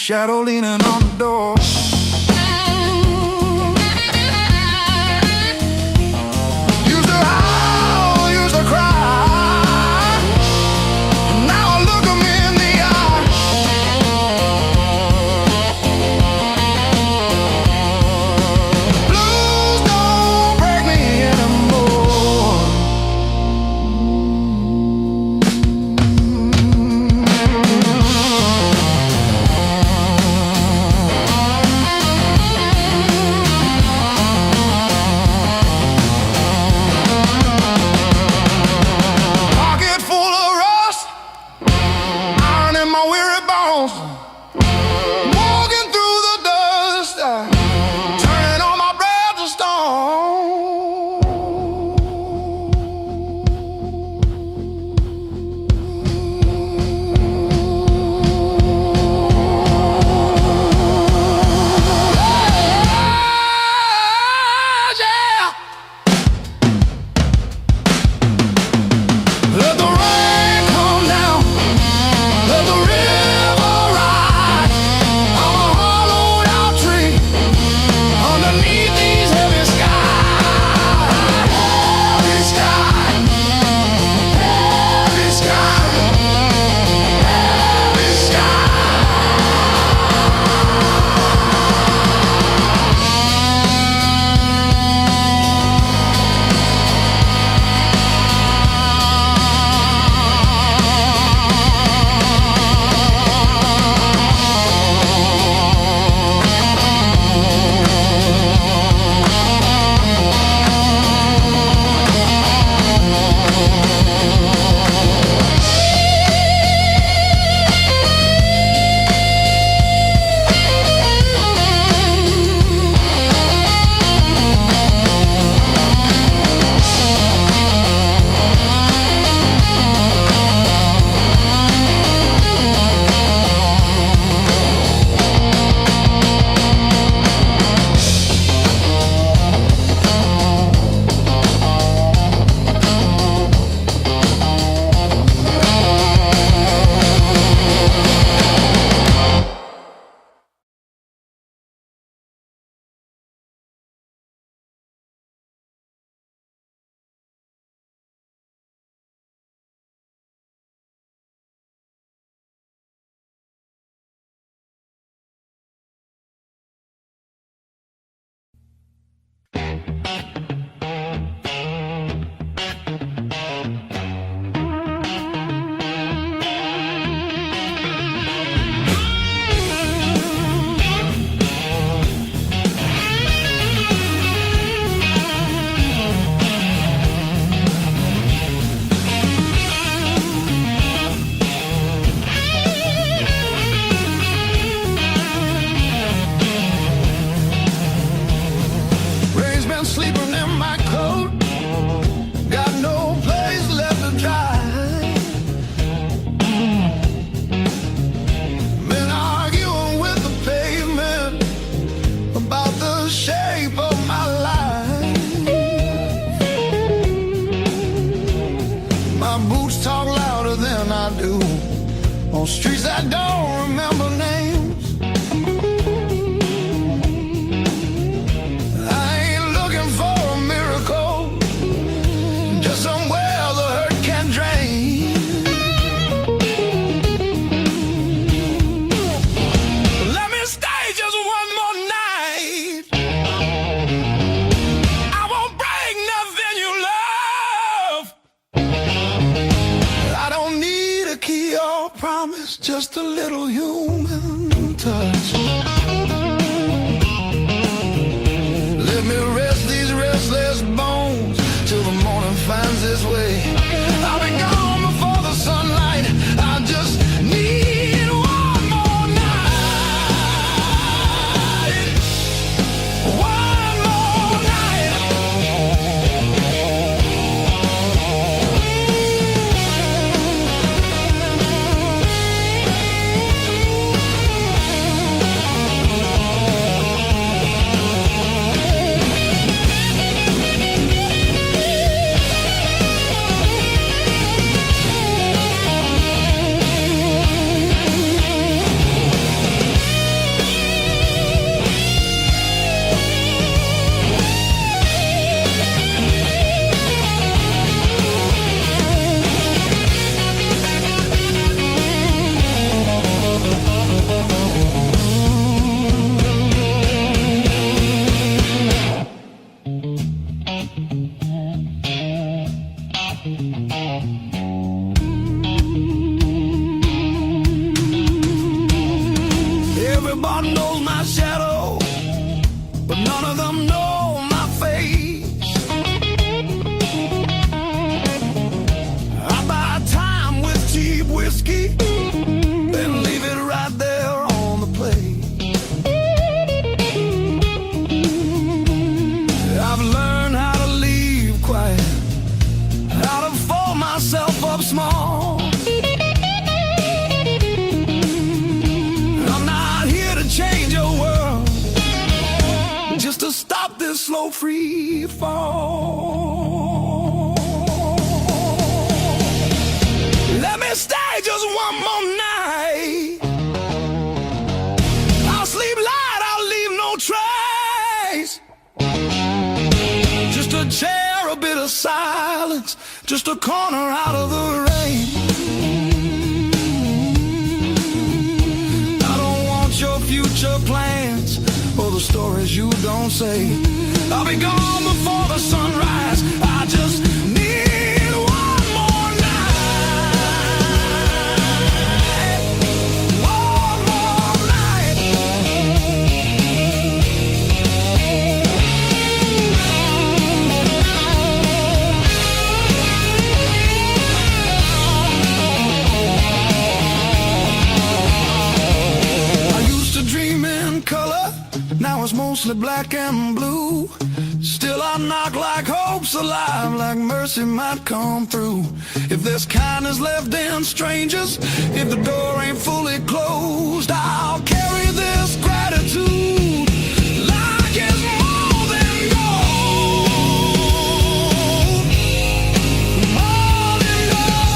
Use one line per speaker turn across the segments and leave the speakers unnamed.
shadow leaning on the door. Used to howl, used to cry. Now I look 'em in the eye. Blues don't break me anymore. Pocket full of rust, iron in my weary bones. Walking through the dust, turning all my breath to stone. Yeah. Let the rain come down, let the river ride. I'm a hollowed out tree underneath these heavy skies. Heavy sky, heavy sky, heavy sky. Rain's been sleeping in my coat, got no place left to dry. Been arguing with the pavement about the shape of my life. My boots talk louder than I do on streets that don't remember names. I ain't looking for a miracle, just somewhere the hurt can drain. Let me stay just one more night. I won't break nothing you love. I don't need a key or promise, just a little human touch. Let me rest these restless bones till the morning finds its way. I'll be gone before the sunlight. I just need one more night. One more night. fall. Let me stay just one more night. I'll sleep light, I'll leave no trace. Just a chair, a bit of silence, just a corner out of the rain. I don't want your future plans or the stories you don't say. I'll be gone before the sunrise. I just need one more night. One more night. I used to dream in color, now it's mostly black and blue. Still I knock like hope's alive, like mercy might come through. If there's kindness left in strangers, if the door ain't fully closed, I'll carry this gratitude like it's more than gold. More than gold.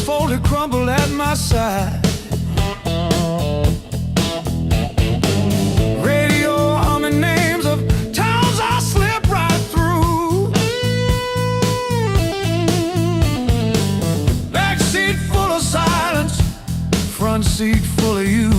More than crumble at my side. Radio humming names of towns I slip right through. Back seat full of silence, front seat full of you.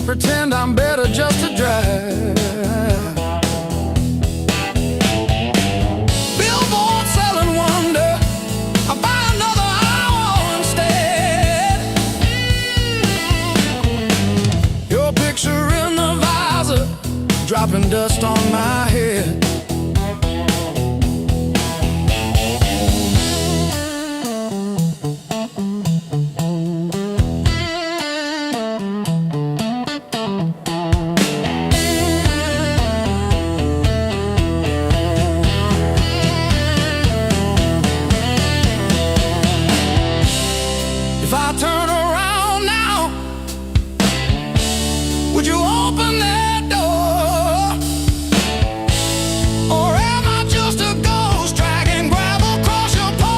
Pretend I'm better just to drive. Billboard selling wonder, I buy another hour instead. Your picture in the visor, dropping dust on my head. If I turn around now, would you open that door? Or am I just a ghost dragging gravel across your porch?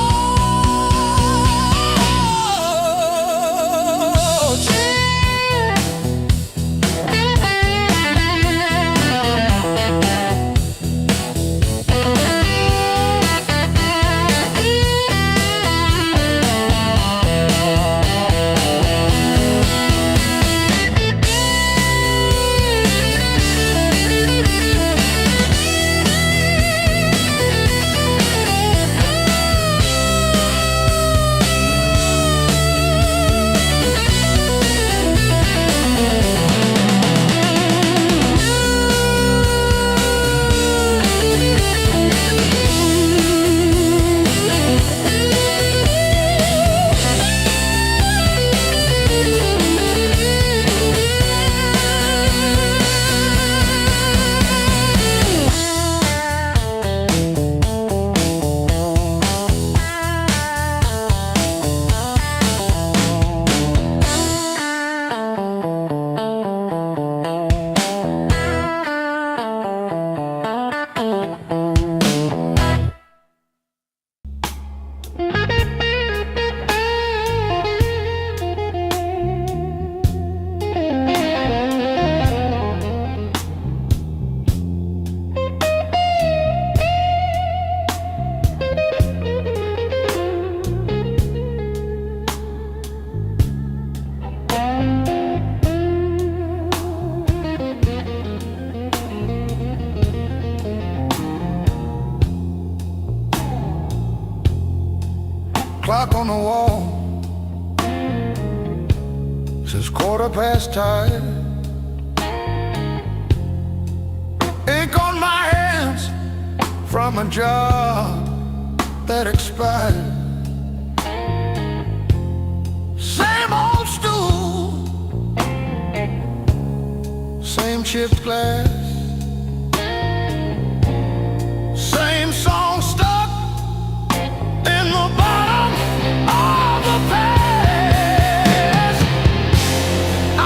home since 10:15. Ink on my hands from a job that expired. Same old stool, same chipped glass, same song stuck in the bottom of the past.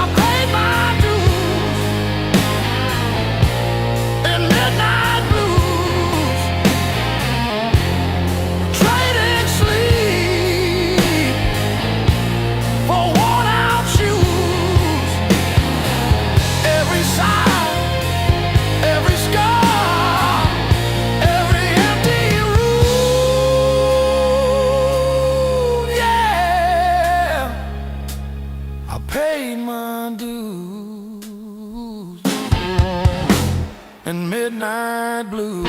I paid my dues in midnight blues, trading sleep for worn-out shoes. Every sigh, every scar, every empty room, yeah, I paid my dues in midnight blues.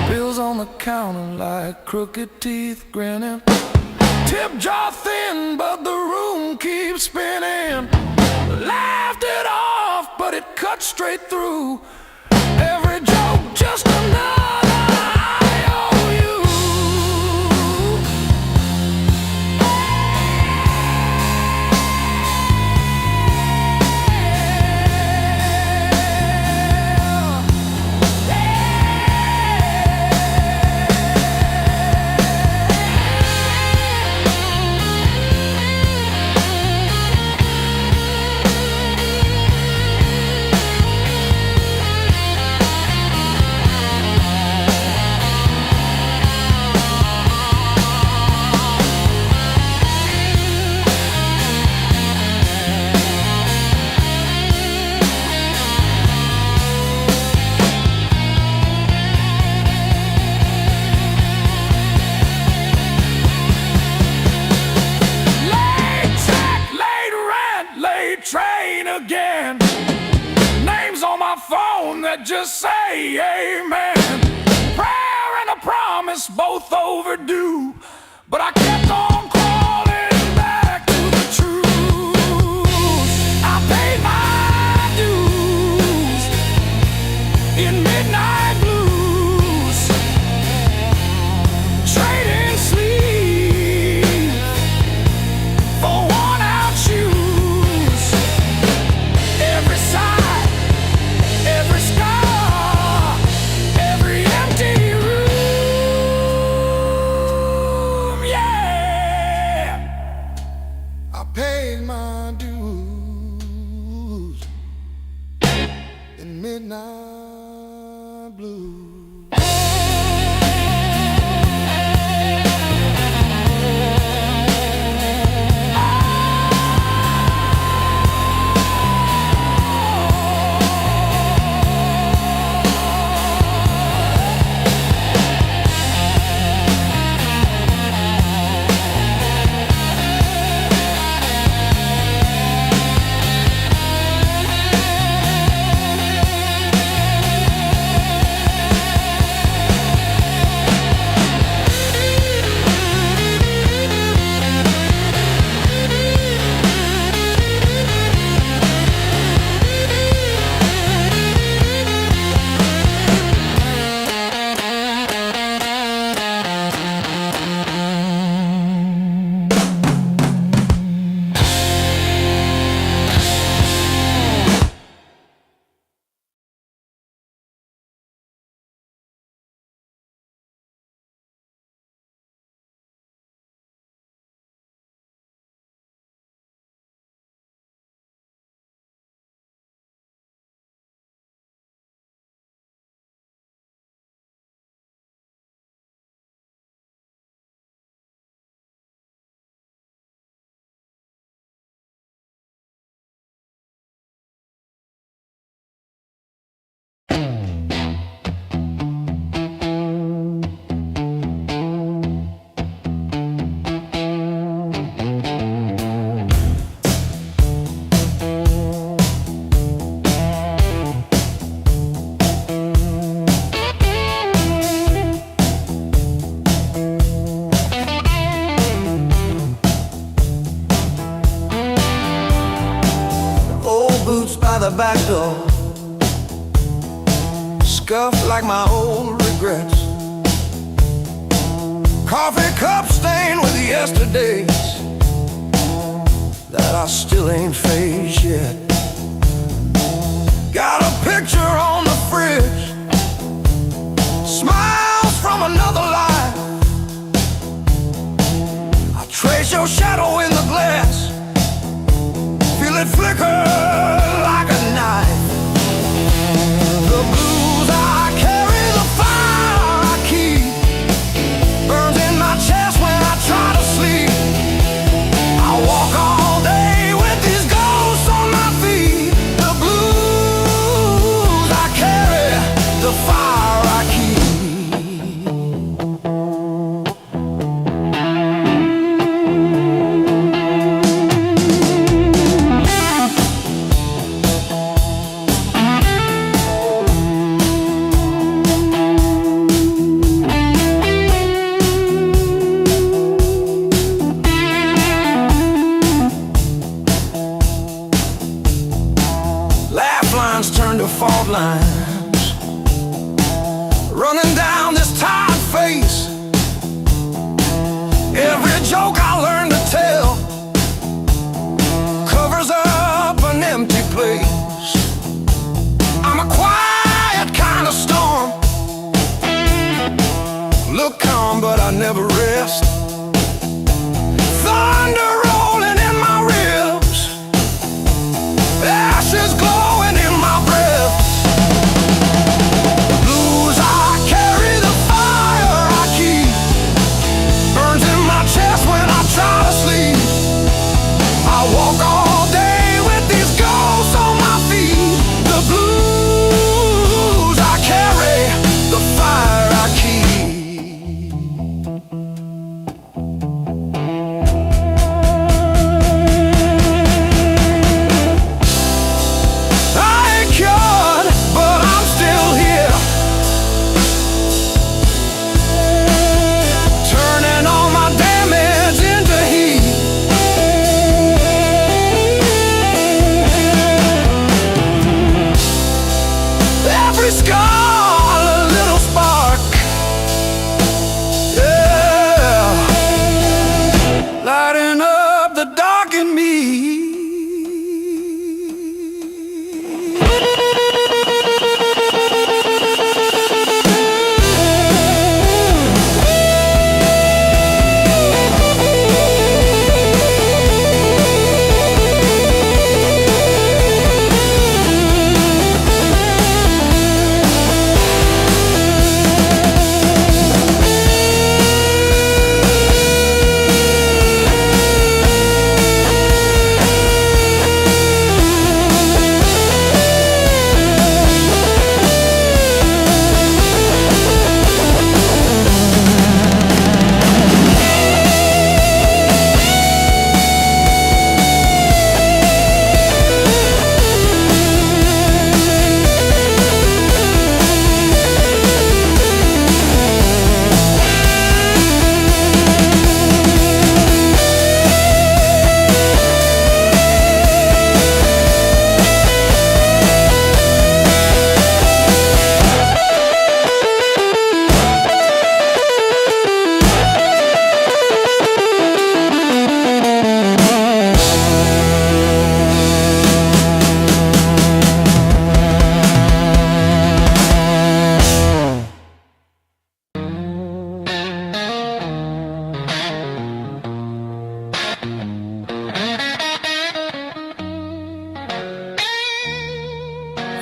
Bills on the counter like crooked teeth grinning. Tip jar thin, but the room keeps spinning. Laughed it off, but it cut straight through. Every joke just another IOU. Train again. Names on my phone that just say amen. Prayer and a promise, both overdue, but I kept on crawling back to the truth. I paid my dues in midnight blues, trading sleep for worn-out shoes. Every sigh, every scar, every empty room, yeah. the back door, scuffed like my old regrets. Coffee cup stained with yesterdays that I still ain't faced yet. Got a picture on the fridge, smiles from another life. I trace your shadow in the glass, feel it flicker like a knife. The blues I carry, the fire I keep, burns in my chest when I try to sleep. I walk all day with these ghosts on my feet. The blues I carry, the fire I keep. Turn to fault lines, running down this tired face. Every joke I learn to tell covers up an empty place. I'm a quiet kind of storm, look calm but I never rest. Thunder rolling in my ribs, ashes glowing in my breath. The blues I carry, the fire I keep, burns in my chest when I try to sleep. I walk all day with these ghosts on my feet. The blues I carry, the fire I keep. Cured, but I'm still here, turning all my damage into heat. Every scar a little spark, yeah, lighting up the dark in me.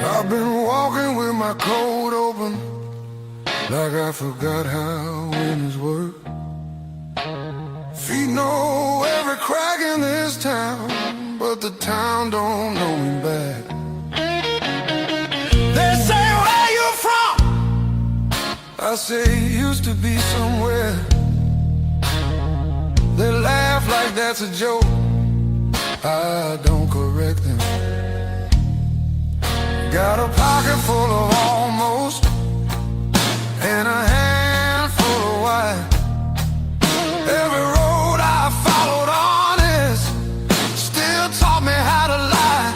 I've been walking with my coat open, like I forgot how windows work. Feet know every crack in this town, but the town don't know me back. They say, where you from? I say, used to be somewhere. They laugh like that's a joke, I don't correct them. Got a pocket full of almost, and a handful of white. Every road I followed honest still taught me how to lie.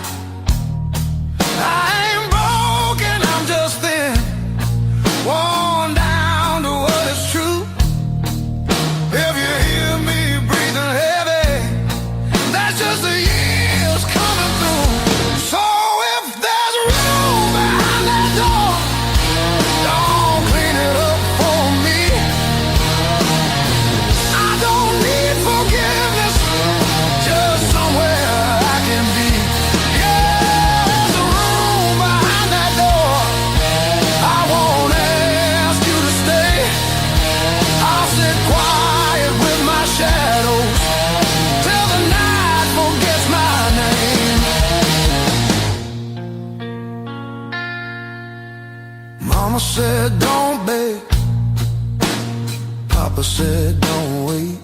said don't wait.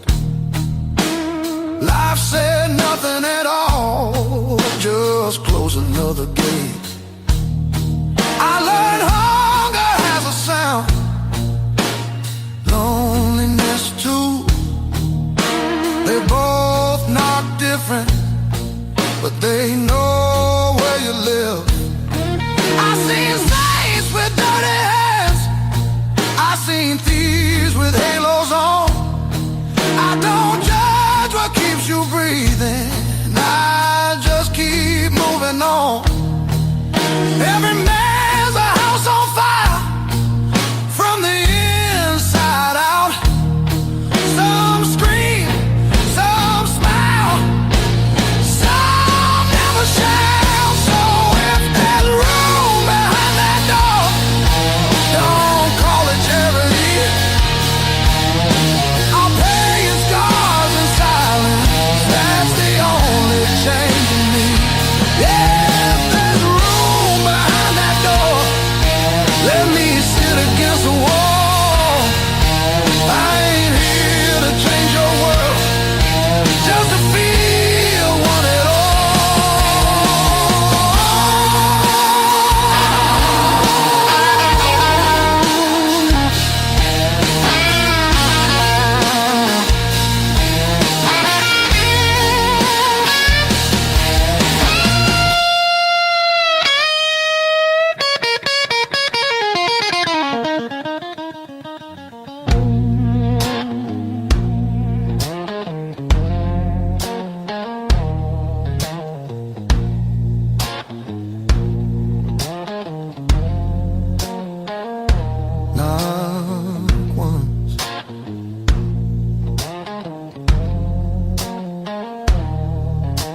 Life said nothing at all, just close another gate. I learned hunger has a sound, loneliness too. They both knock different, but they know where you live. I seen saints with dirty hands, I seen thieves with halos on. I don't judge what keeps you breathing, I just keep moving on. Every man's a house on fire, from the inside out. Some scream, some smile, some never shout. So if there's room behind that door, don't call it charity. I'll pay your scars in silence, that's the only change in me. Yeah, if there's room behind that door, let me sit against the wall. I ain't here to change your world, just to feel one at all. Knock once,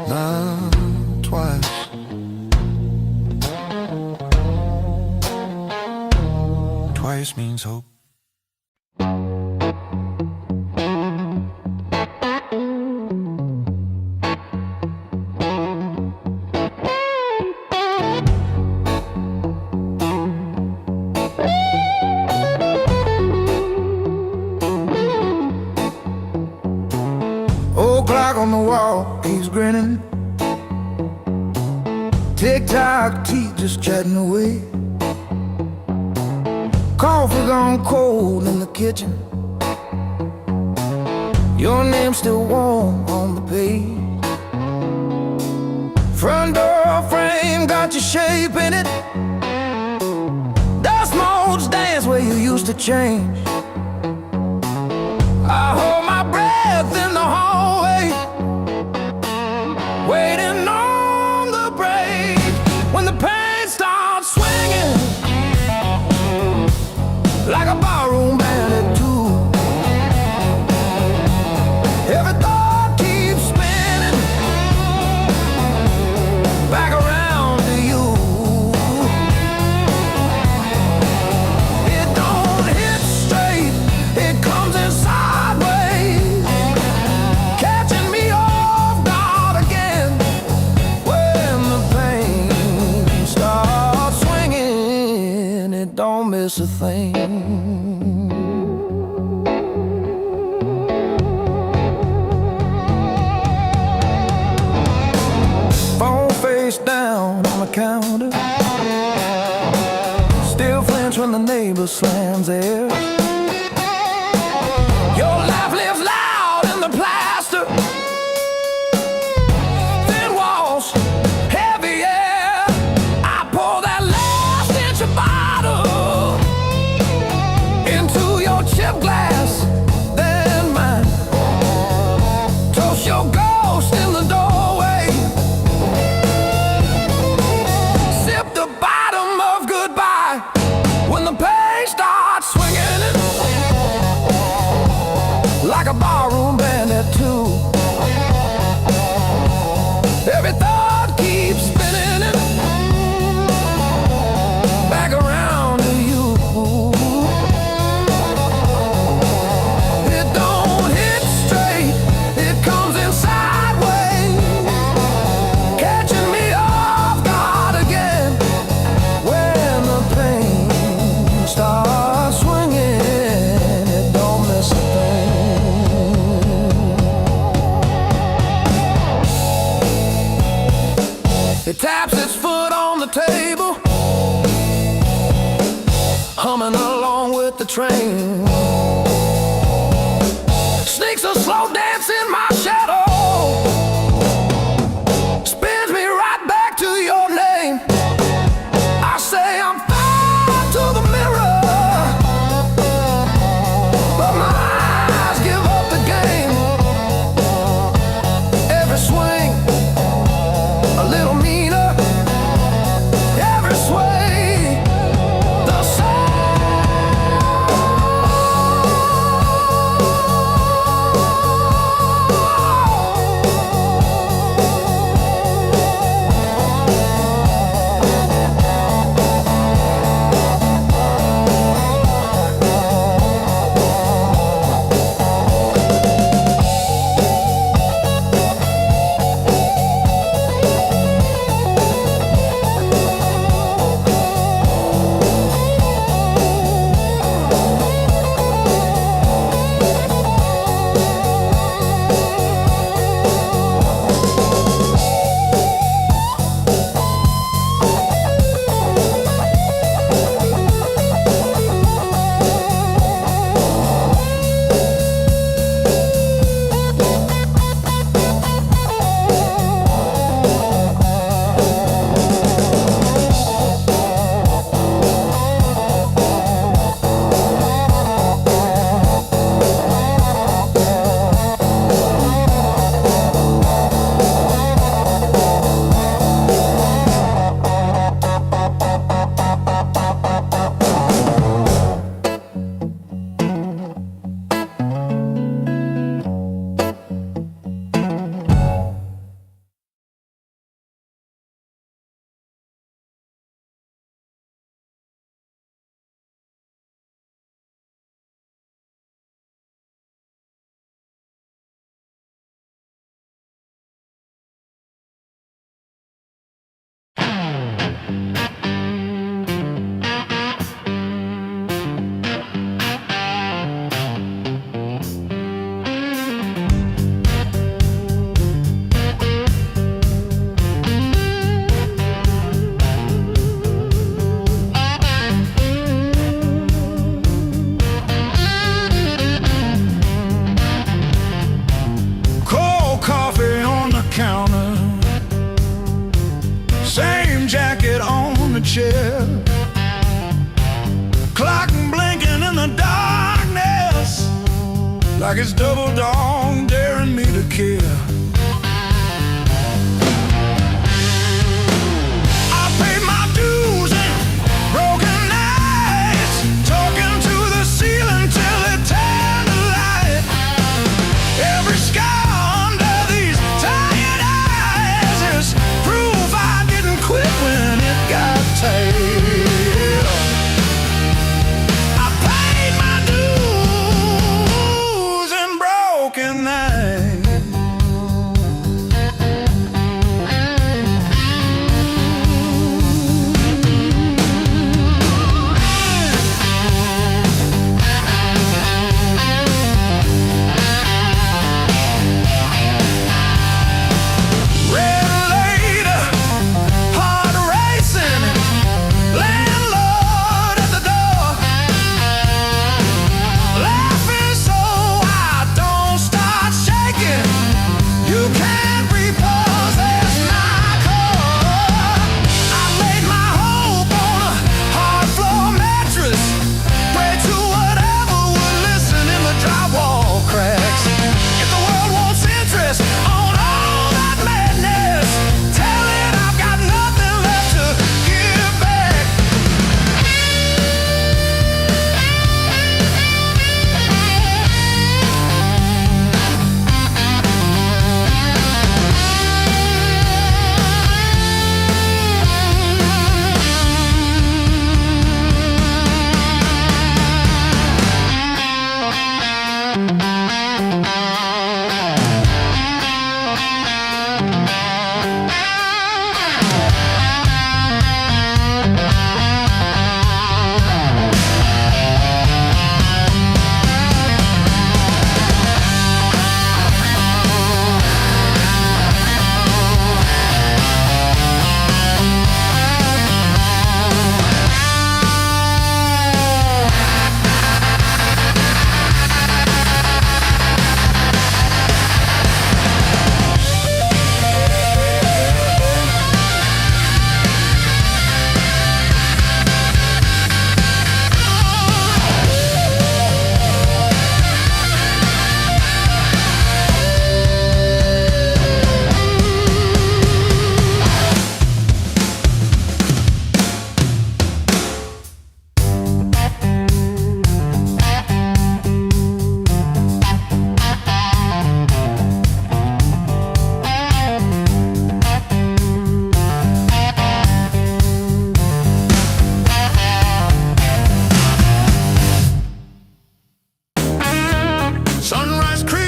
knock twice. Twice means hope. Old clock on the wall keeps grinning, tick-tock, teeth just chatting away. Coffee gone cold in the kitchen, your name's still warm on the page. Front door frame got your shape in it, dust motes dance where you used to change. I hold my breath in the hallway, waiting on the break. When the pain starts swinging like a barroom band at two, every thought keeps spinning back around to you. It don't hit straight, it comes in sideways, catching me off guard again. When the pain starts swinging, it don't miss a thing. Phone face down on the counter, still flinch when the neighbor slams theirs. Your laugh lives loud in the plaster, thin walls, heavy air. I pour that last inch of bottle into your chip glass, then mine. Toast your ghost in the doorway, sip the bottom of goodbye. When the pain starts swinging like a barroom band at two, every thought keeps spinning back around to you. It don't hit straight, it comes in sideways, catching me off guard again. When the pain starts swinging, it don't miss a thing. taps its foot on the table, humming along with the train. Sneaks a slow dance in my shadow, spins me right back to your name. I say I'm fine to the mirror, but my eyes give up the game. Every swing a little meaner, every sway the same. Chair, clock blinking in the darkness, like it's double dawn daring me to kill. I paid my dues and broken nights, talking to the ceiling till it turned to light. Every scar under these tired eyes is proof I didn't quit when it got tight. I paid my dues and broken nights.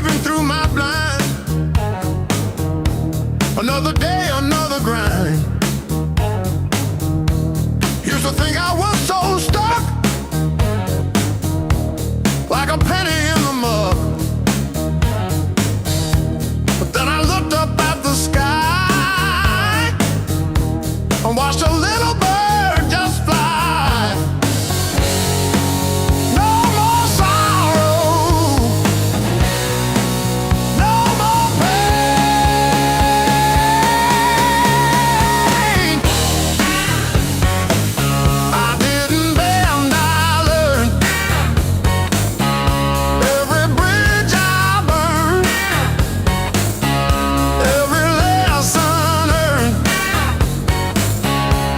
Sleeping through my blind. Another day, another grind. Used to think I was so stuck, like a penny in the mug. But then I looked up at the sky and watched a little bird just fly. No more sorrow, no more pain. I didn't bend, I learned. Every bridge I burned, every lesson earned.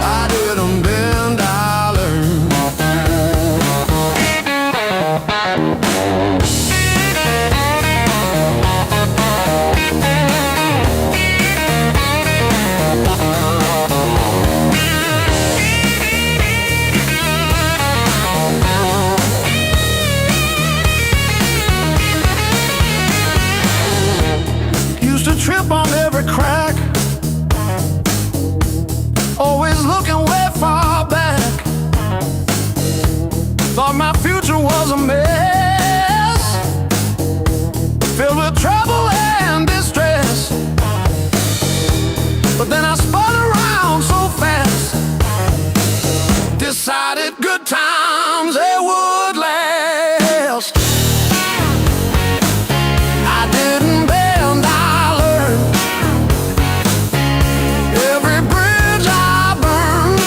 I didn't bend, I learned. Used to trip on every crack, always looking way far back. Thought my future was a mess, filled with trouble and distress. But then I spun around so fast, decided good times they would last. I didn't bend, I learned. Every bridge I burned,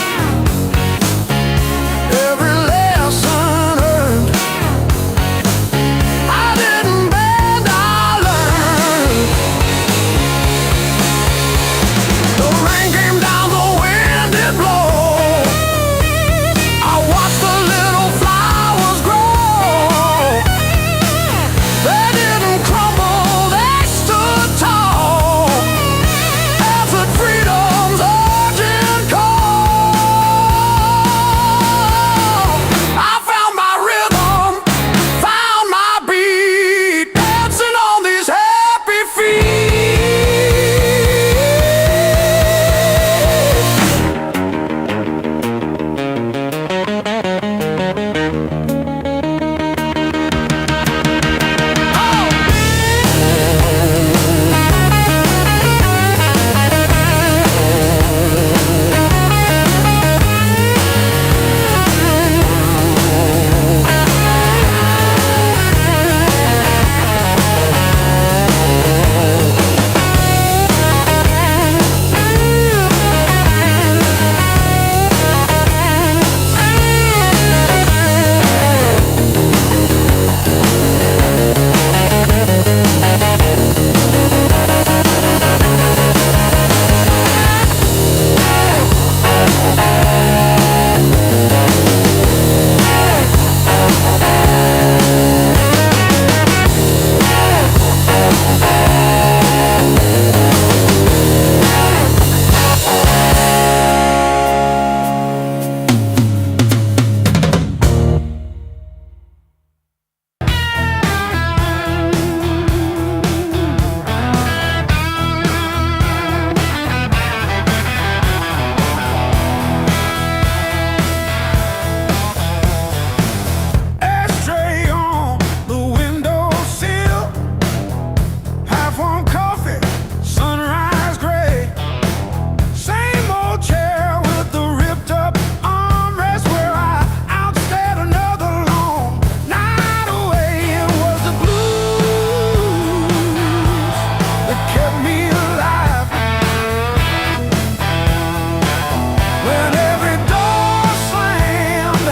every lesson earned. I didn't bend, I learned. The rain came down, the wind did blow. I watched the little flowers grow. They didn't crumble, they stood tall, answered freedom's urgent call. I found my rhythm, found my beat, dancing on these happy feet. Ashtray on the windowsill, half-warm coffee, sunrise gray. Same old chair with the ripped-up armrest where I outstayed another long night away. It was the blues that kept me alive. When every door slammed,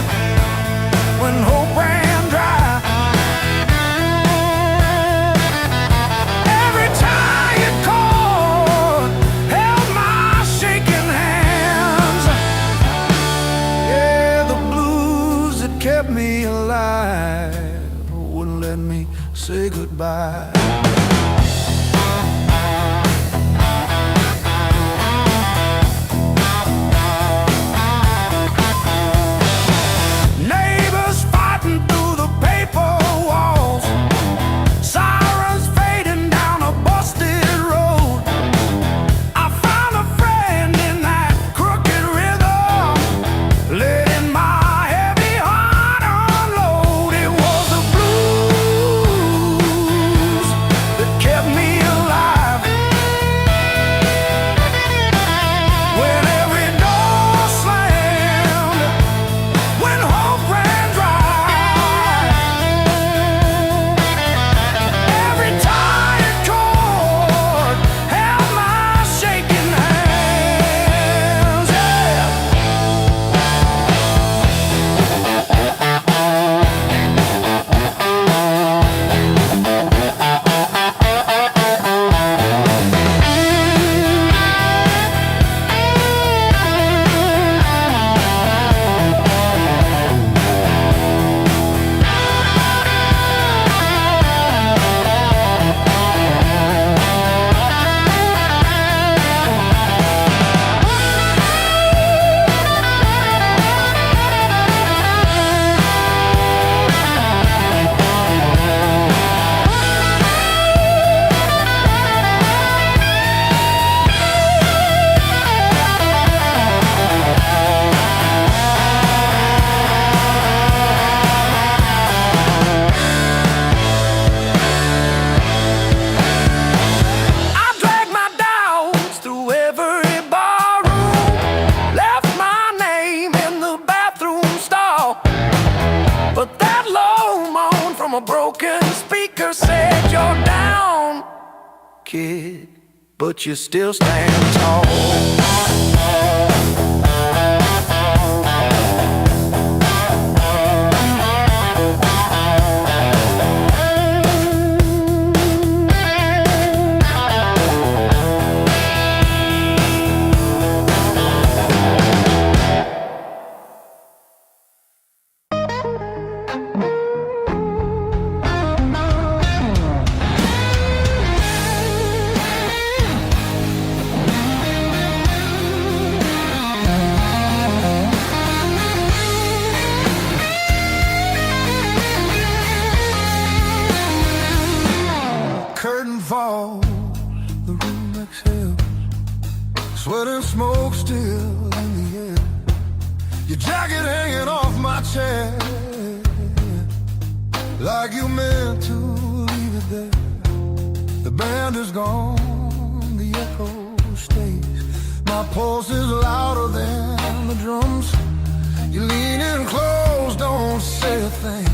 when hope ran dry, every tie you called held my shaking hands. Yeah, the blues that kept me alive wouldn't let me say goodbye. Neighbors fighting through the paper walls, sirens fading kid, but you still stand tall. Curtain falls, the room exhales, sweat and smoke still in the air. Your jacket hanging off my chair, like you meant to leave it there. The band is gone, the echo stays. My pulse is louder than the drums. You lean in close, don't say a thing,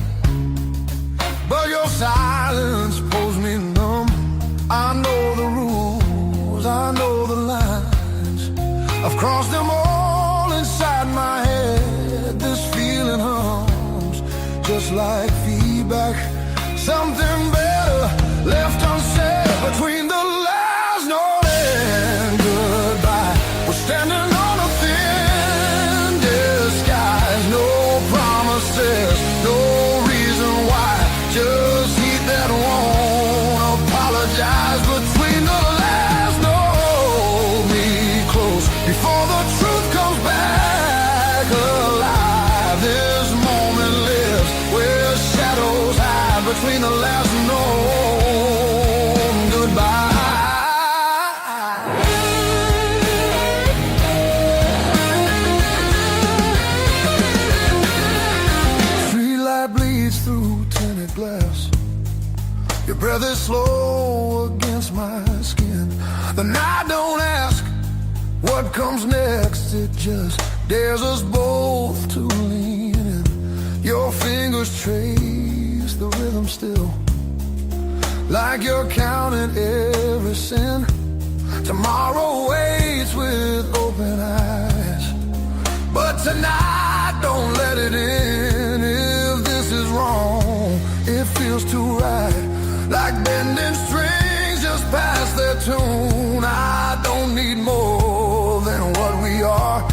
but your silence pulls me numb. I know the rules, I know the lines. I've crossed them all inside my head. This feeling hums, just like feedback. Something better left unsaid between the last note and goodbye. We're standing on a thin disguise. No promises, no reason why. Just heat that won't apologize. Between the last note, me close before the truth comes back alive. This moment lives where shadows hide. Between the last note and goodbye. Streetlight bleeds through tinted glass. Your breath is slow against my skin. The night don't ask what comes next. It just dares us both to lean in. Your fingers trace the rhythm still, like you're counting every sin. Tomorrow waits with open eyes, but tonight don't let it in. If this is wrong, it feels too right, like bending strings just past their tune. I don't need more than what we are.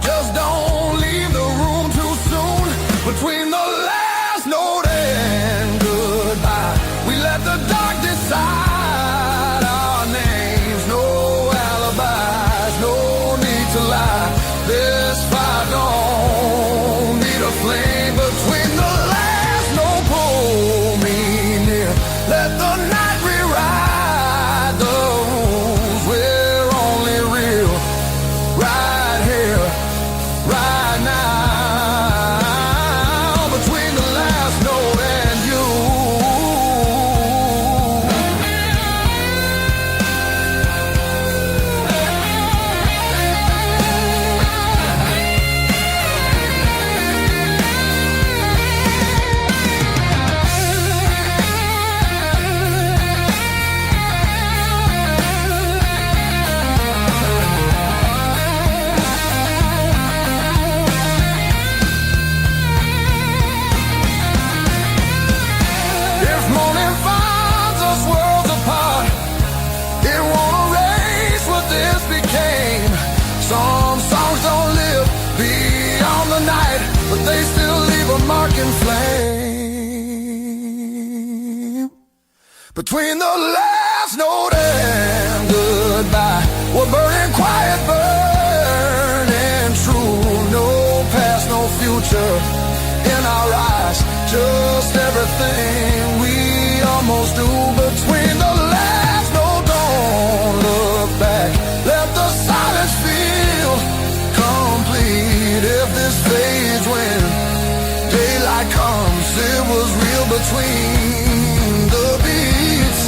Just don't leave the room too soon. Between the last note and goodbye, we let the dark decide our names. No alibis, no need to lie. This fire don't need a flame. Between the last note, pull me near. Let the night rewrite the rules. We're only real right here, right now. Between the last note and you. If morning finds us worlds apart, it won't erase what this became. Some songs don't live beyond the night, but they still leave a mark in flame. Between the last note and goodbye, we're burning quiet, burning true. No past, no future in our eyes, just everything we almost do. Between the last note, don't look back. Let the silence feel complete. If this fades when daylight comes, it was real between the beats.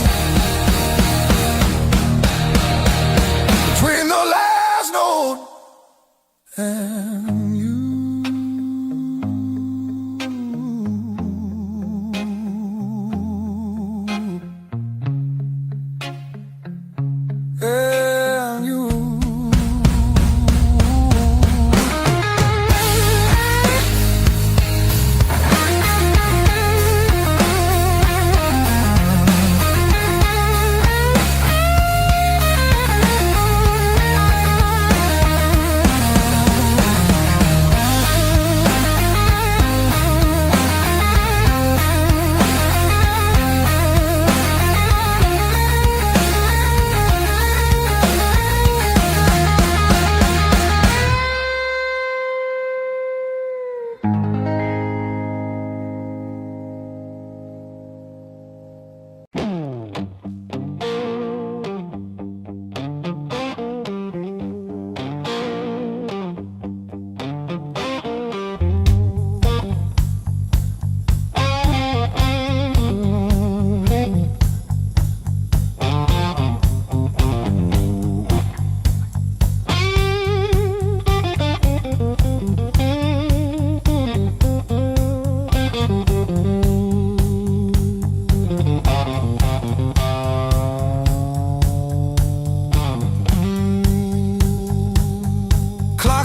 Between the last note and you.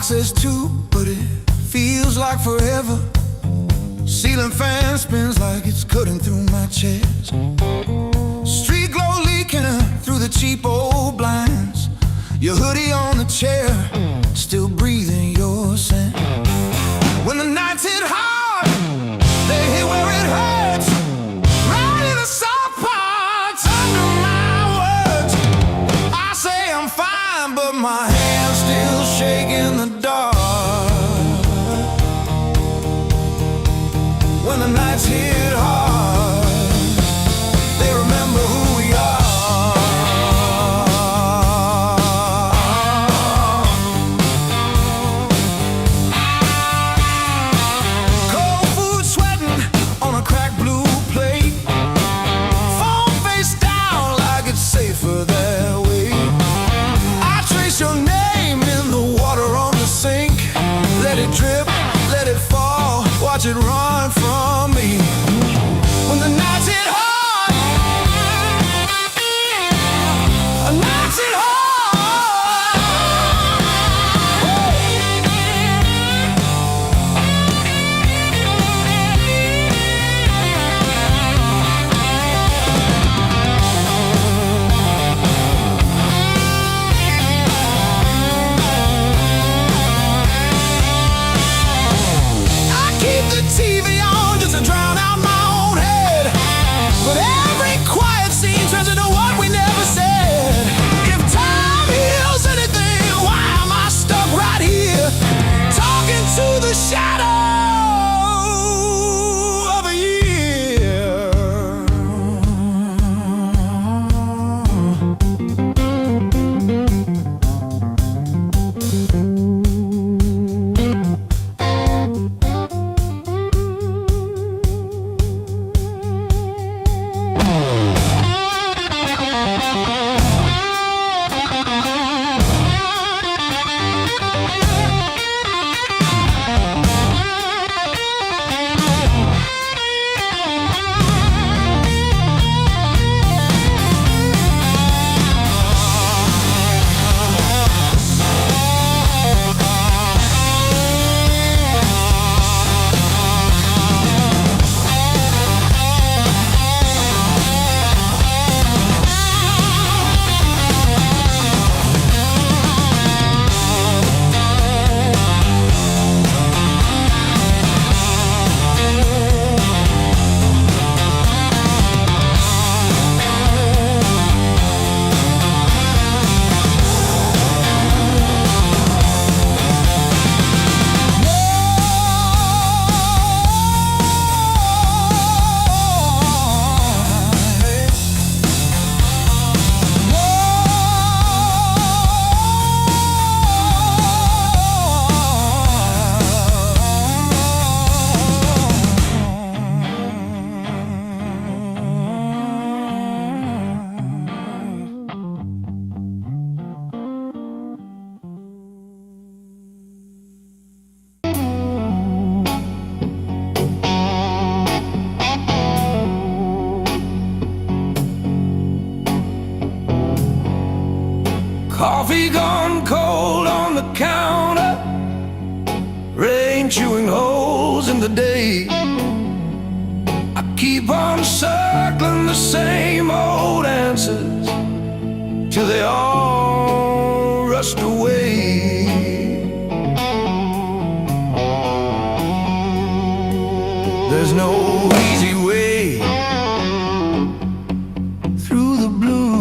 says 2, but it feels like forever. Ceiling fan spins like it's cutting through my chest. Street glow leaking through the cheap old blinds. Your hoodie on the chair, still breathing your scent. When the nights hit hard, they hit where it hurts. Right in the soft parts, under my words. I say I'm fine, but my hand's still shaking in the dark. When the nights hit hard, they remember who we are. Cold food sweating on a cracked blue plate. Phone face down like it's safer that way. I trace your name in the water on the sink. Let it drip, let it fall, watch it run from me. When the nights hit hard, nights hit hard. I keep the TV on just to drown out my own head. But every quiet scene turns into what we never said. If time heals anything, why am I stuck right here, talking to the shadow of a year? Coffee gone cold on the counter, rain chewing holes in the day. I keep on circling the same old answers till they all rust away. There's no easy way through the blues.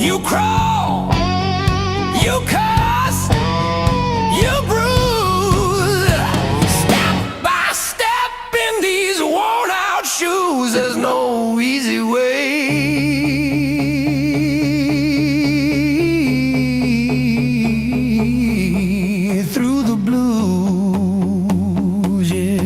You crawl, you cuss, you bruise, step by step in these worn out shoes. There's no easy way through the blues, yeah.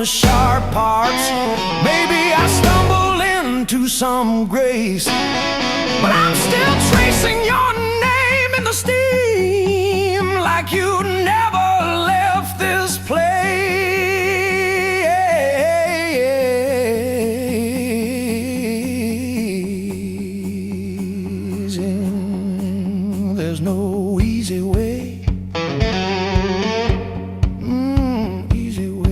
sharp parts. Maybe I stumble into some grace, but I'm still tracing your name in the steam, like you never left this place. And there's no easy way. Easy way.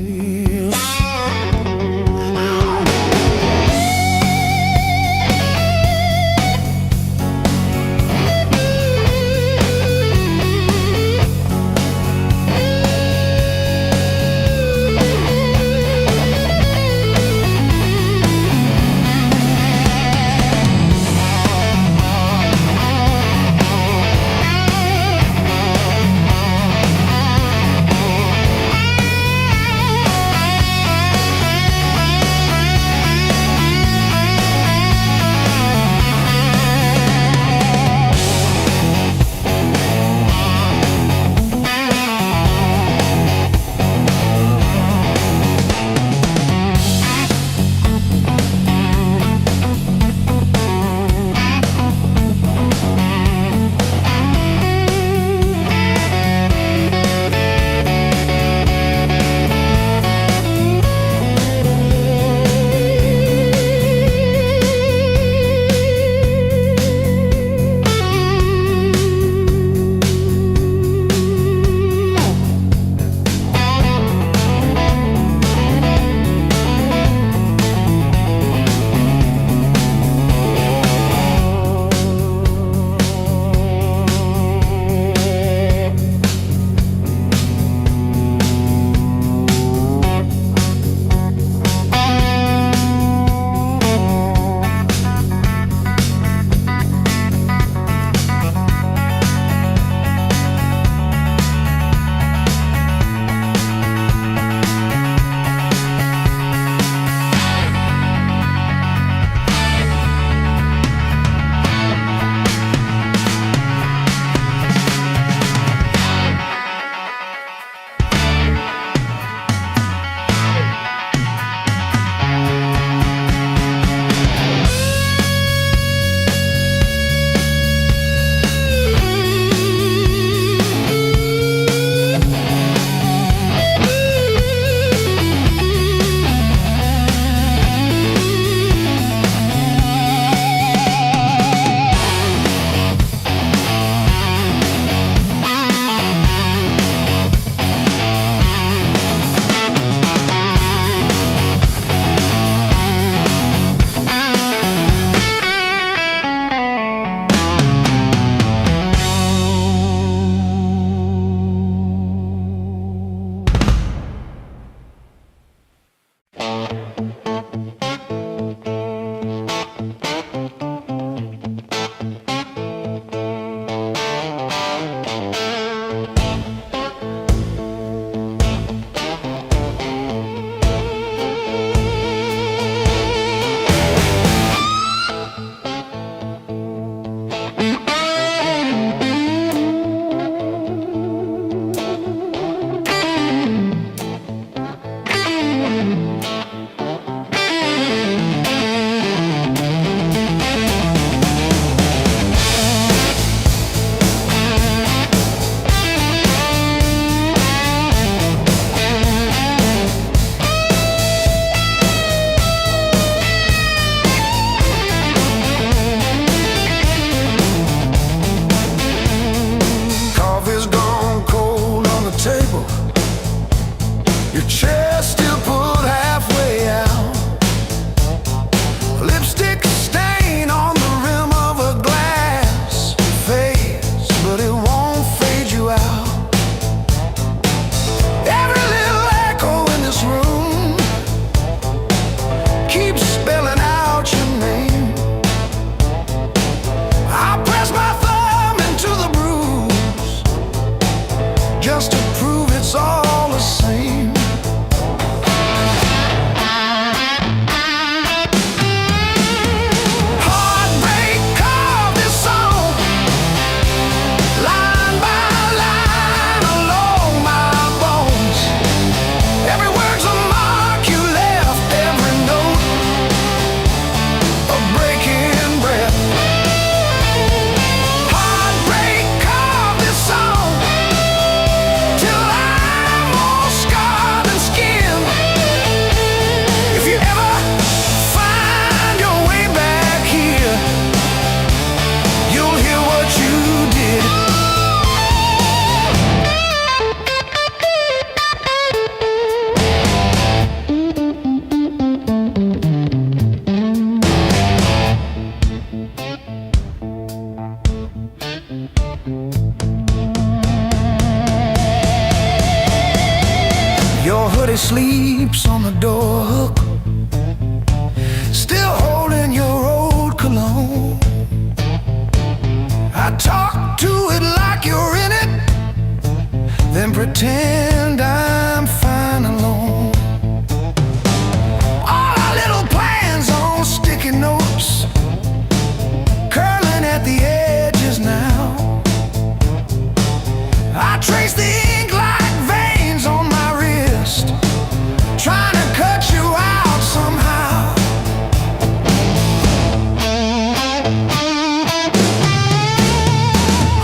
Charlie sleeps on the door hook, still holding your old cologne. I talk to it like you're in it, then pretend I'm fine alone. All our little plans on sticky notes, curling at the edges now. I trace the ink like veins on my wrist, trying to cut you out somehow.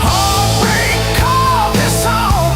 Heartbreak called this song,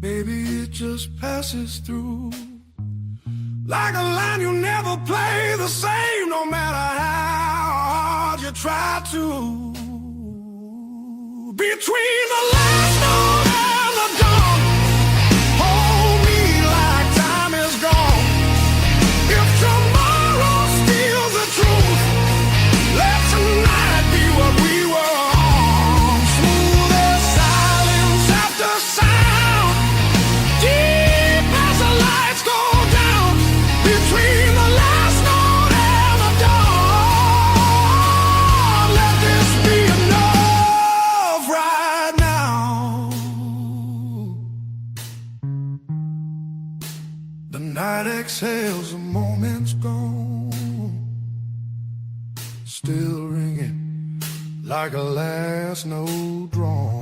Maybe it just passes through like a line you never play the same, no matter how hard you try to. Between the last note and the dawn, hold me like time is gone. If tomorrow steals the truth, let tonight be what we were on. Smooth as silence after sound, deep as the lights go down. Between the last note and the dawn, let this be enough right now. The night exhales, the moment's gone, still ringing like a last note drawn.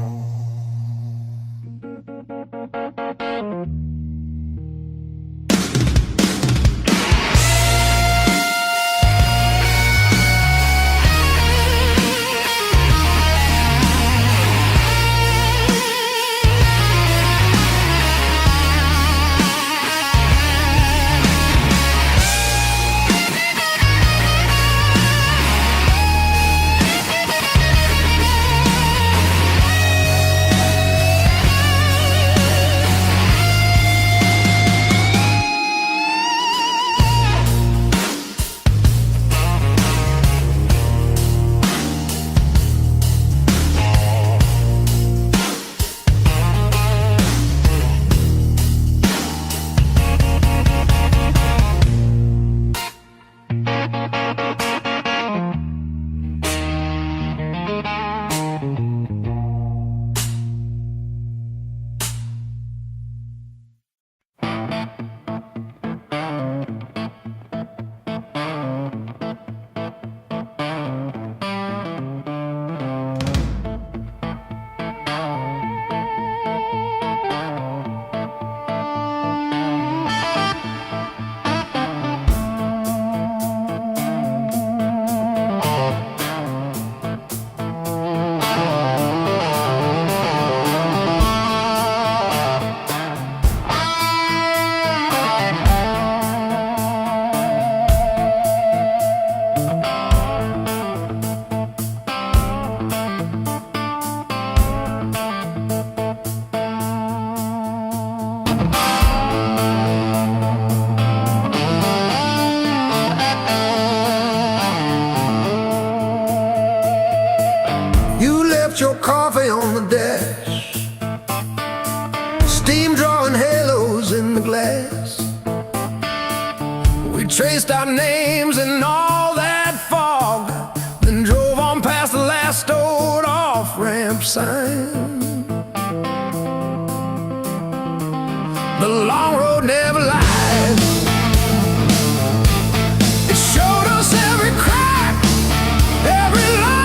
Your coffee on the dash, steam drawing halos in the glass. We traced our names in all that fog, then drove on past the last old off-ramp sign. The long road never lies. It showed us every crack, every line.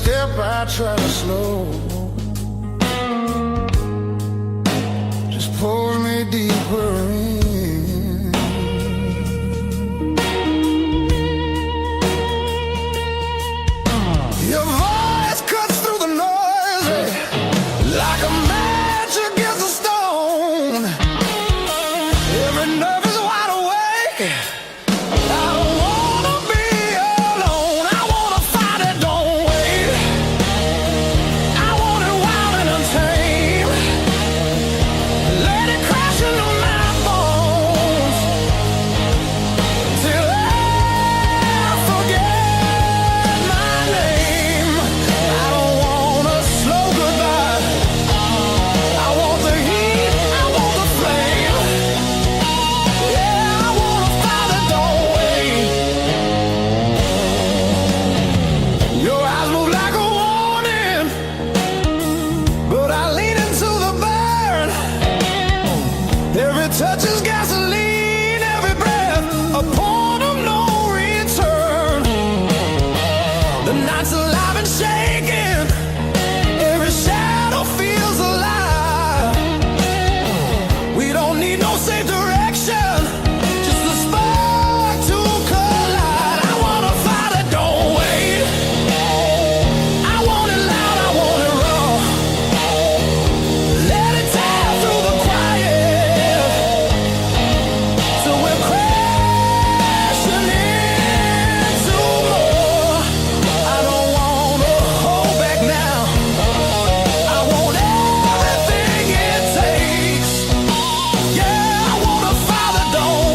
step I try to slow just pulls me deeper in. Your voice cuts through the noise like a match against a stone. Every nerve is wide awake. I don't wanna be alone. I wanna fight it, don't wait. I want it wild and untamed. Let it crash into my bones till I forget my name. I don't want a slow goodbye. I want the heat, I want the flame. Yeah, I wanna fight it, don't wait. Your eyes move like a warning, but I lean into the burn. Every touch is gasoline, every breath a point of no return. The night's alive and shaking, every shadow feels alive. We don't need no safe direction, just a spark to collide. I wanna fight it, don't wait. I want it loud, I want it raw. Let it tear through the quiet till we're crashing into more. I don't wanna hold back now. I want everything it takes. Yeah, I wanna fight it, don't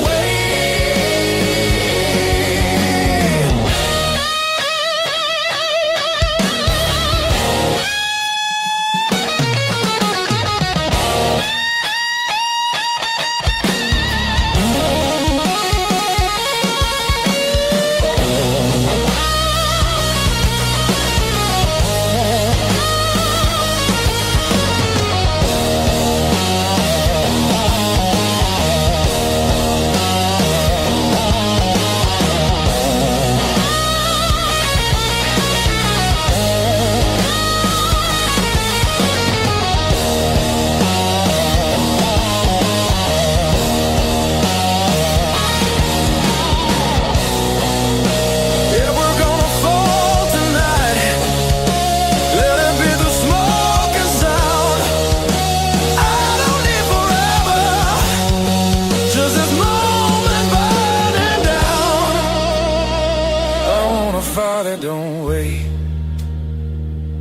yeah, we're gonna fall tonight. Let it be the smoke and sound. I don't need forever, just this moment burning down. I wanna fight it, don't wait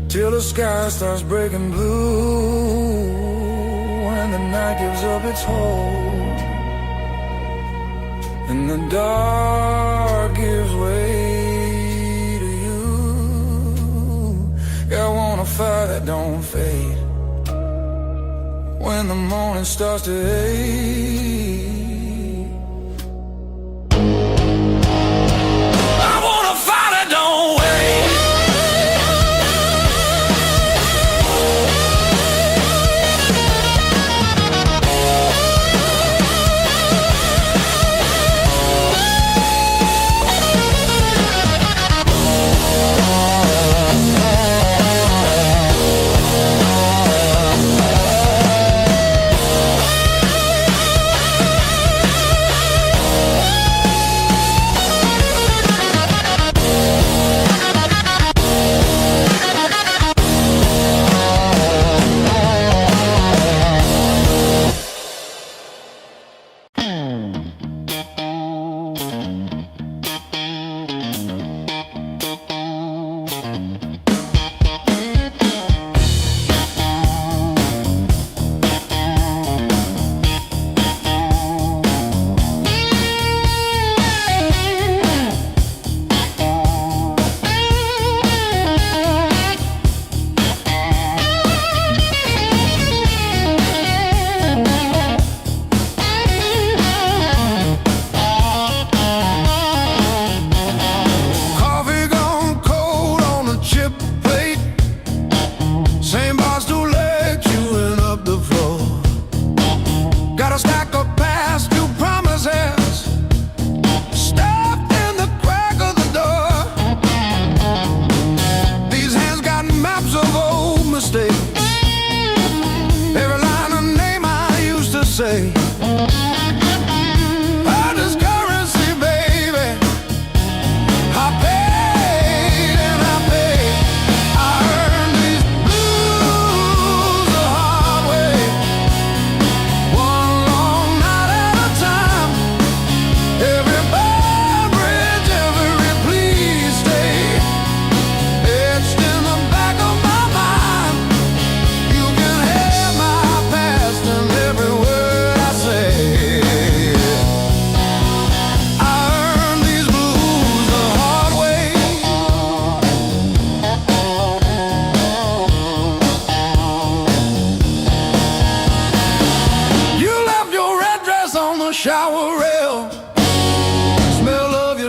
till the sky starts breaking blue and the night gives up its hold and the dark gives way to you. Yeah, I wanna fight that don't fade when the morning starts to ache. I wanna fight it, don't wait.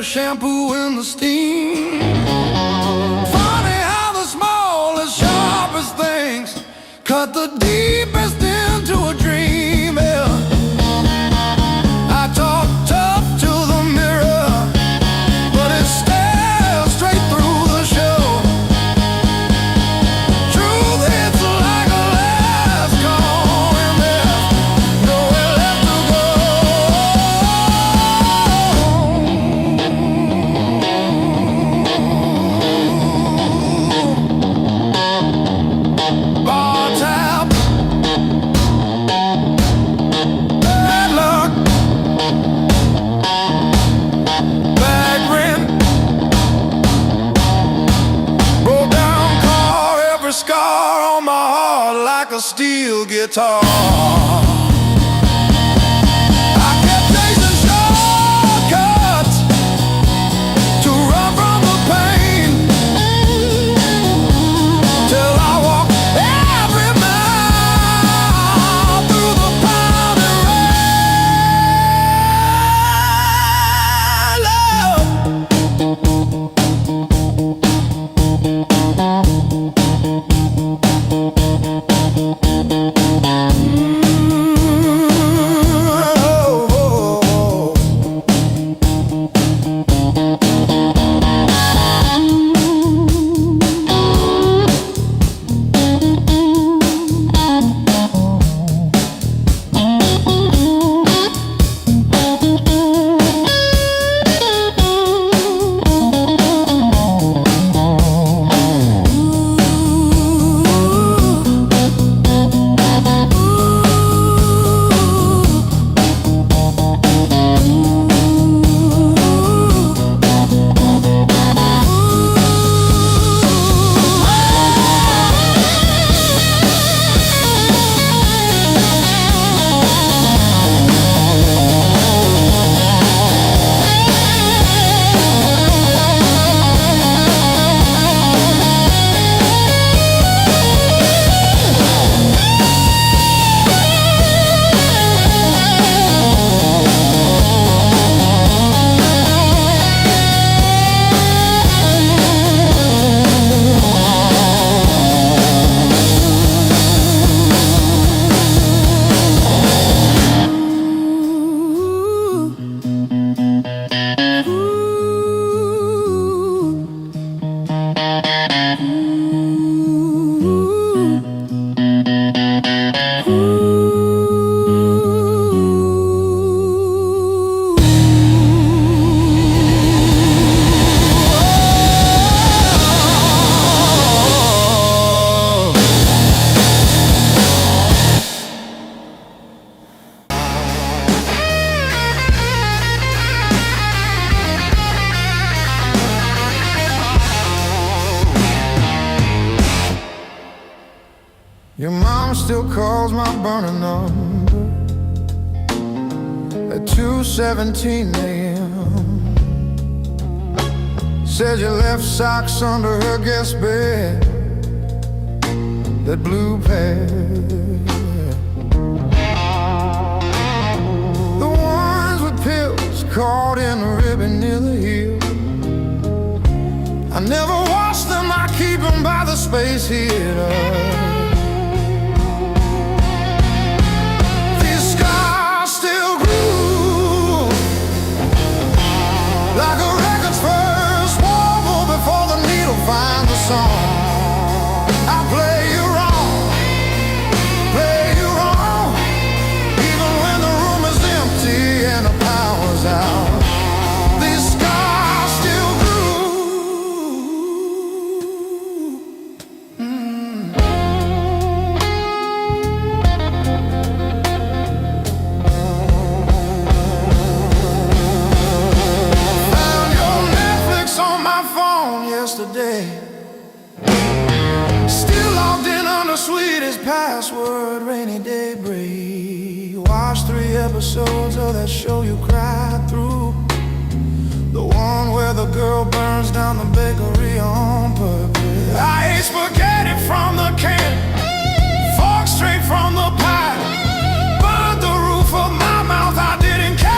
shampoo in the steam. Funny how the smallest, sharpest things cut the deepest into a dream. Yeah. I talk tough to the mirror, but it stares straight through the show. Truth hits like a last call, and there's nowhere left to go. Bar tab, bad luck, bad rent, broke down car, every scar on my heart like a steel guitar. I kept chasing shortcuts to run from the pain, till I walked every mile through the pounding Your mom still calls my burner number at 2:17 a.m. Says you left socks under her guest bed, that blue pair, the ones with pills caught in the ribbon near the heel. I never wash them, I keep them by the space heater. Like a record's first warble before the needle finds the song. I play you wrong, even when the room is empty and the power's out. These scars still grew. Yesterday, still logged in on the sweetest password, rainy day break. Watched 3 episodes of that show you cried through, the one where the girl burns down the bakery on purpose. I ate spaghetti from the can, fork straight from the pie, burned the roof of my mouth, I didn't care.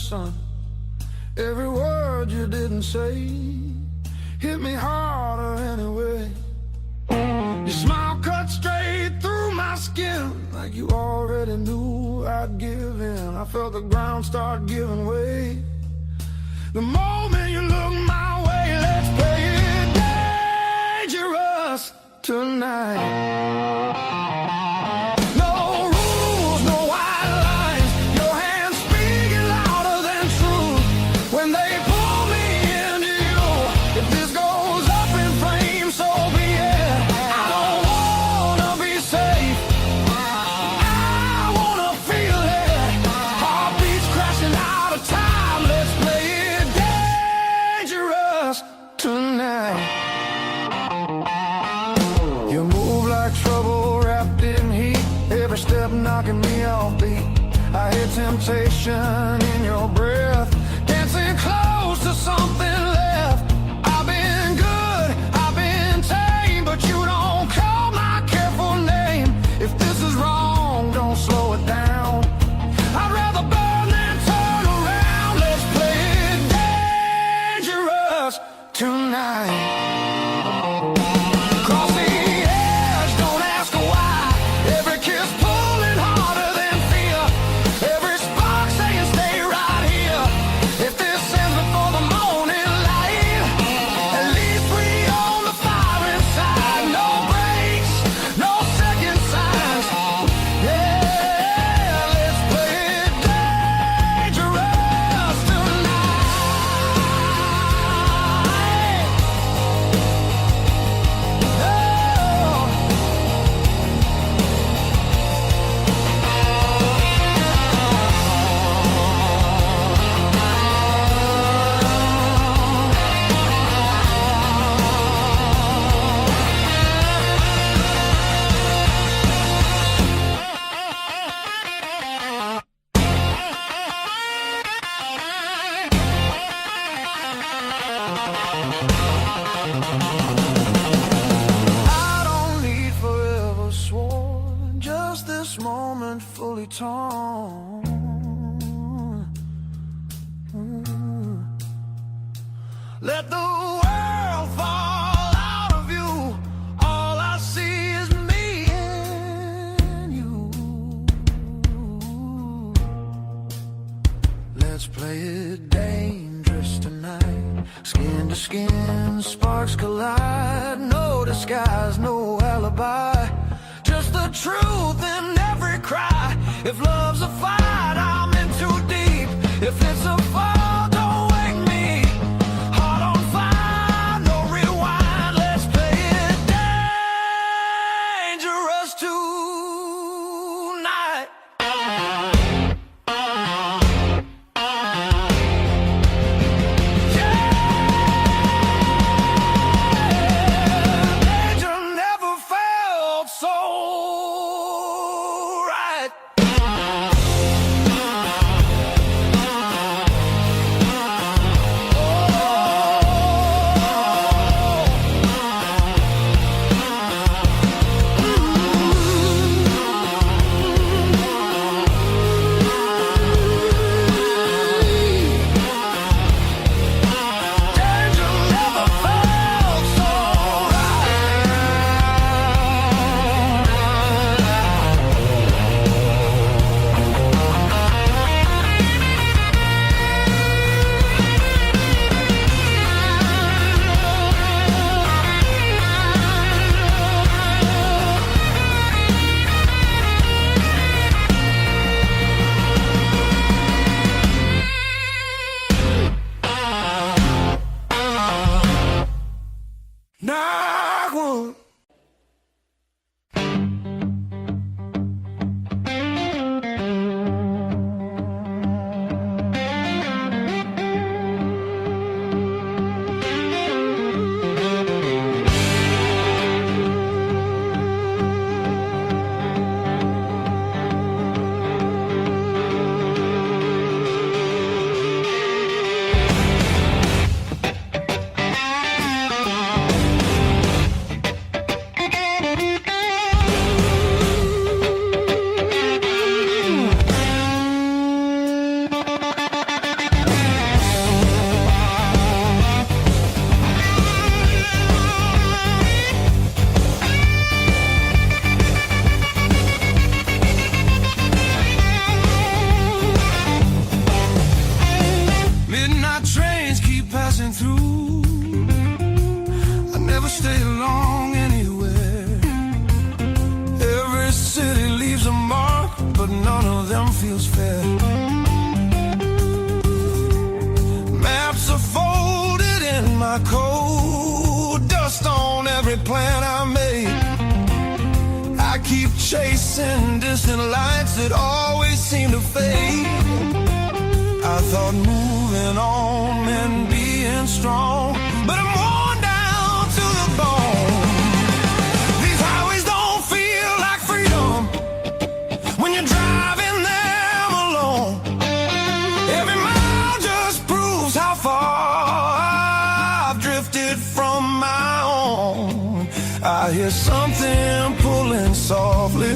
sun. Every word you didn't say hit me harder anyway. Your smile cut straight through my skin, like you already knew I'd give in. I felt the ground start giving way. The moment you look my way, let's play it dangerous tonight. No rules, no white lines. Your hands speaking louder than truth when they pull me into you. If this goes up in flames, so be it. I don't wanna be safe, I wanna feel it. Heartbeats crashing out of time. Let's play it dangerous tonight. You move like trouble wrapped in heat, every step knocking me off beat. I hear temptation in your breath, dancing close to something left. I've been good, I've been tame, but you don't call my careful name. If this is wrong, don't slow it down. I'd rather burn than turn around. Let's play it dangerous tonight. Cross the edge, don't ask why. Every kiss pulling harder than fear. Every spark saying stay right here. If this ends before the morning light, at least we own the fire inside. No breaks, no second signs. Yeah, let's play it dangerous tonight. I don't need forever sworn, just this moment fully torn. Let the world fall out of you. All I see is me and you. Let's play it dangerous tonight. Skin to skin, sparks collide. No disguise, no alibi. Just the truth in every cry. If love's a fight, I'm in too deep. If it's a fall, don't wake me. Heart on fire, no rewind. Let's play it dangerous tonight. Danger never felt so right. Danger never felt so Knock one. stay long anywhere. Every city leaves a mark, but none of them feels fair. Maps are folded in my coat, dust on every plan I made. I keep chasing distant lights that always seem to fade. I thought moving on meant being strong, but I'm worn down to the bone. These highways don't feel like freedom when you're driving them alone. Every mile just proves how far I've drifted from my own. I hear something pulling softly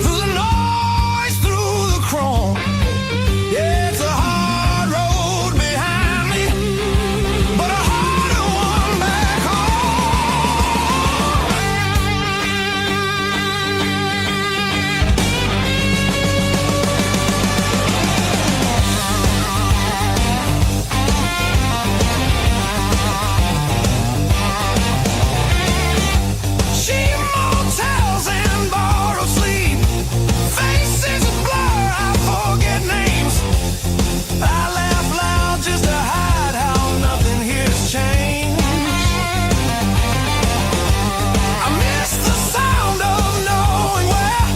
through the noise, through the chrome. Yeah, it's a hard road behind me, but a harder one back cheap motels and borrowed sleep, faces a blur, I forget names. I laugh loud just to hide how nothing here's changed. I miss the sound of knowing where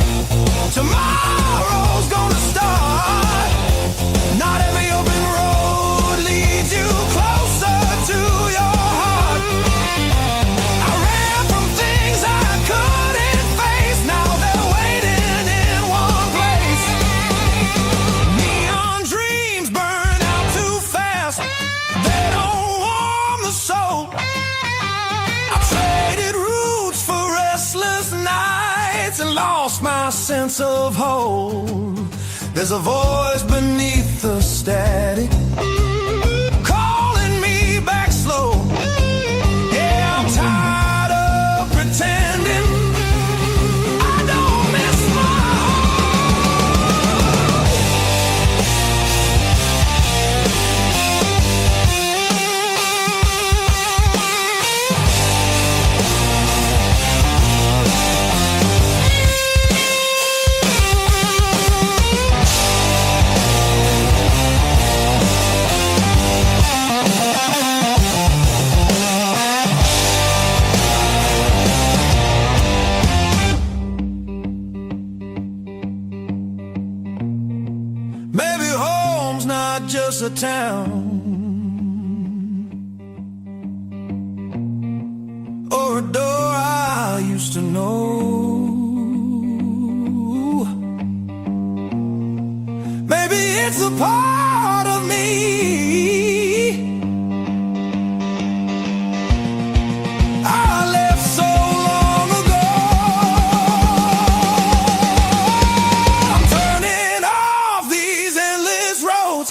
tomorrow's gonna start. Not every open road leads you closer to your heart. I ran from things I couldn't face, now they're waiting in one place. Neon dreams burn out too fast, they don't warm the soul. I traded roots for restless nights and lost my sense of hold. There's a voice beneath the static calling me back slow. Yeah, I'm tired of pretending I don't miss my maybe home's not just a town or a door I used to know. Maybe it's a part of me I left so long ago. I'm turning off these endless roads,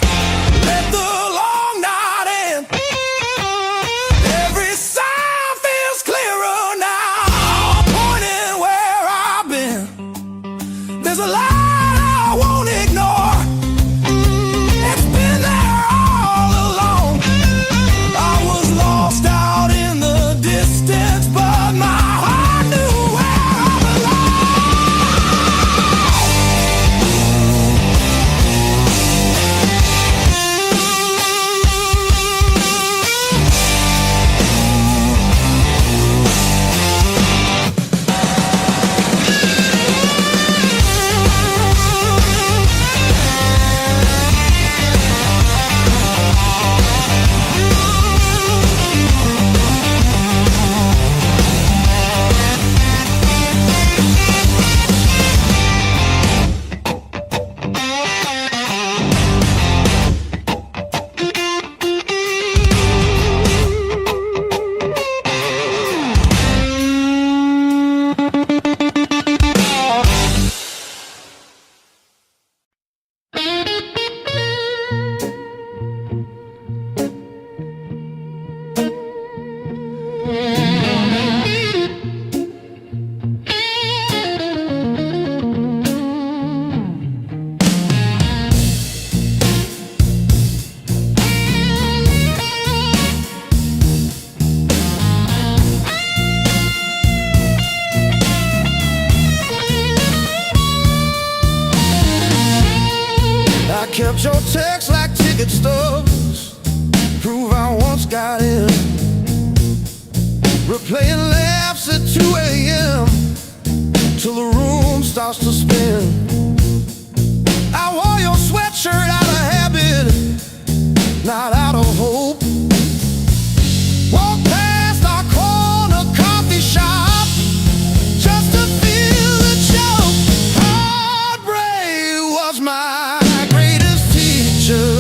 let the long night end. Every sign feels clearer now, pointing where I've been. There's a light I won't ignore, Count your texts like ticket stubs, prove I once got in. Replaying laughs at 2 a.m. till the room starts to spin. I wore your sweatshirt out of habit, not out of hope. Walk past our corner coffee shop just to feel the choke. Heartbreak was my greatest teacher.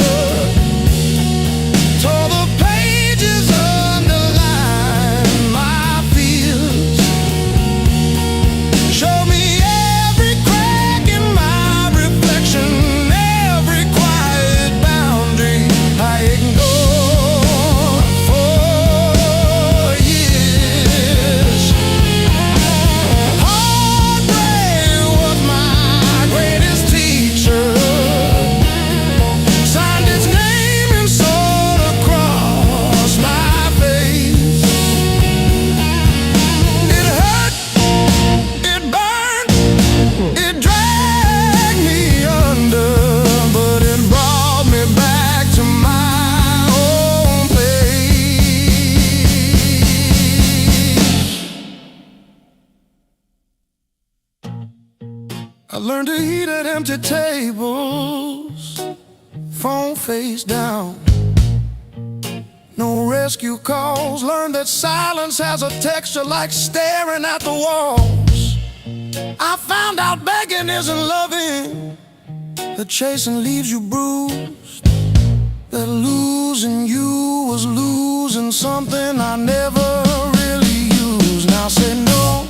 Tore the pages, underlined my fears. Showed me every crack in my reflection, every quiet boundary I ignored for years. Heartbreak was my greatest teacher. Signed its name and sword across my face. It hurt, it burned, it dragged me under, but it brought me back to my own place. I learned to eat at empty tables, phone face down. No rescue calls. Learned that silence has a texture like staring at the walls. I found out begging isn't loving, that chasing leaves you bruised, that losing you was losing something I never really used. Now say no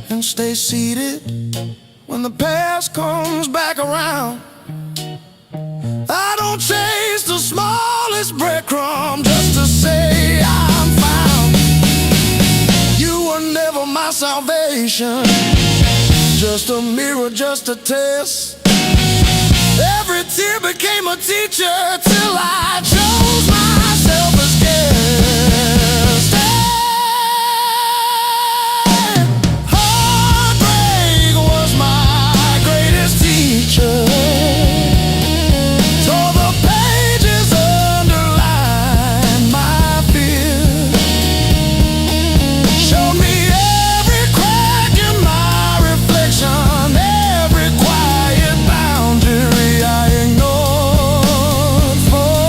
and stay seated when the past comes back around. I don't chase the smallest breadcrumb just to say I'm found. You were never my salvation, just a mirror, just a test. Every tear became a teacher till I chose myself as guest. Heartbreak was my greatest teacher. Tore the pages, underlined my fears. Showed me every crack in my reflection, every quiet boundary I ignored for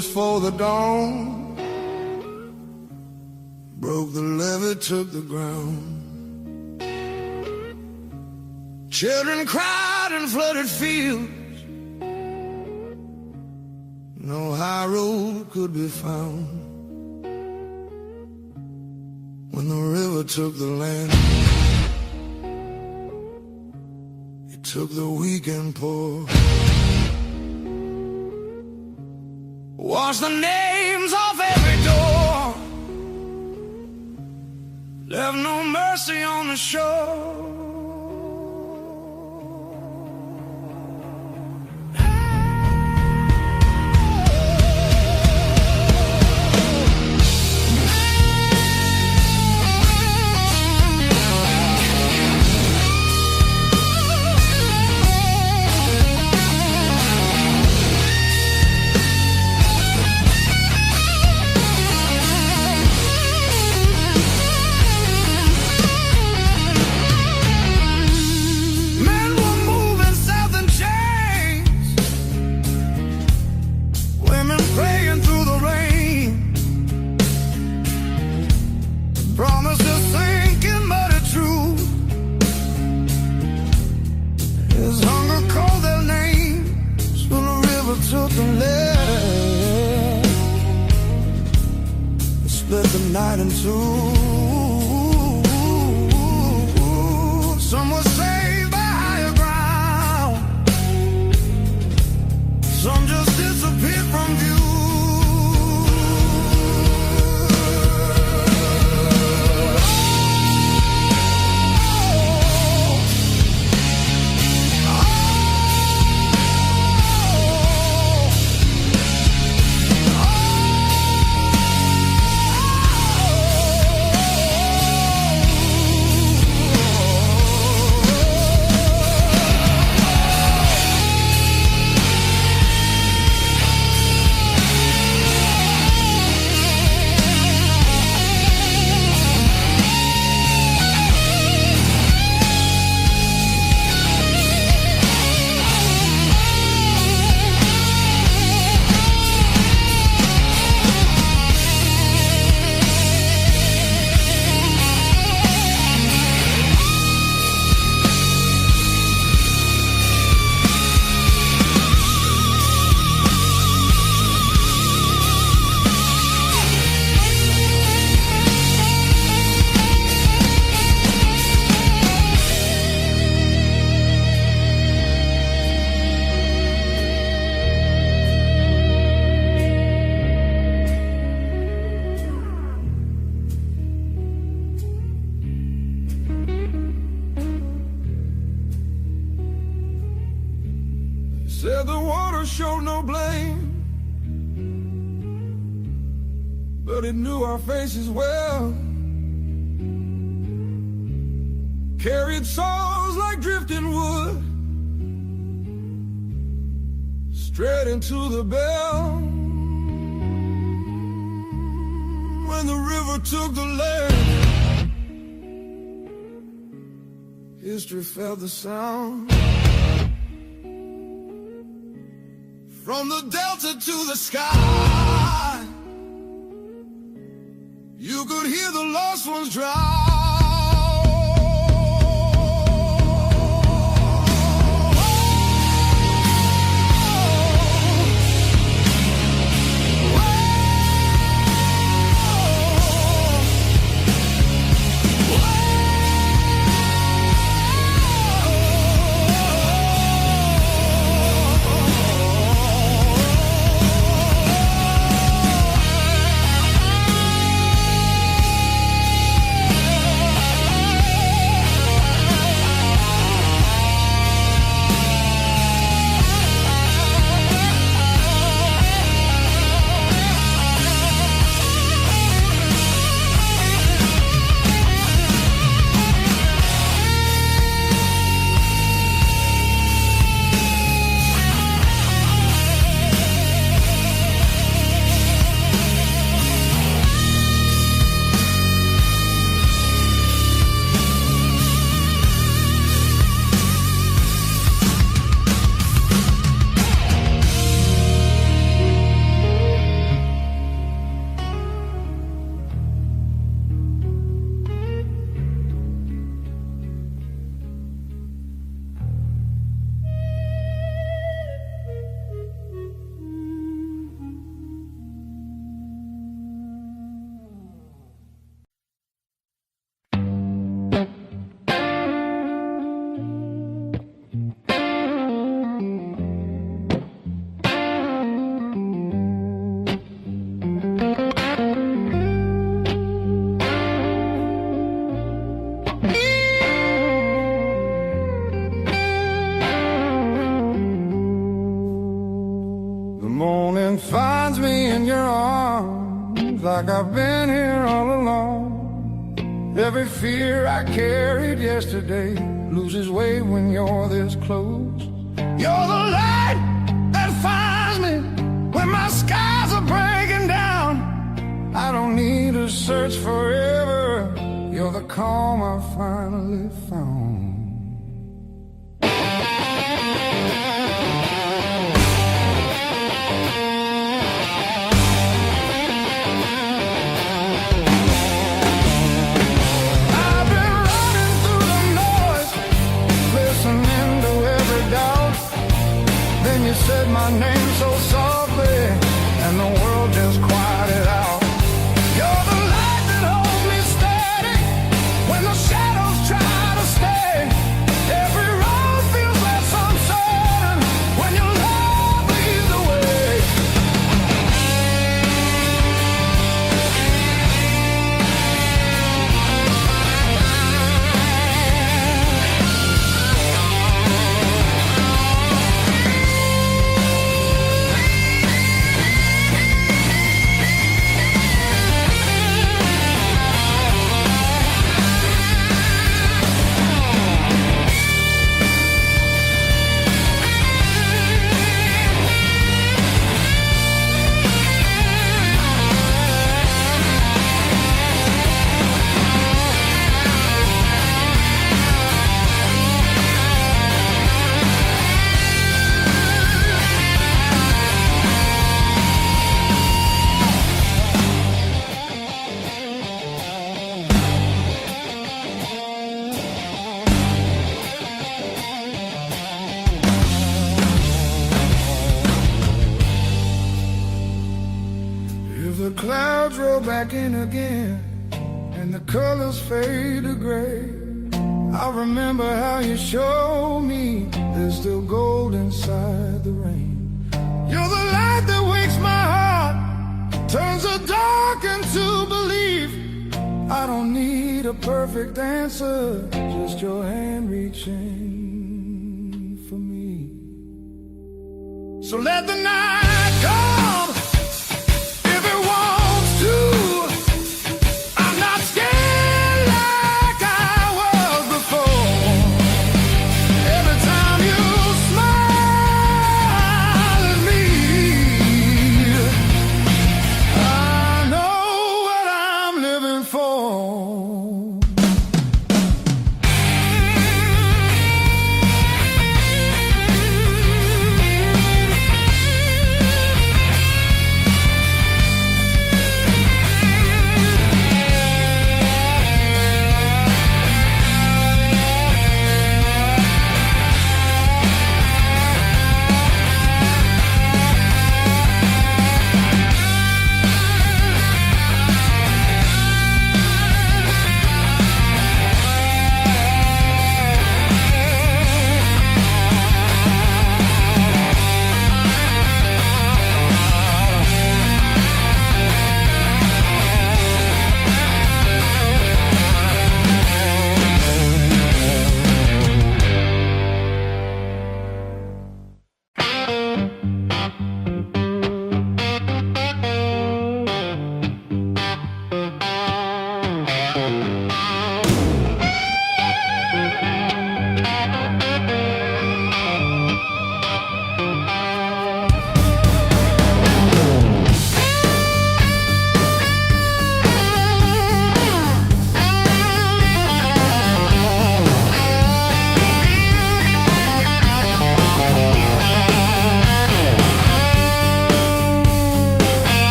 before the dawn. Broke the levee, took the ground. Children cried in flooded fields. No high road could be found. When the river took the land, it took the weak and poor. Washed the names off every door. Left no mercy on the shore. Took the lead, split the night in two. Some were saved by higher ground, some just disappeared from view. Said the water showed no blame, but it knew our faces well. Carried souls like drifting wood, straight into the bell. When the river took the land, history felt the sound. From the delta to the sky, you could hear the lost ones drown. like I've been here all along. Every fear I carried yesterday loses weight when you're this close. You're the light that finds me when my skies are breaking down. I don't need to search forever. You're the calm I finally found. You said my name so softly, and the world just quieted out. You're the light that holds me steady when the shadows try to stay. Every road feels less uncertain when your love leads the way. The clouds roll back in again and the colors fade to gray. I remember how you showed me there's still gold inside the rain. You're the light that wakes my heart, turns the dark into belief. I don't need a perfect answer, just your hand reaching for me. So let the night come.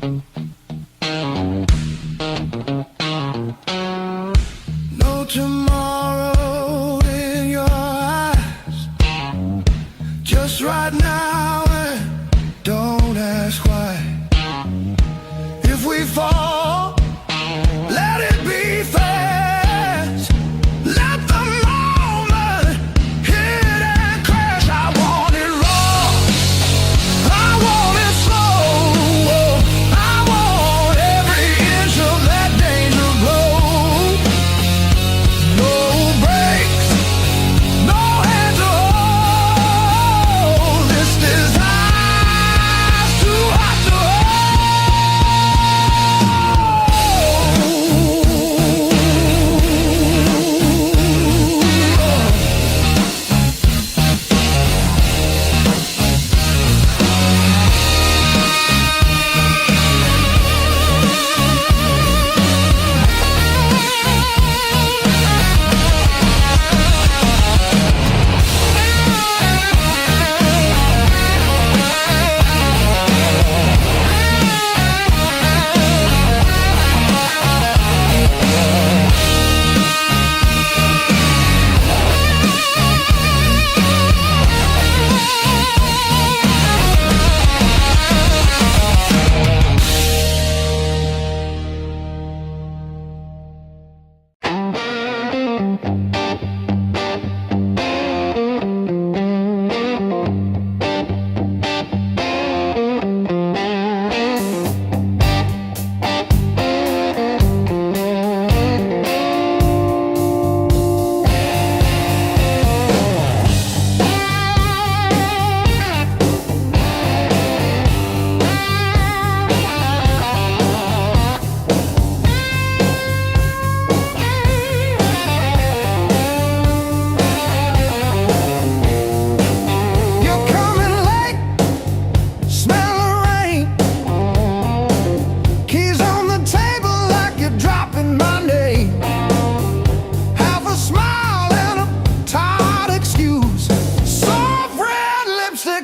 No tomorrow in your eyes, just right now, and don't ask why. If we fall, let it be fast. Let the moment hit and crash. I want it raw, I want it slow, I want every inch of that danger glow. No brakes, no hands to hold. This desire's too hot to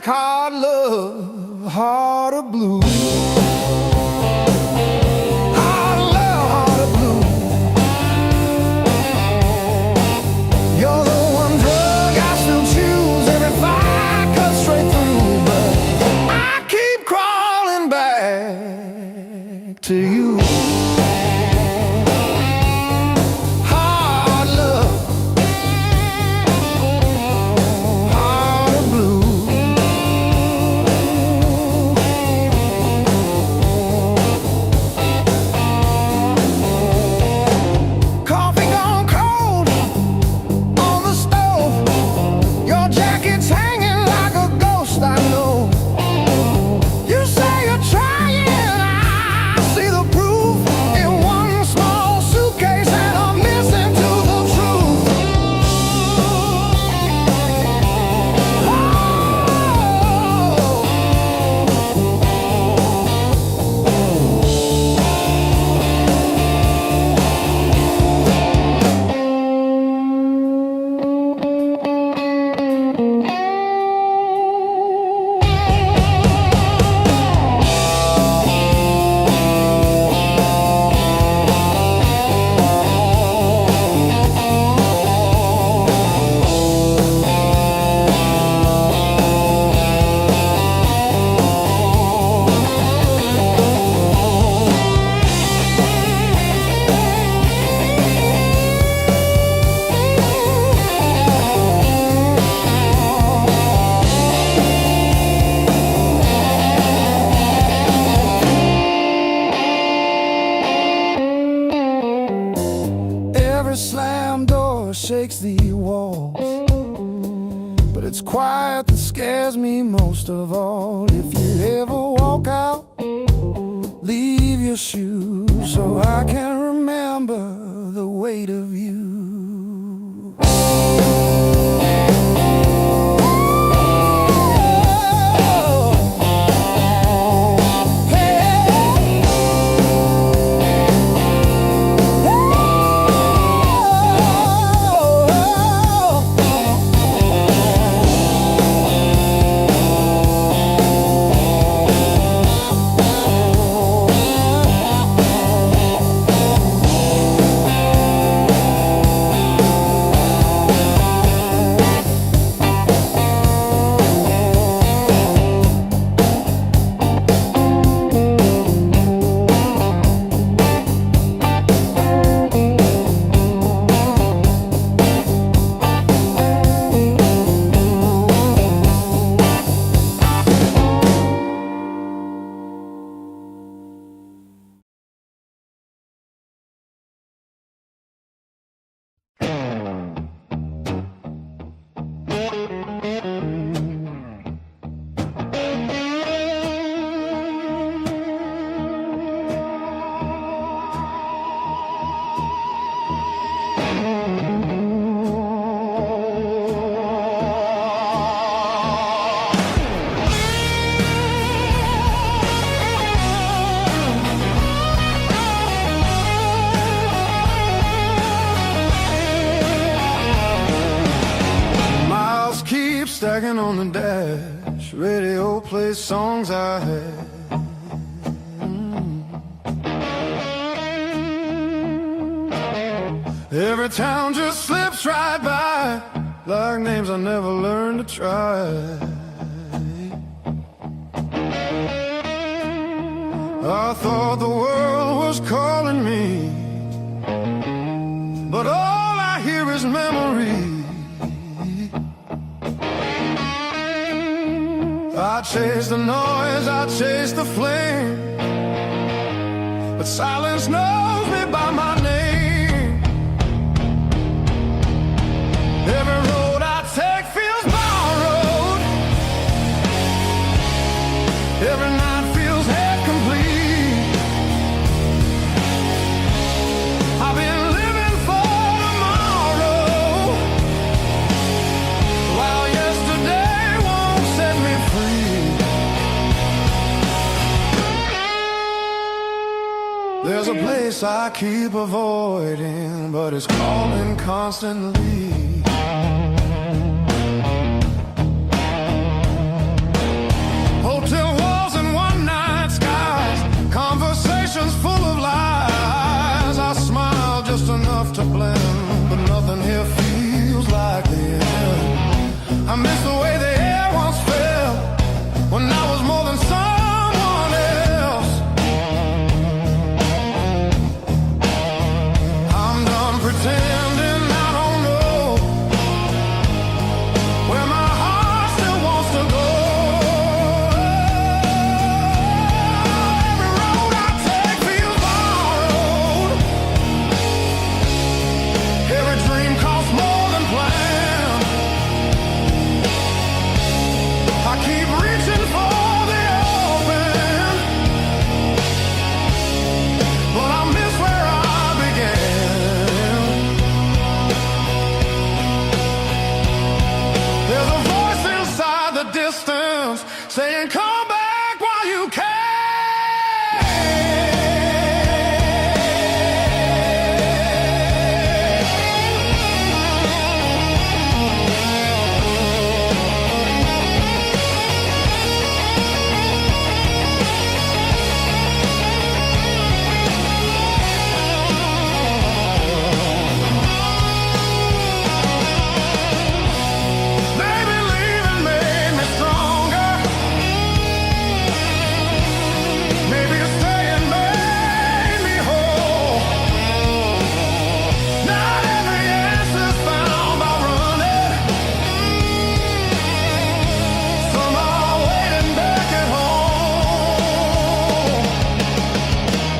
hard love, heart of blue. Hard love, heart of blue. You're the one drug I still choose every fight cuts straight through, but I keep crawling back to you. Every slam door shakes the walls, but it's quiet that scares me most of all. If you ever walk out, leave your shoes so I can remember the weight of you. on the dash, radio plays songs I had. Every town just slips right by, like names I never learned to try. I thought the world was calling me, but all I hear is memory. I chase the noise, I chase the flame, but silence knows me by my name. Every road I take feels borrowed. Every night feels half complete. I've been living for tomorrow, while yesterday won't set me free. There's a place I keep avoiding, but it's calling constantly. Hotel walls and one-night skies, conversations full of lies. I smile just enough to blend, but nothing here feels like the end. I miss the way the air once felt, when I was more than someone else. I'm done pretending I don't know where my heart still wants to go. Every road I take feels borrowed. Every dream costs more than planned. I keep reaching for the open, but I miss where I began. There's a voice inside the distance saying, come back while you can. Baby, leaving made me stronger. Maybe staying made me whole. Not every answer's found by running. Some are waiting back at home.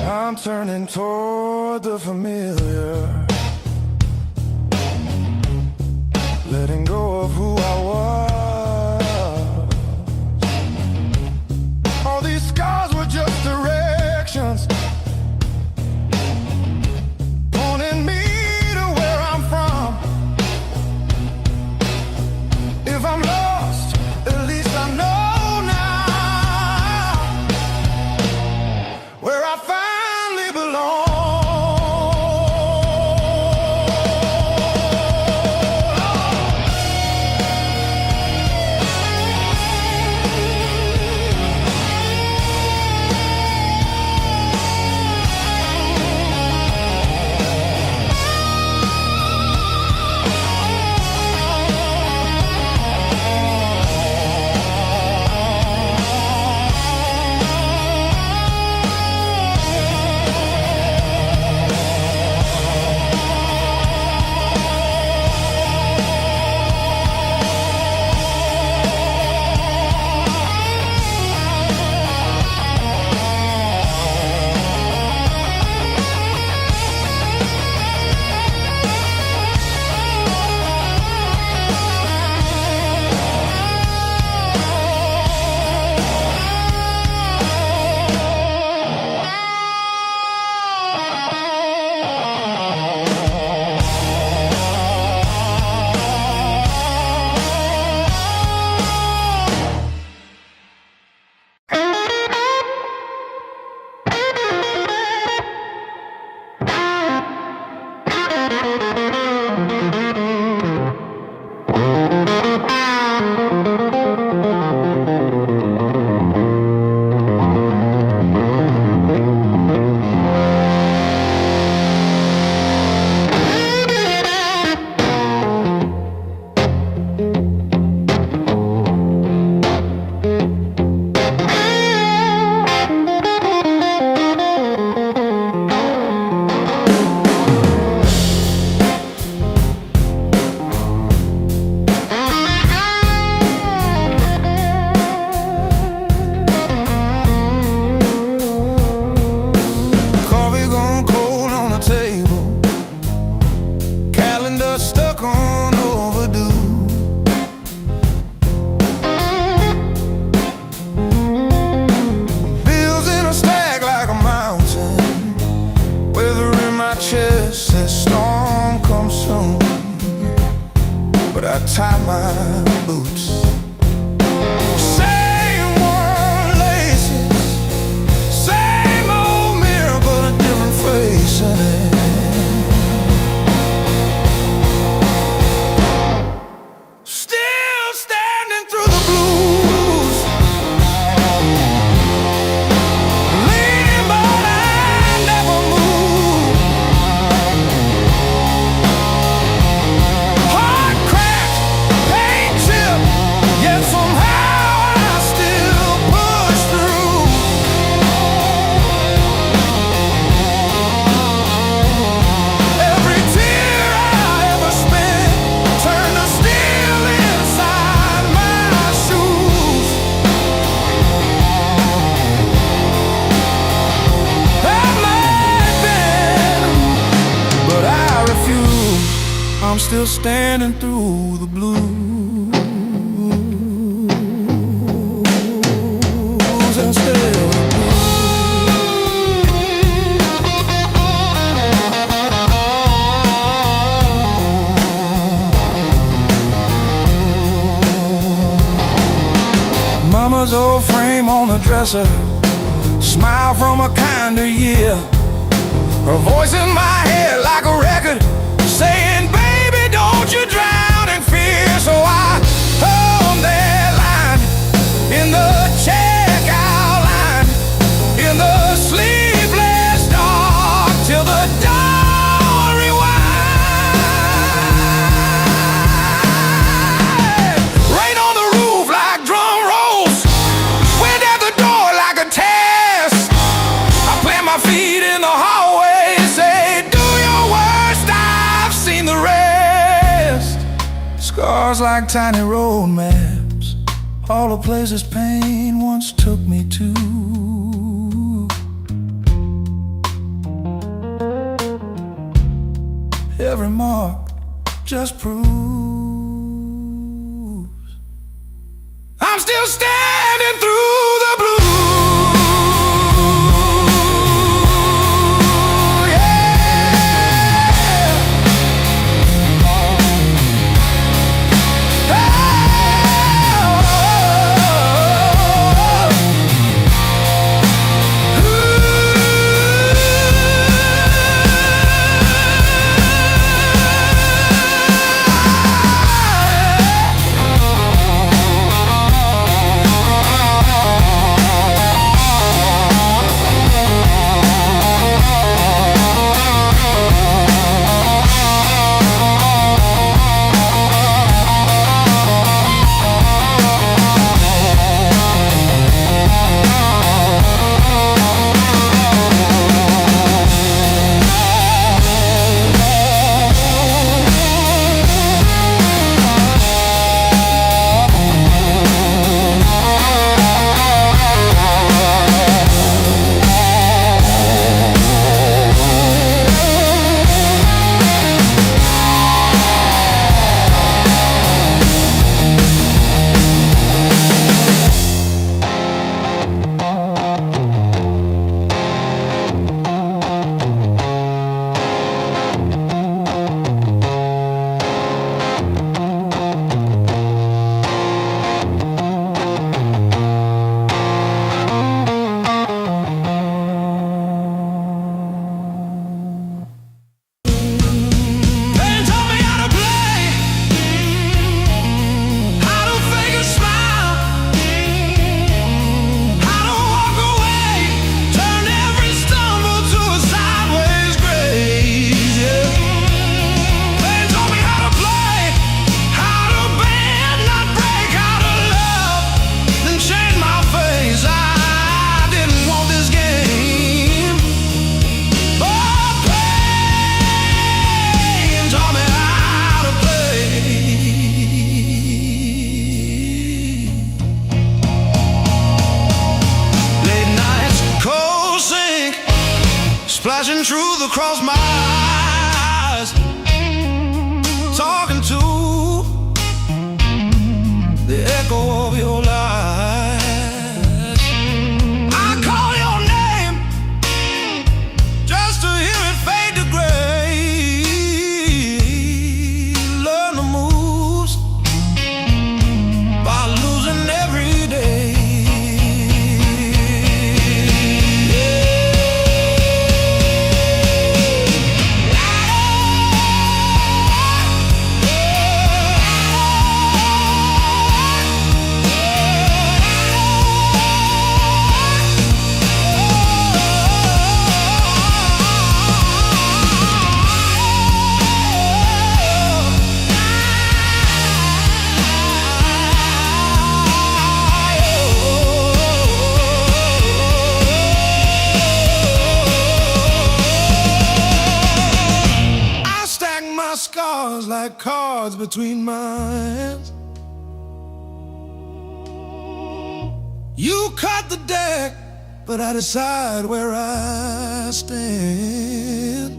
I'm turning toward the familiar, letting go of who I was. All these scars were just directions, pointing me to where I'm from. If I'm lost, at least I know now where I finally belong. tie my boots. Same worn laces, same old mirror, but a different face in it. Still standing through the blues, leaning but I never move. Heart cracked, paint chipped, yet somehow I still push through. Every tear I ever spent turned to steel inside my shoes. That might have been, but I refuse. I'm still standing through the blues. And still Mama's old frame on the dresser, smile from a kinder year. Her voice in my head like a record saying, baby, don't you drown in fear. So I hung that line in the checkout line, in the sleepless dark, till the dawn rewind. Rain on the roof like drum rolls, wind at the door like a test. I plant my feet in the hallway, say, do your worst, I've seen the rest. Scars like tiny road maps, all the places pain once took me to. Every mark just proves I'm still standing through the blues. Splashing truth across my eyes, talking to the echo of your lies. I call your name just to hear it fade to gray. Learn the moves like cards between my hands. You cut the deck, but I decide where I stand.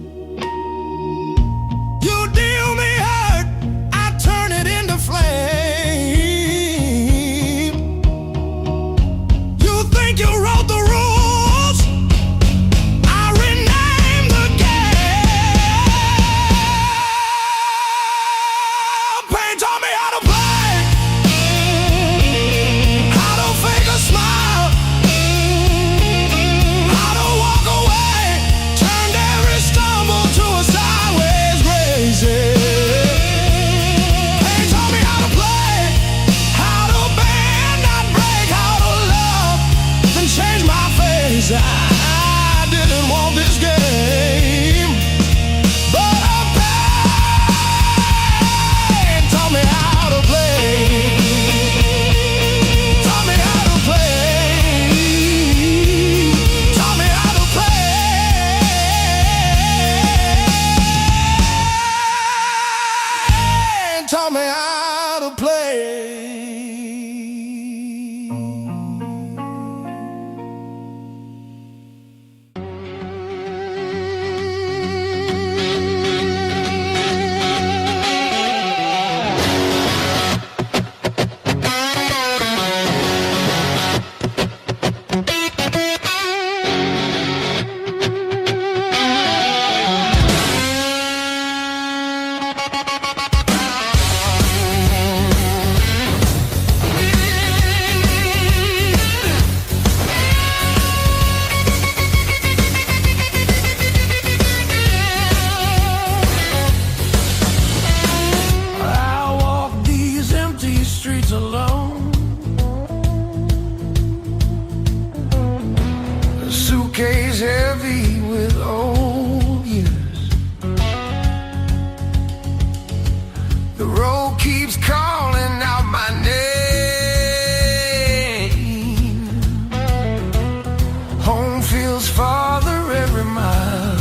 You deal me hurt, I turn it into flame. You think you wrote the rules, I rename the game. Pain taught me how to play, how to fake a smile, how to walk away, turned every stumble to a sideways grace. Pain taught me how to play, how to bend, not break, how to love, then change my face. I didn't want this game, but pain taught me how to play. Taught me how to play. Taught me how to play. Taught me how to play. I walk these empty streets alone, a suitcase heavy with old years. The road keeps calling out my name. Home feels farther every mile.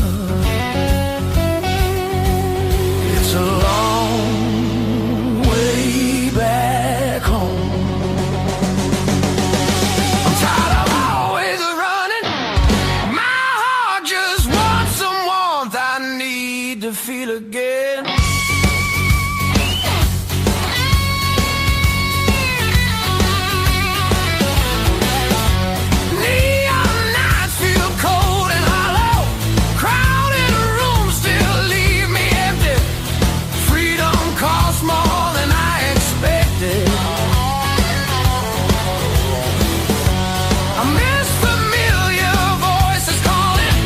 It's a long way back home. I'm tired of always running. My heart just wants some warmth. I need to feel again. Neon nights feel cold and hollow. Crowded rooms still leave me empty. Freedom costs more than I expected. I miss familiar voices calling.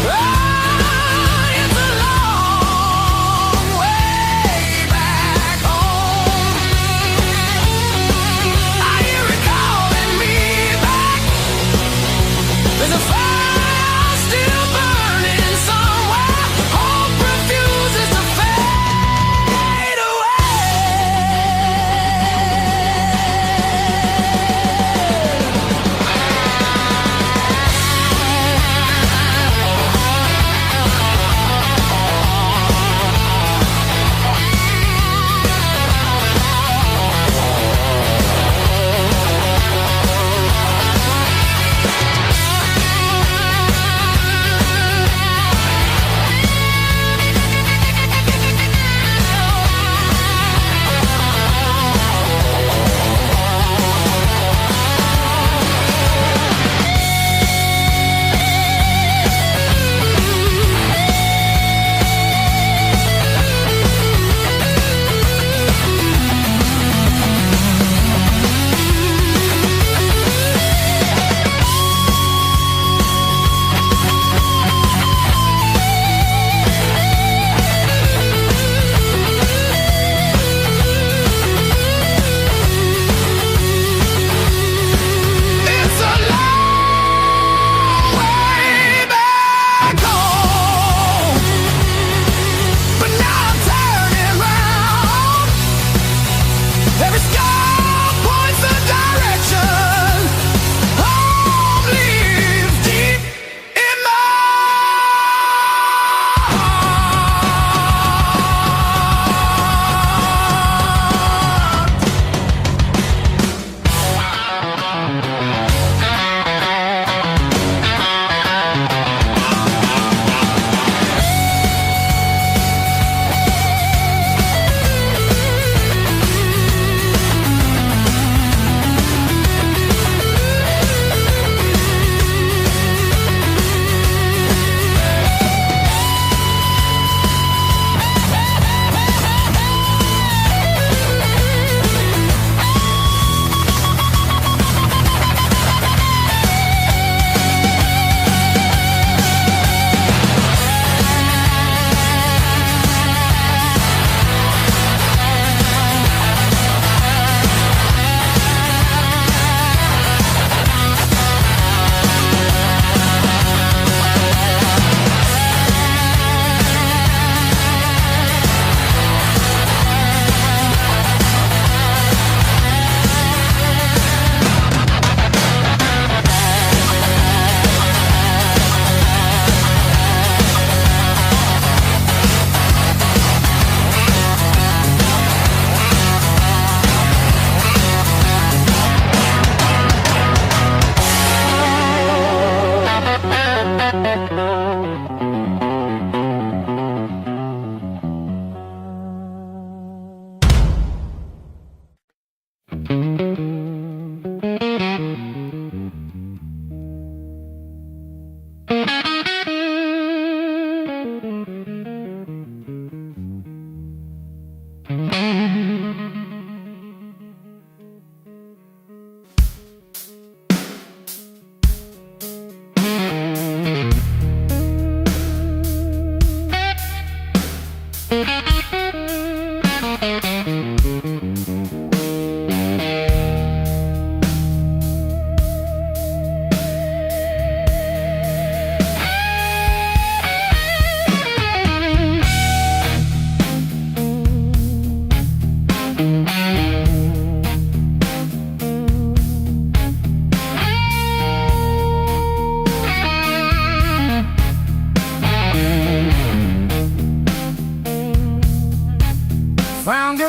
Ah, it's a long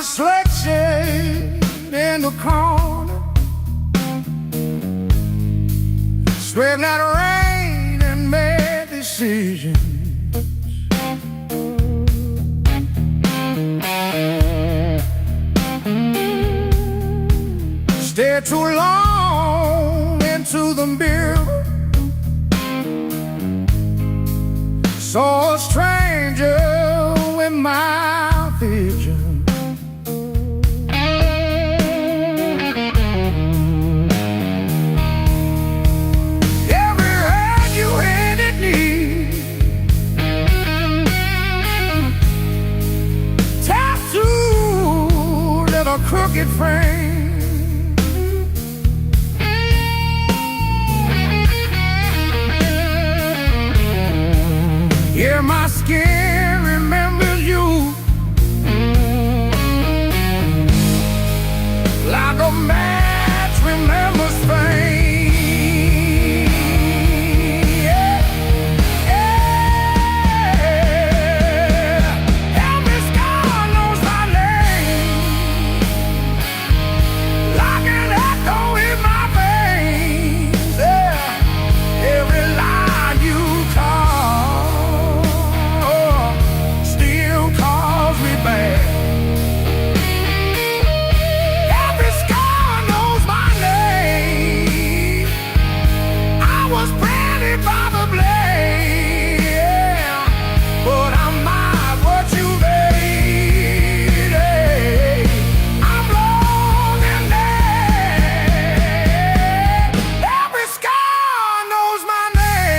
reflection in the corner, swept that rain and made decisions. Stayed too long into the mirror, saw a stranger in my vision. Every hand you handed me, tattooed in a crooked frame. Yeah, my skin remembers you like a match remembers fame. Yeah, yeah. Every scar knows my name, like an echo in my veins. Yeah, every lie you call still calls me back. Every scar knows my name. I was branded by the blade, yeah, but I'm not what you made. Hey, I'm long and dead. Every scar knows my name.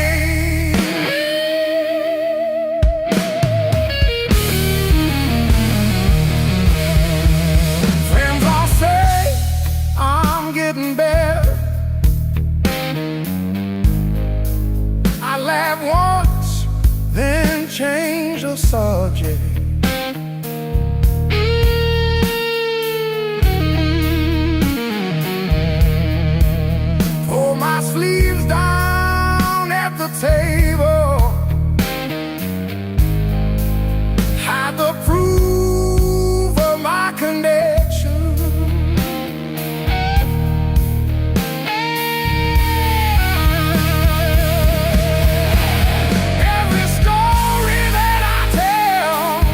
Friends all say I'm getting better. I laugh once, then change the subject. Pull my sleeves down at the table, hide the proof of my connection. Every story that I tell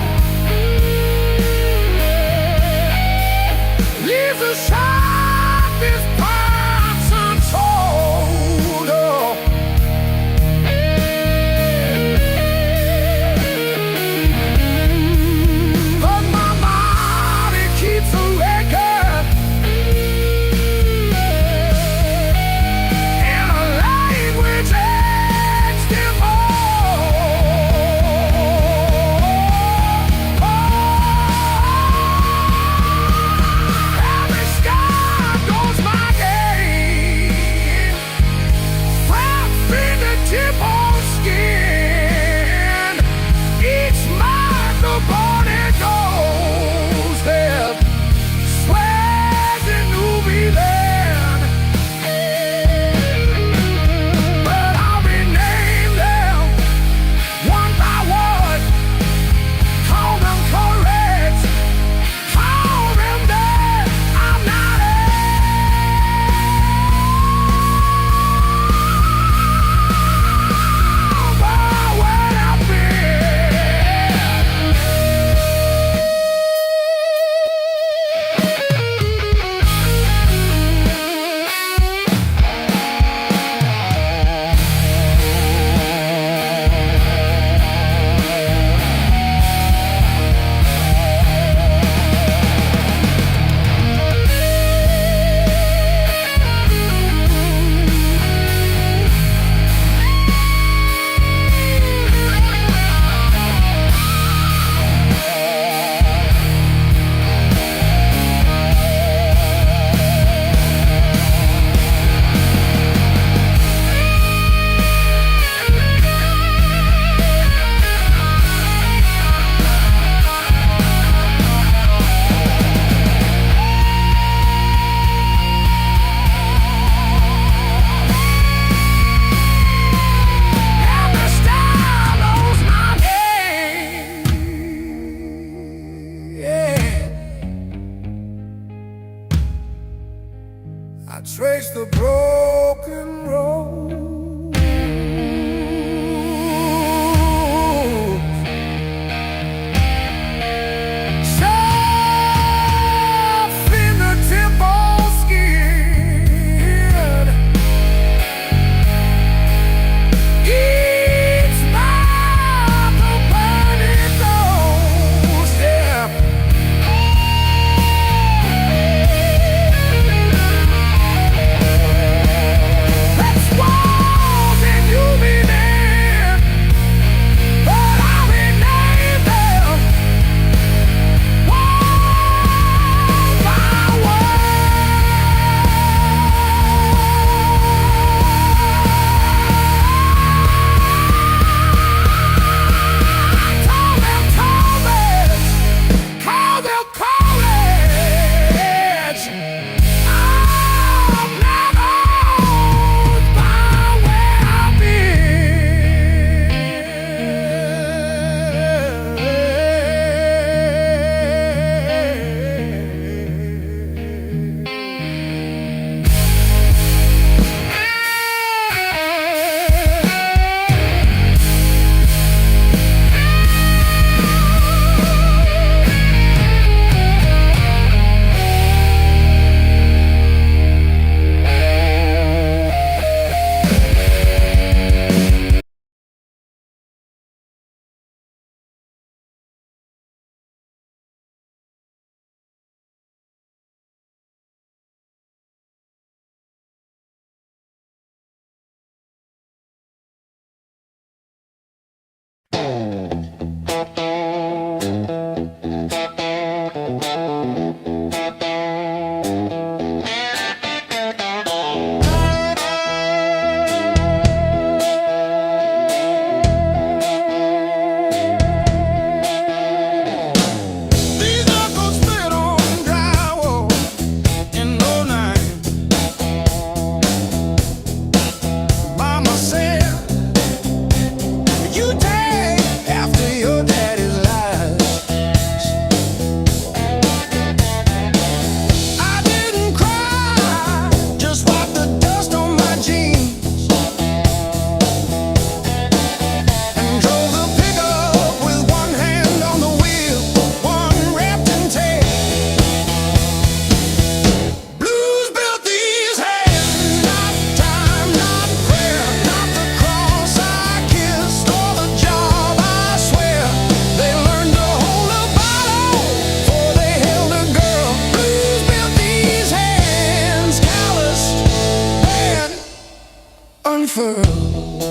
I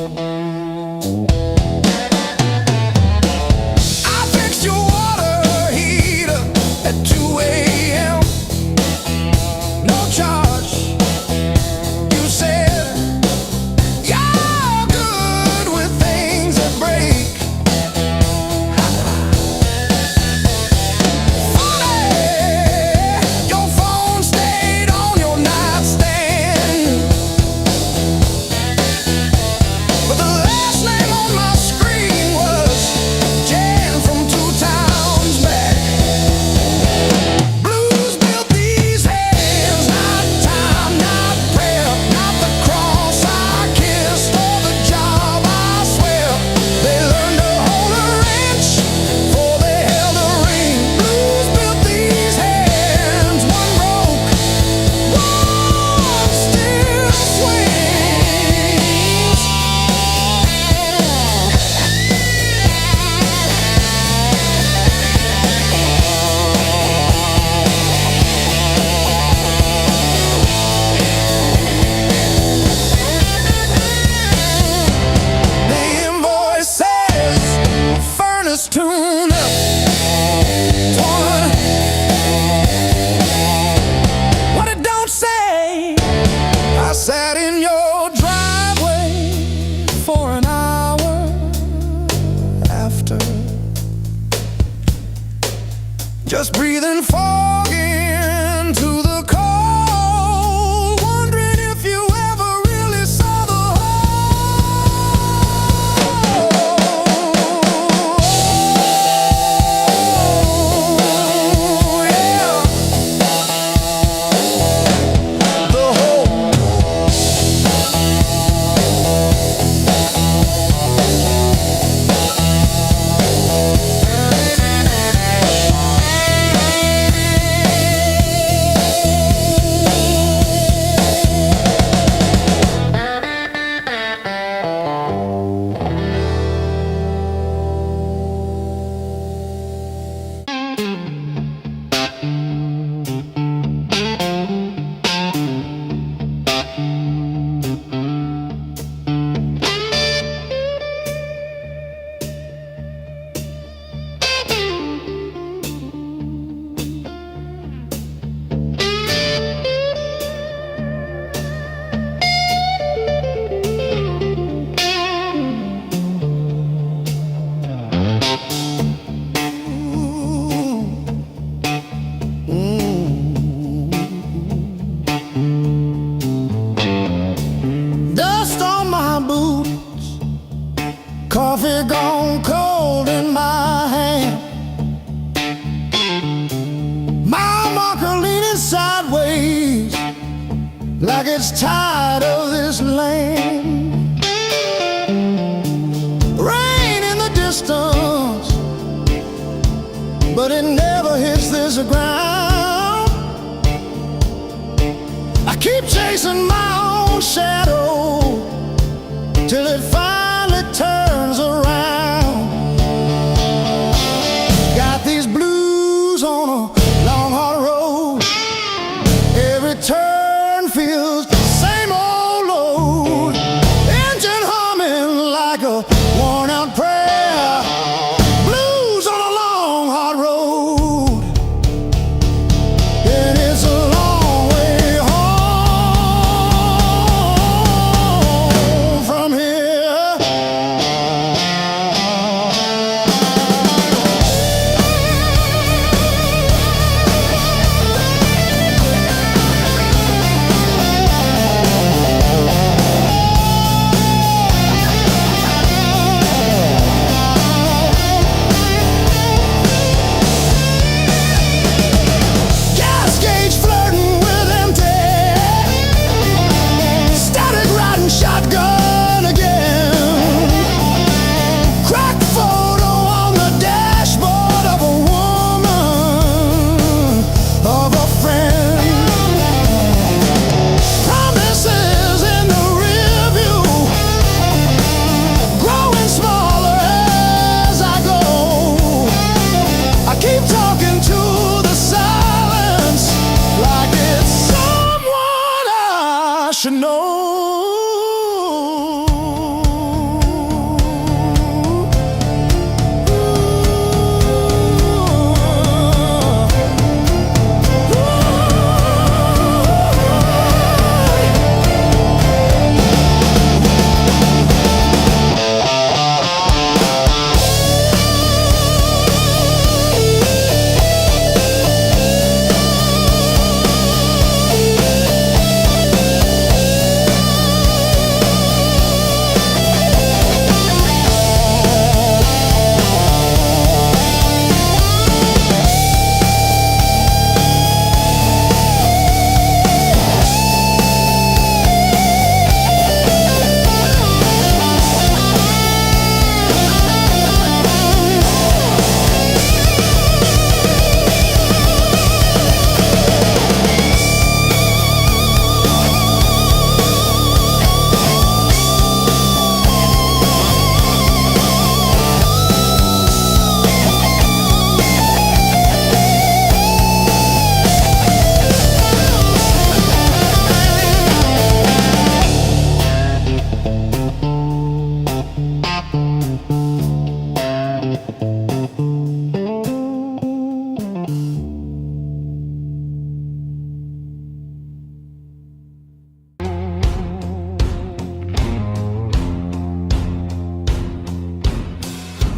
fixed your water heater at 2 a.m. No charge. You said you're good with things that break. Tune up, what it don't say. I sat in your driveway for an hour after, just breathing fog into the cold, wondering if you ever really saw the coffee gone cold in my hand. My marker leaning sideways like it's tired of this land. Rain in the distance, but it never hits this ground. I keep chasing my own shadow till it finally turns around. Got these blues on a long hard road. Every turn feels the same old load. Engine humming like a worn out prayer. Blues on a long hard road. And it's a long way home from here.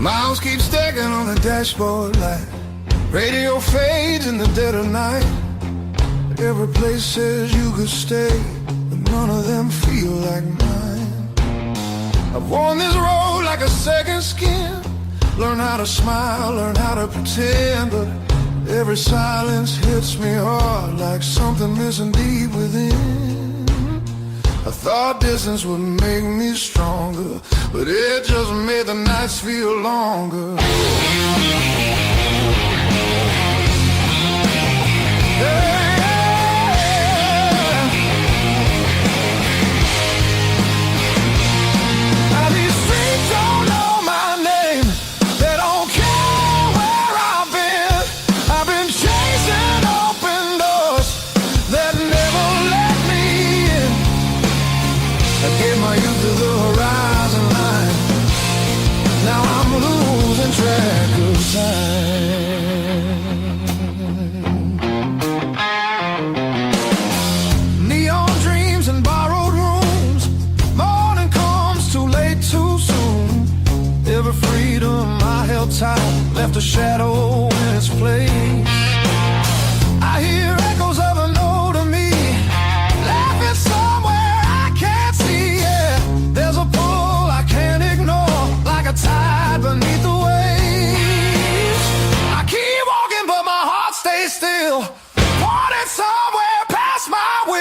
Miles keep stacking on the dashboard light. Radio fades in the dead of night. Every place says you could stay, but none of them feel like mine. I've worn this road like a second skin. Learn how to smile, learn how to pretend, but every silence hits me hard like something missing deep within. I thought distance would make me stronger, but it just made the nights feel longer. Neon dreams and borrowed rooms. Morning comes too late, too soon. Every freedom I held tight left a shadow in its place. I hear echoes of an older me laughing somewhere I can't see. Yeah, there's a pull I can't ignore, like a tide beneath the waves. I keep walking, but my heart stays still, pointing somewhere past my will.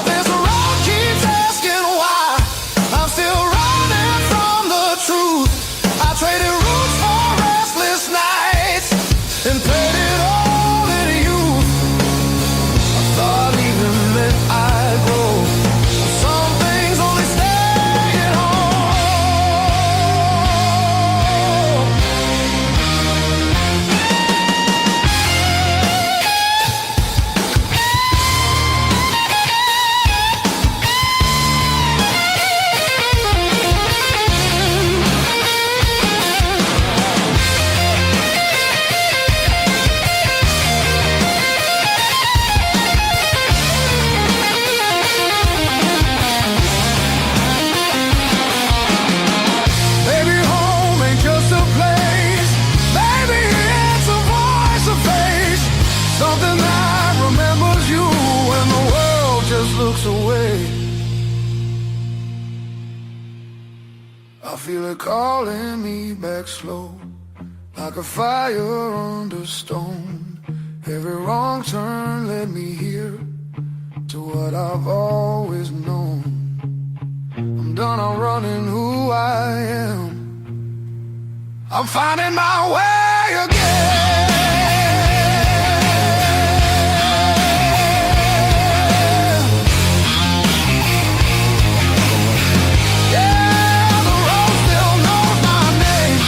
This road keeps asking why I'm still running from the truth. I traded roots for restless nights and played it all in youth. I thought even that I'd grow. Some things only stay at home. Baby, home ain't just a place. Baby, it's a voice, a face. Something that remembers you when the world just looks away. I feel it calling me back slow, like a fire under stone. Every wrong turn led me here to what I've always known. I'm done, I'm running who I am. I'm finding my way again. Yeah, the road still knows my name.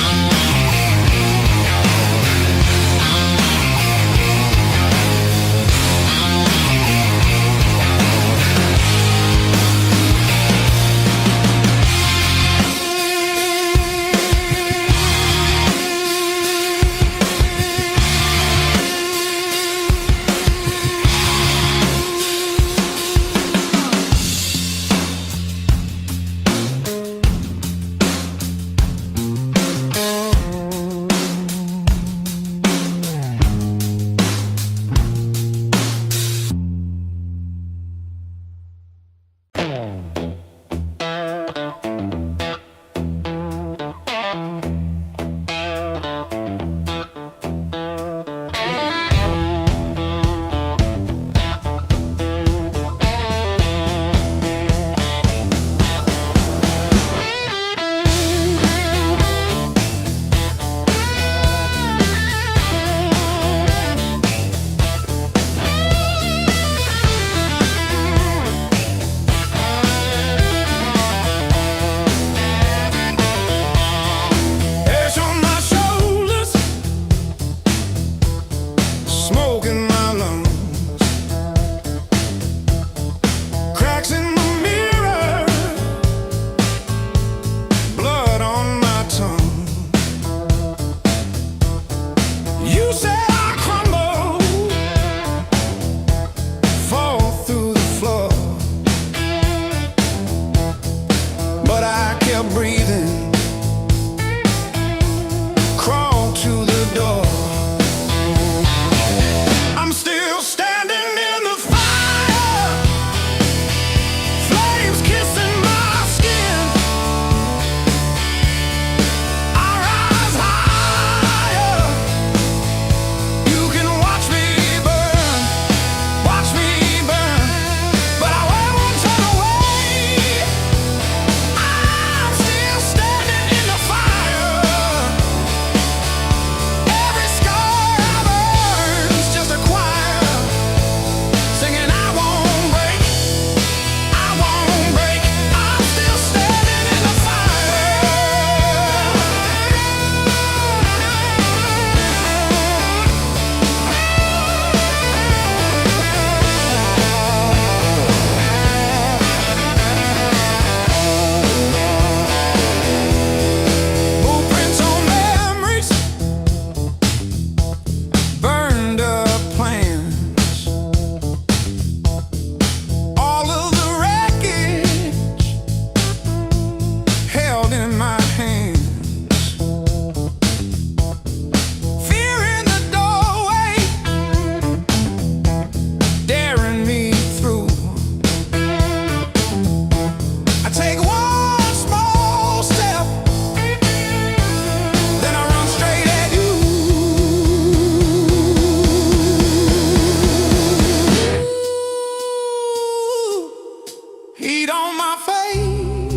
heat on my face,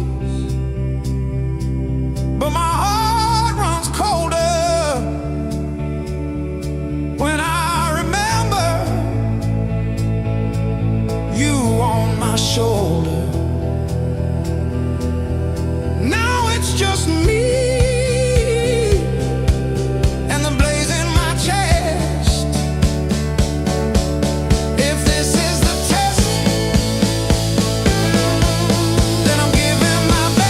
but my heart runs colder when I remember you on my shoulder. Now it's just me and the blaze in my chest. If this is the test, then I'm giving my best.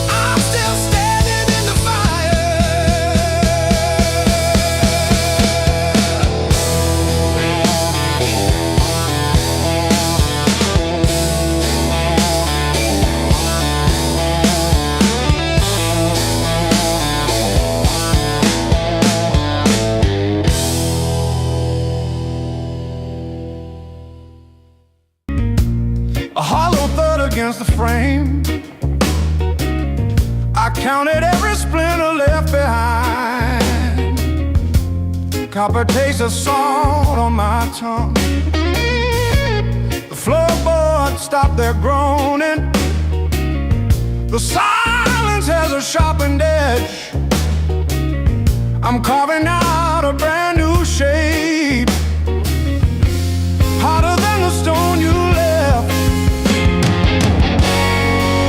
I'm still standing in the fire. A hollow thud against the frame. I counted every splinter left behind. Copper taste of salt on my tongue. The floorboards stopped their groaning. The silence has a sharpened edge. I'm carving out a brand new shape, harder than the stone you left.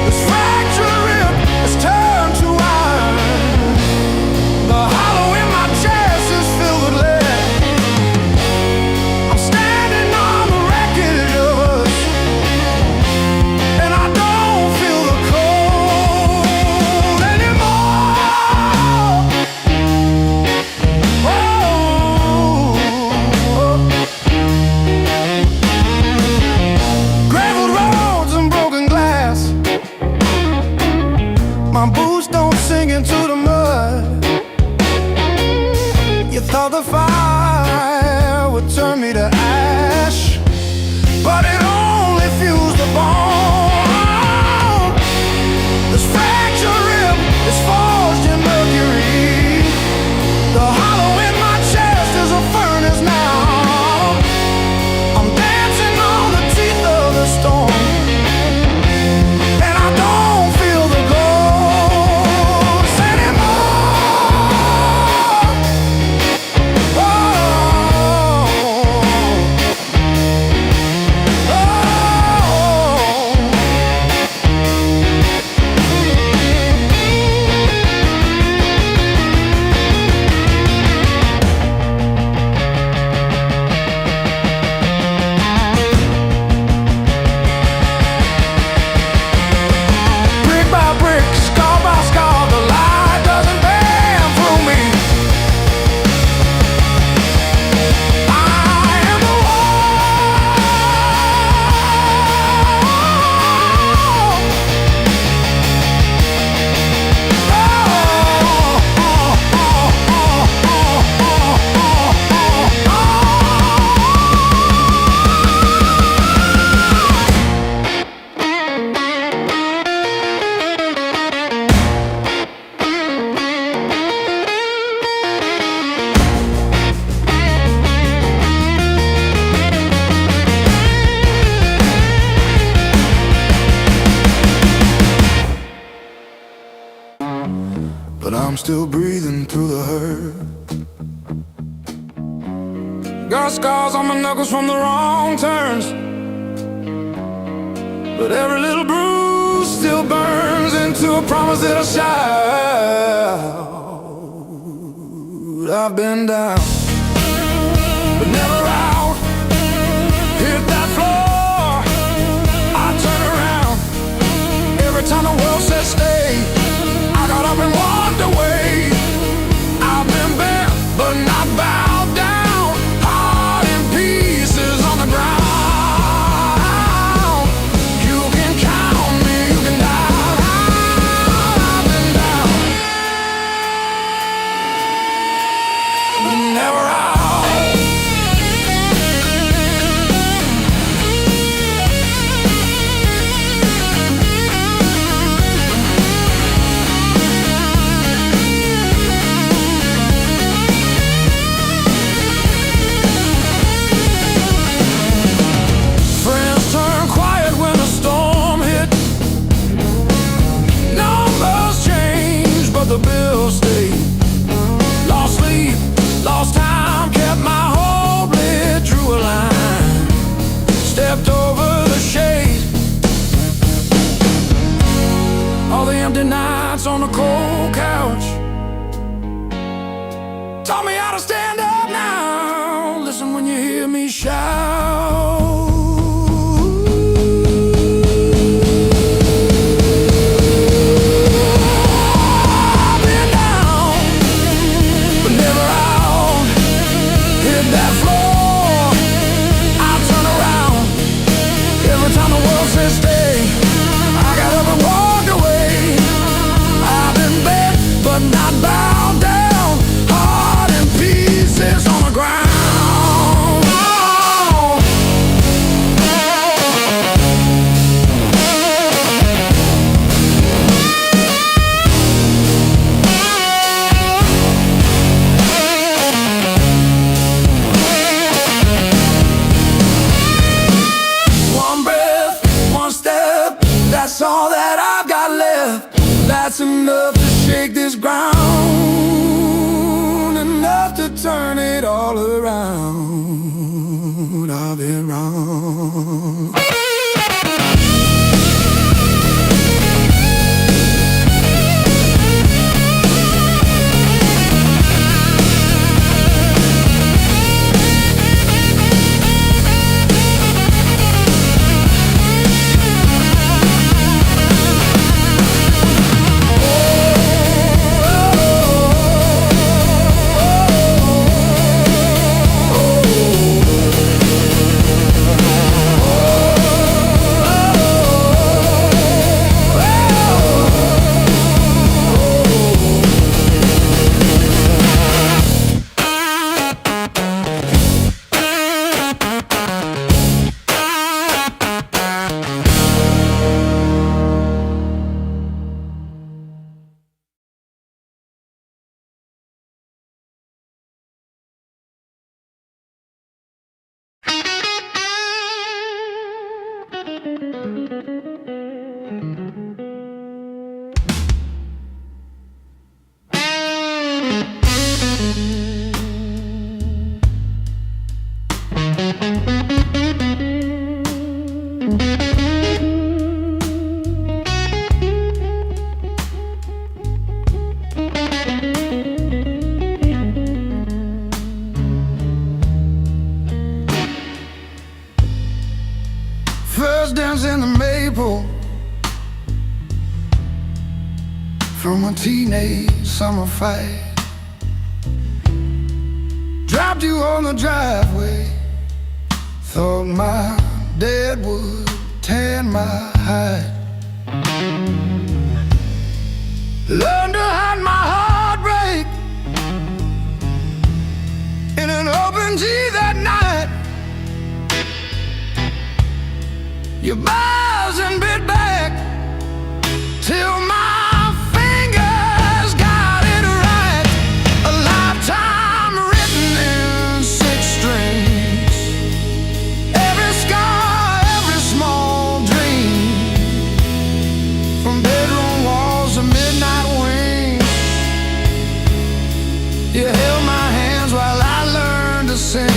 This fractured rib has turned to iron. The hollow in my chest is filled with lead. I'm standing on the wreckage of us, and I don't feel the cold anymore. Graveled roads and broken glass. My boots don't sink into the mud. You thought the fire would turn me to ash, but it only fused the bone. This fractured rib is forged in mercury. The hollow in my chest is a furnace now. I'm dancing on the teeth of the storm, and I don't feel the ghost anymore. Oh, brick by brick, scar by scar, the light doesn't bend through me. I am the but I'm still breathing through the hurt. Got scars on my knuckles from the wrong turns, but every little bruise still burns into a promise that I shout. I've been down, but never out. Hit that floor, I turn around. Every time the world says stay, I got up and walked away. I've been bent, but not bowed down. Heart in pieces on the ground. hear me shout. I've been down, but never out. Hit that floor, I turn around. Every time the world says stay, I got up and walked away. I've been bent, but not bound down. Heart in pieces on the ground. One breath, one step, that's all that I've got left. That's enough to shake this ground, enough to turn it all around. I've been wrong. First dance in the maple from a teenage summer fight. Dropped you on the driveway. Thought my dad would tan my hide. Learned to hide my heartbreak in an open G that night. You buzz and bit back till my fingers got it right. A lifetime written in 6 strings. Every scar, every small dream, from bedroom walls to midnight wings. You held my hands while I learned to sing.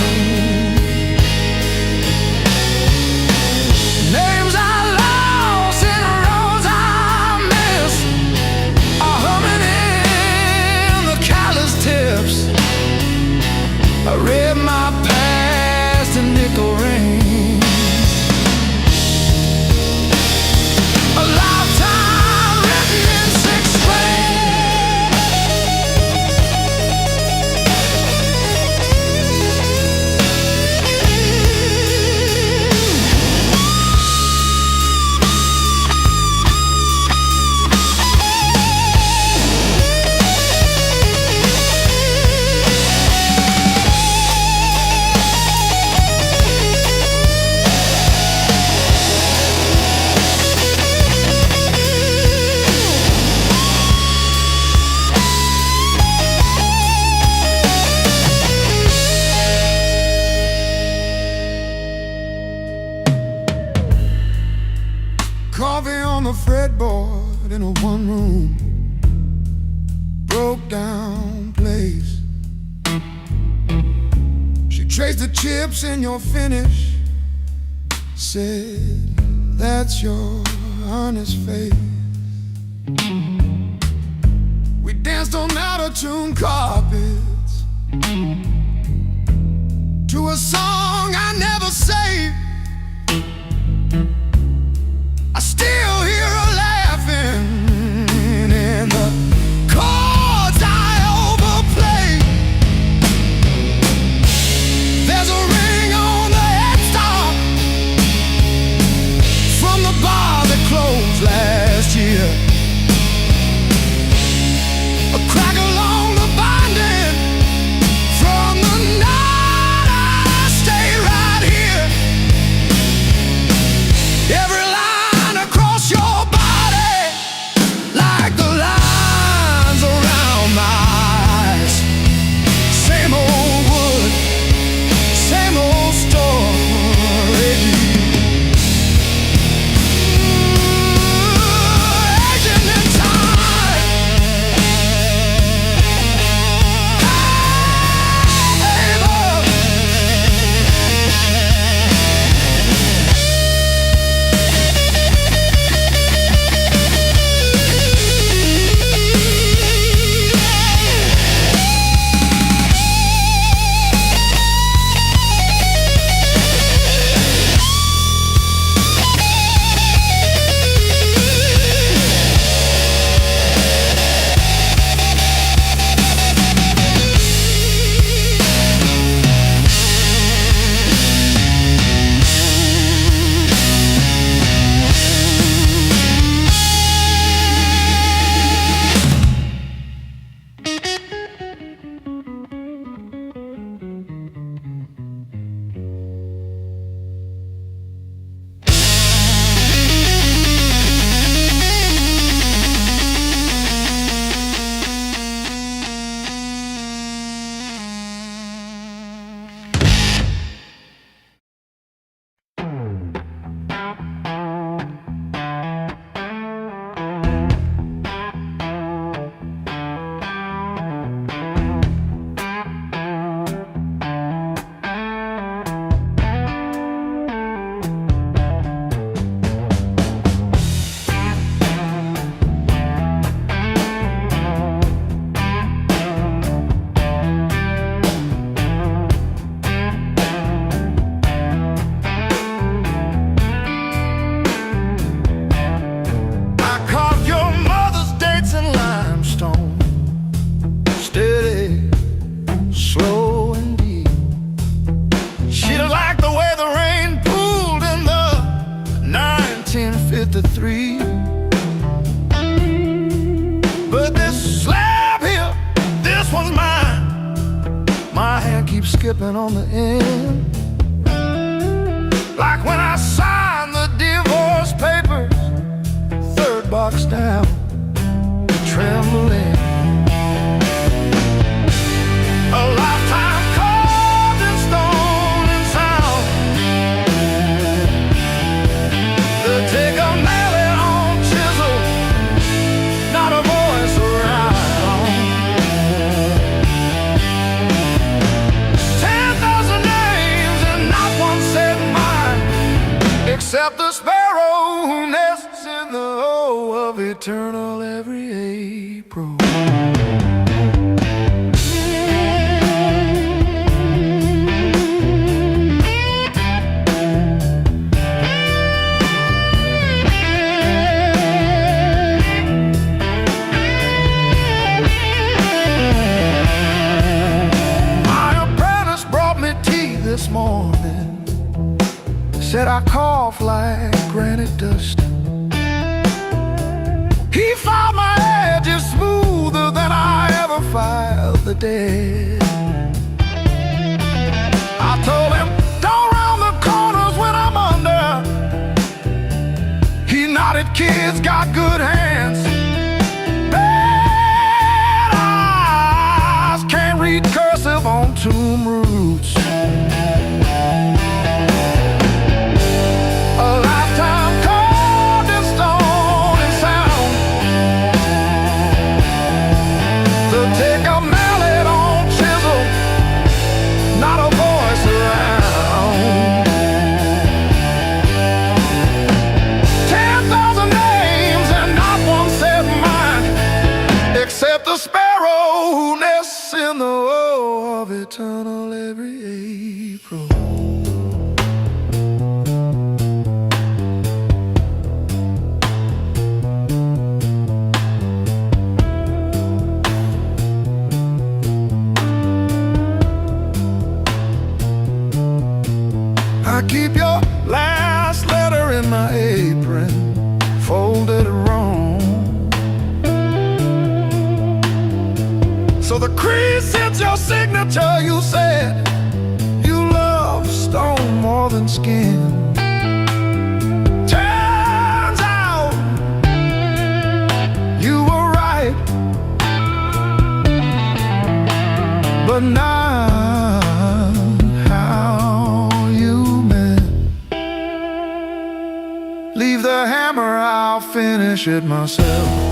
Names I lost and roads I missed are humming in the callous tips. I read my past in nickel rings. A lifetime written in 6 Coffee on the fretboard in a one-room broke down place. She traced the chips in your finish, said, that's your honest face. We danced on out-of-tune carpets to a song I never saved. I still hear her laughing in the chords I overplay. There's a ring on the headstock from the bar that closed last year. A crack along the binding from the night I stayed right here. Every line across your body, like the lines around my eyes. Same old wood, same old story. Aging in time. Hey, love. I carved your mother's dates in limestone, steady, slow and deep. She didn't like the way the rain pooled in the 1953. But this slab here, this one's mine. My hand keeps skipping on the end, like when I signed the divorce papers, third box down, trembling. A lifetime carved in stone and sound. They take a mallet on chisel, not a voice around. 10,000 names and not one said mine, except the sparrow who nests in the O of eternal every April. My apprentice brought me tea this morning, said I cough like granite dust. He filed my edges smoother than I ever filed the dead. I told him, don't round the corners when I'm under. He nodded, kids got good hands, bad eyes, can't read cursive on tomb roots. A lifetime carved in stone and sound. They'll take a mallet on chisel, I keep your last letter in my apron, folded wrong, so the crease hits your signature. You said you love stone more than skin. Turns out you were right, but not how you meant. Leave the hammer, I'll finish it myself.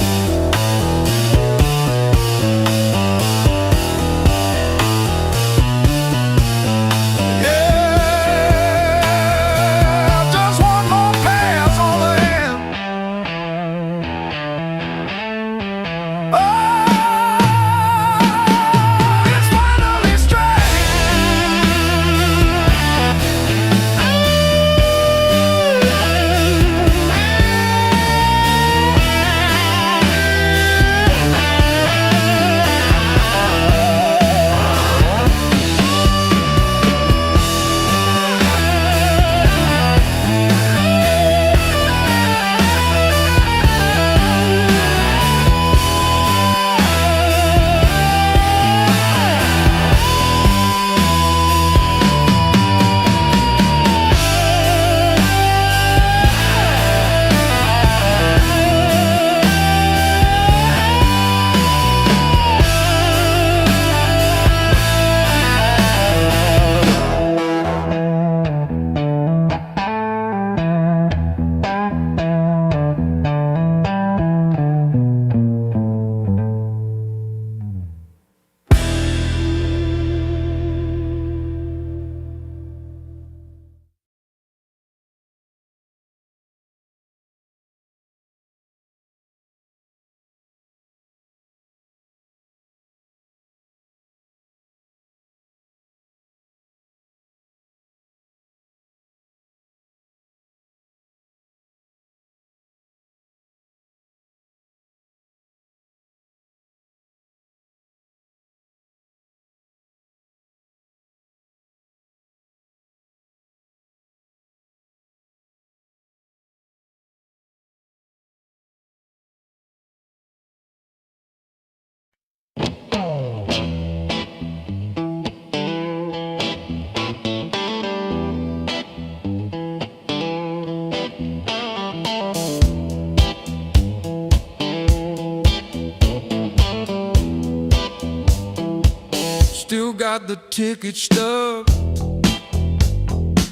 Still got the ticket stub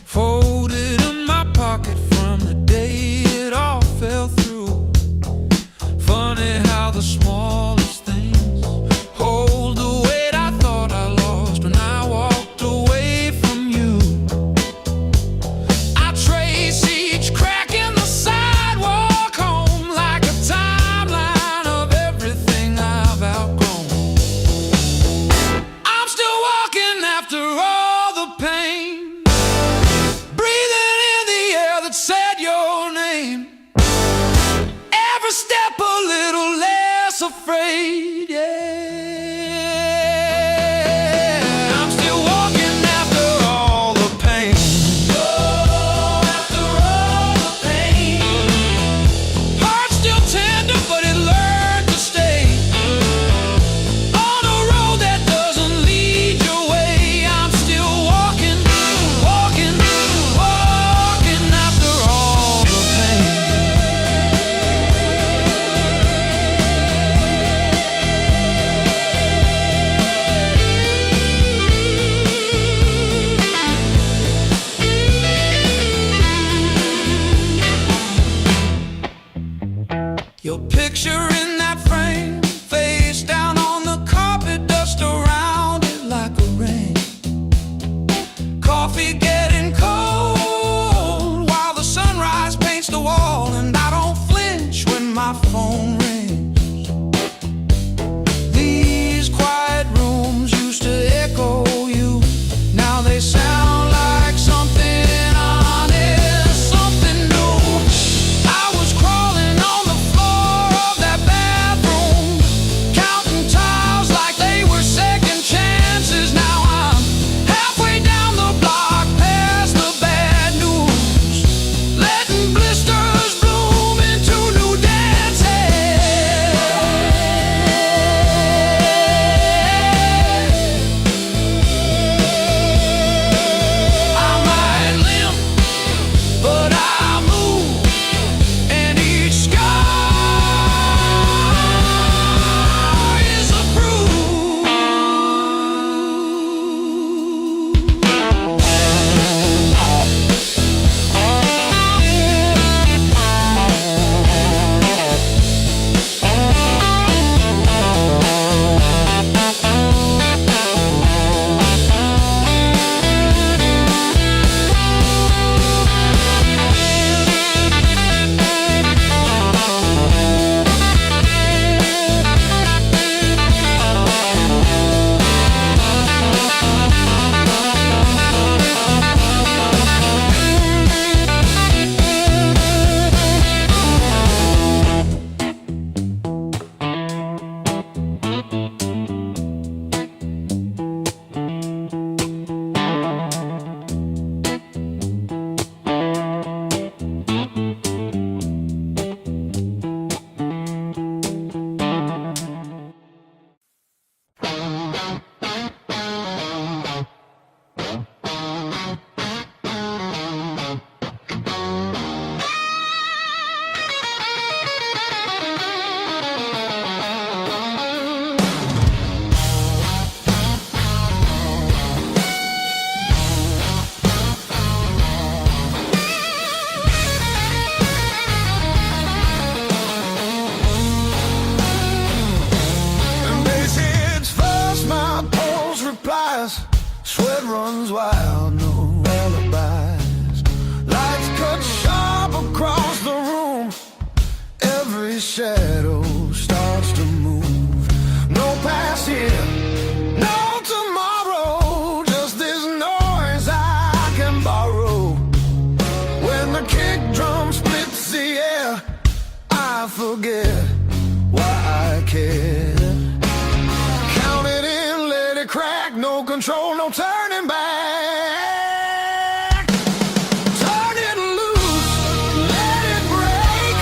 folded in my pocket from the day it all fell through. Funny how the smallest things hold the weight I thought I lost when I walked away from you. I trace each crack in the sidewalk home like a timeline of everything I've outgrown. I'm still walking after all the forget why I care. Count it in, let it crack, no control, no turning back. Turn it loose, let it break,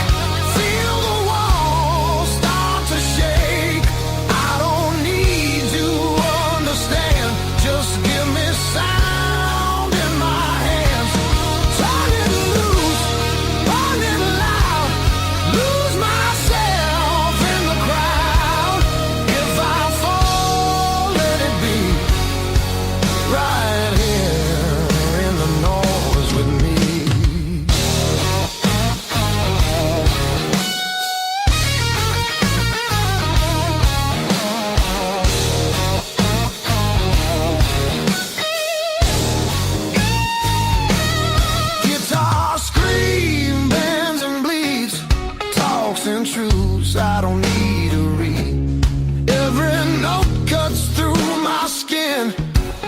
feel the walls start to shake. I don't need to understand, just give me sound in my hands. Turn it loose, burn it loud, lose myself in the crowd. If I fall, let it be right here in the noise with me. Guitar scream, bends and bleeds, talks and truths I don't need to read. Every note cuts through my skin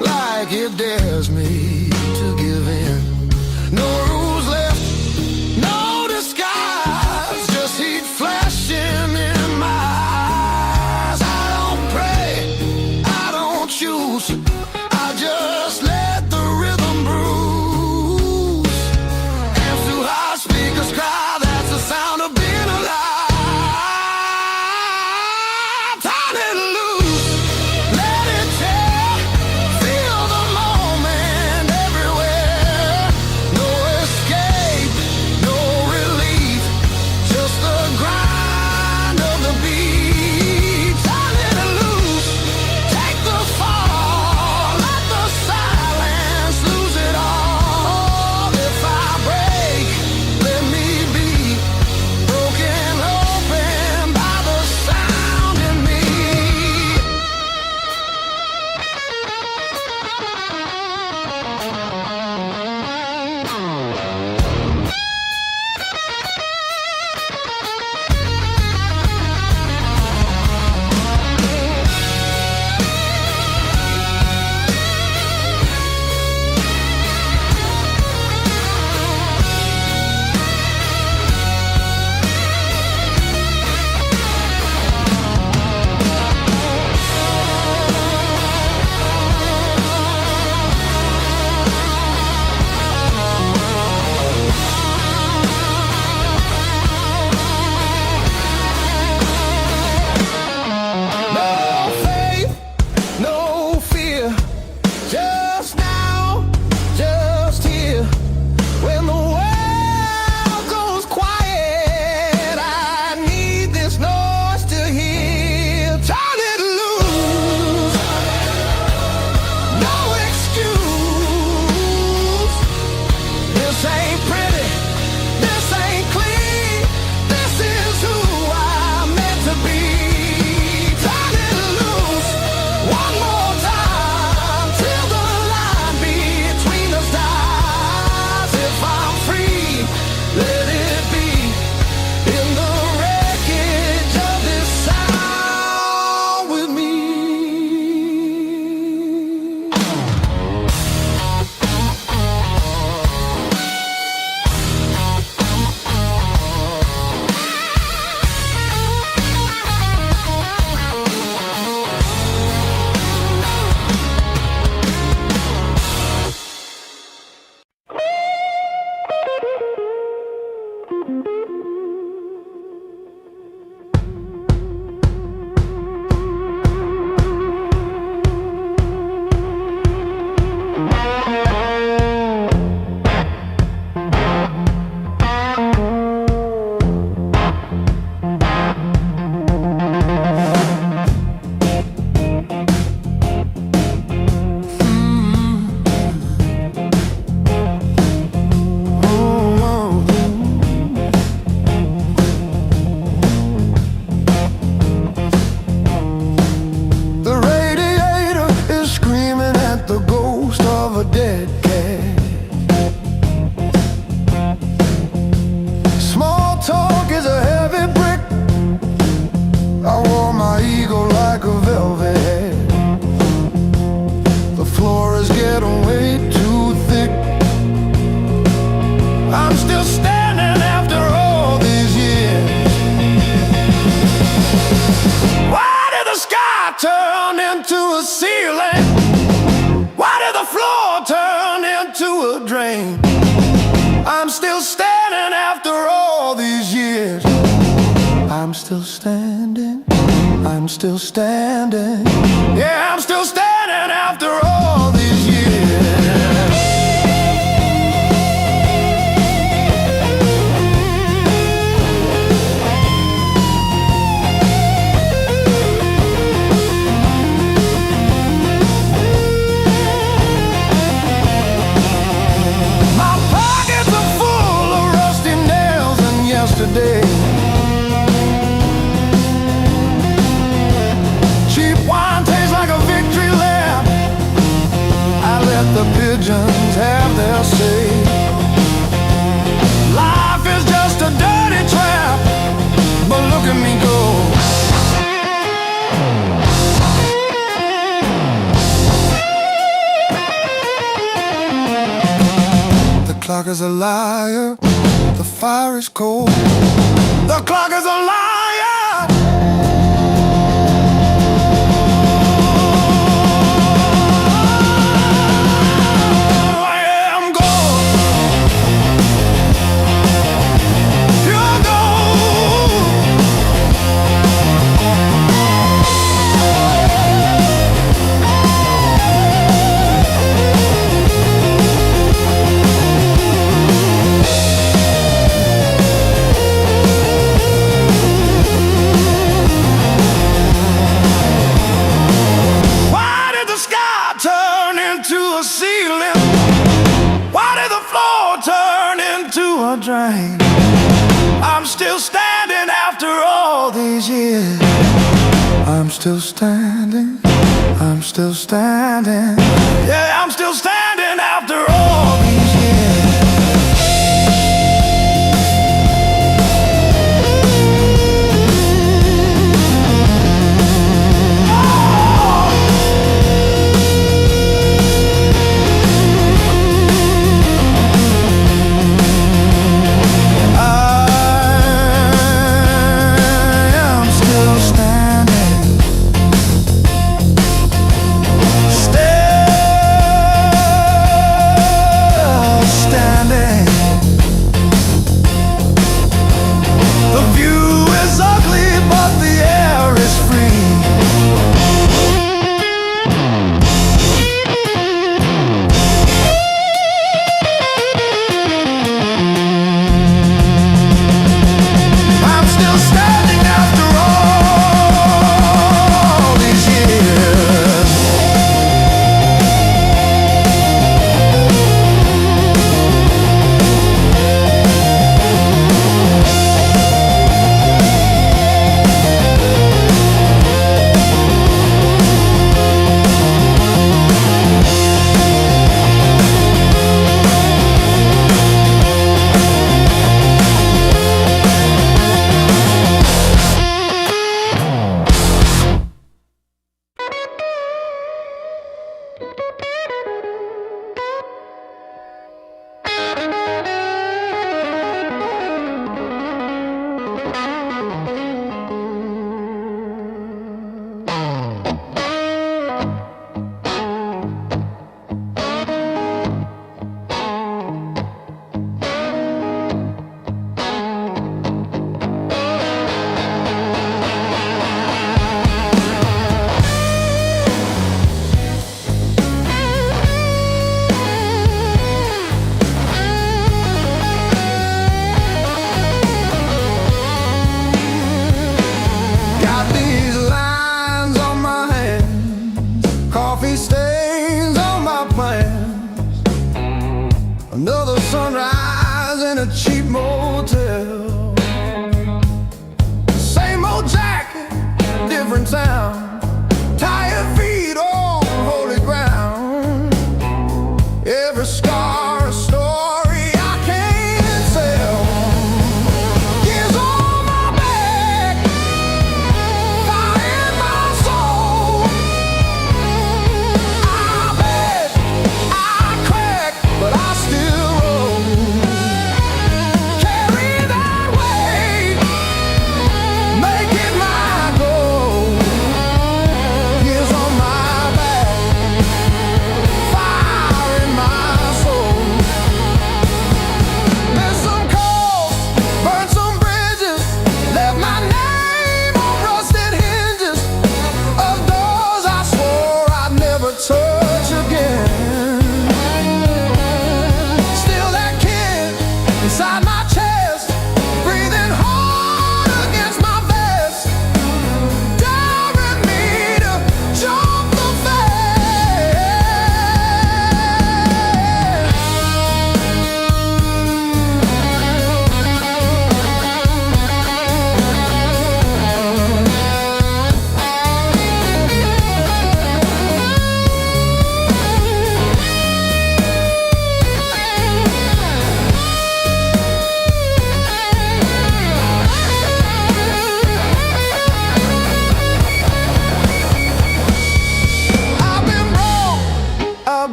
like it dares me to give in. No rules left, no disguise, just heat flashing in my eyes. I don't pray, I don't choose, I just let the rhythm bruise. Amps too high, speakers cry, that's the sound of being alive. Turn it loose, let it tear, feel the moment everywhere. No escape, no relief, just the grind of the beat. Turn it loose, take the fall, let the silence lose it all. If I break, let me be broken open by the sound in me. No faith, no fear, just now, just here. When the world goes quiet, I need this noise to hear. Turn it loose, no excuse. This ain't pretty, this ain't clean, this is who I'm meant to be. Turn it loose, one more time, till the line between us dies. If I'm free, let it be in the wreckage of this sound with me. The radiator is screaming at the ghost of a dead cat. Small talk is a heavy brick. I wore my ego like a velvet hat. The floor is getting way too thick. I'm still standing after all these years. rain. I'm still standing after all these years. I'm still standing, I'm still standing. Yeah, I'm still standing after all these years. My pockets are full of rusty nails and yesterday. The pigeons have their say. Life is just a dirty trap, but look at me go. The clock is a liar, the fire is cold. The clock is a liar. Drain. I'm still standing after all these years. I'm still standing, I'm still standing. Yeah, I'm still standing after all these years. Another sunrise in a cheap motel. Same old jacket, different town. Tired feet on holy ground. Every scar a story I can't sell. Years on my back, fire in my soul. I bet I crack, but I still roll. Carry that weight, make it my goal. Years on my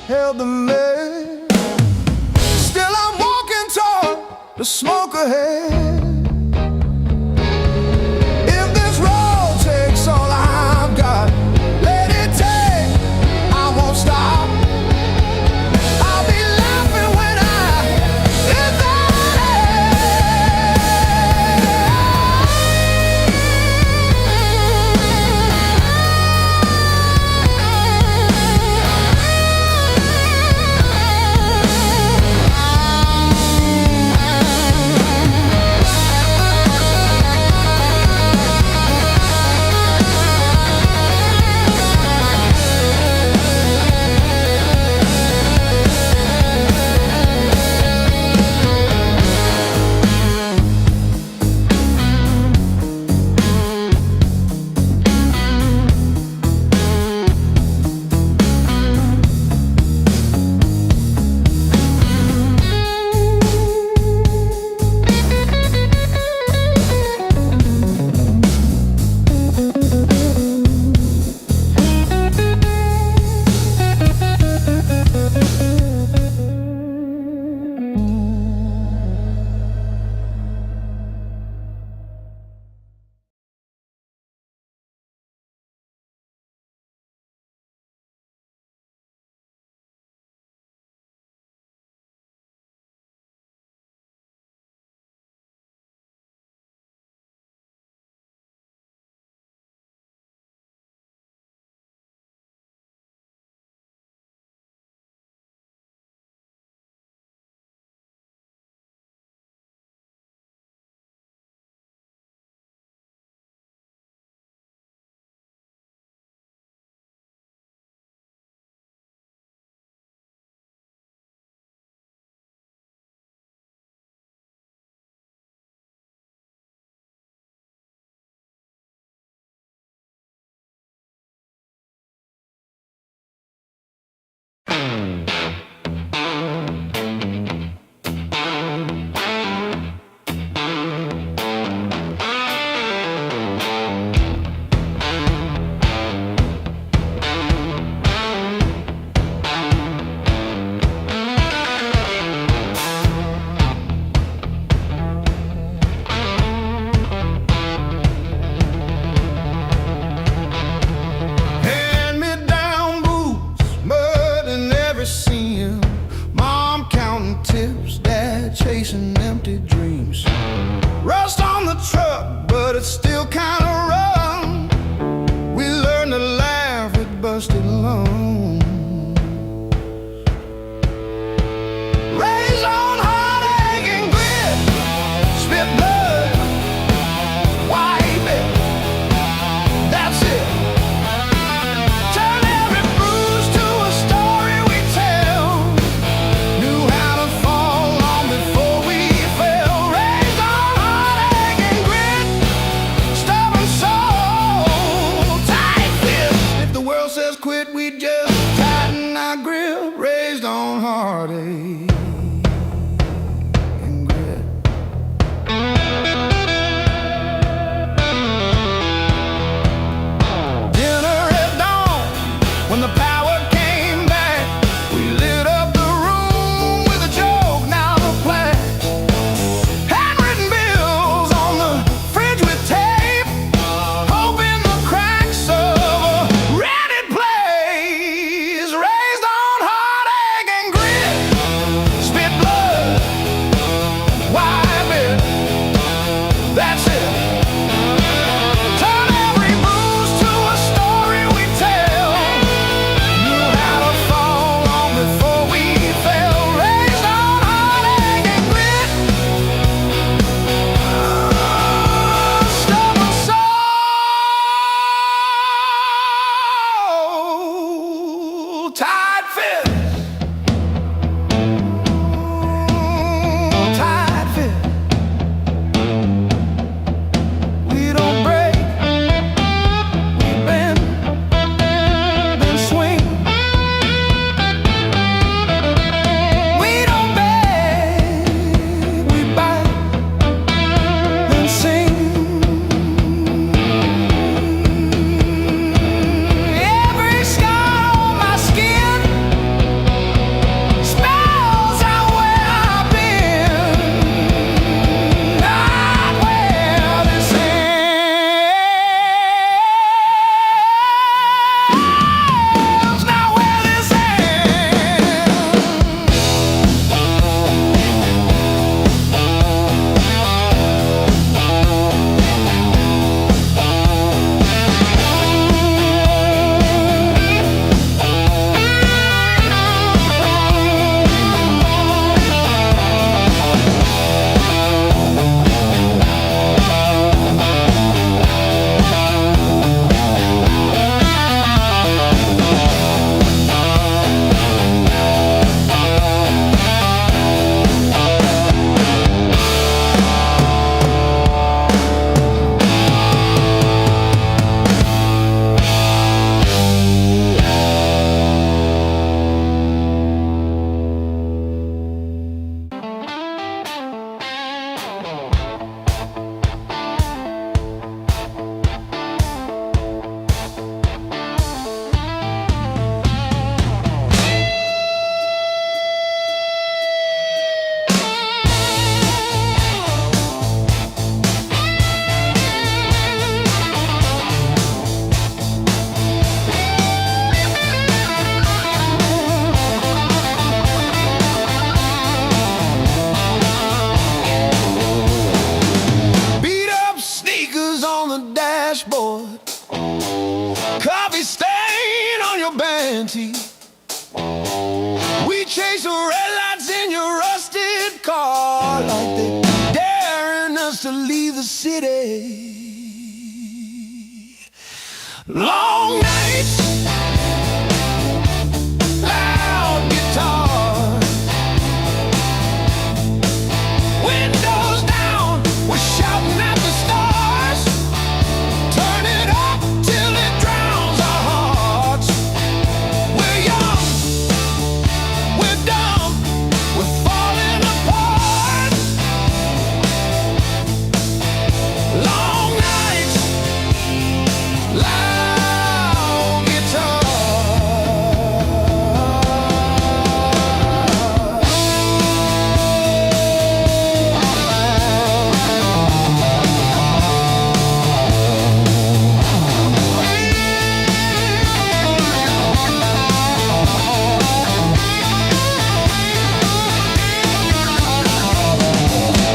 held the lead. Still I'm walking toward the smoke ahead. If this road takes all I've got, let it take, I won't stop. I'll be laughing when I hit that chasing empty dreams. Rust on the truck, but it's still kinda run. We learned to laugh with busted lungs. Raised on heartache and grit, spit blood, wipe it, that's it. Turn every bruise to a story we tell. Knew how to fall on before we fell. Raised on heartache and grit, stubborn soul, tight fist. If the world says quit, we just tighten our grip. Raised on heartache. When the power came back, we lit up the room with a joke, now the plaque. Handwritten bills on the fridge with tape, hoping the cracks of a rented place. Raised on heartache and grit. chase the red lights in your rusted car like they daring us to leave the city. Long nights, loud guitar, windows down, we're shouting at the stars. Turn it up till it drowns our hearts. We're young, we're dumb, we're falling apart. Long nights, loud guitar.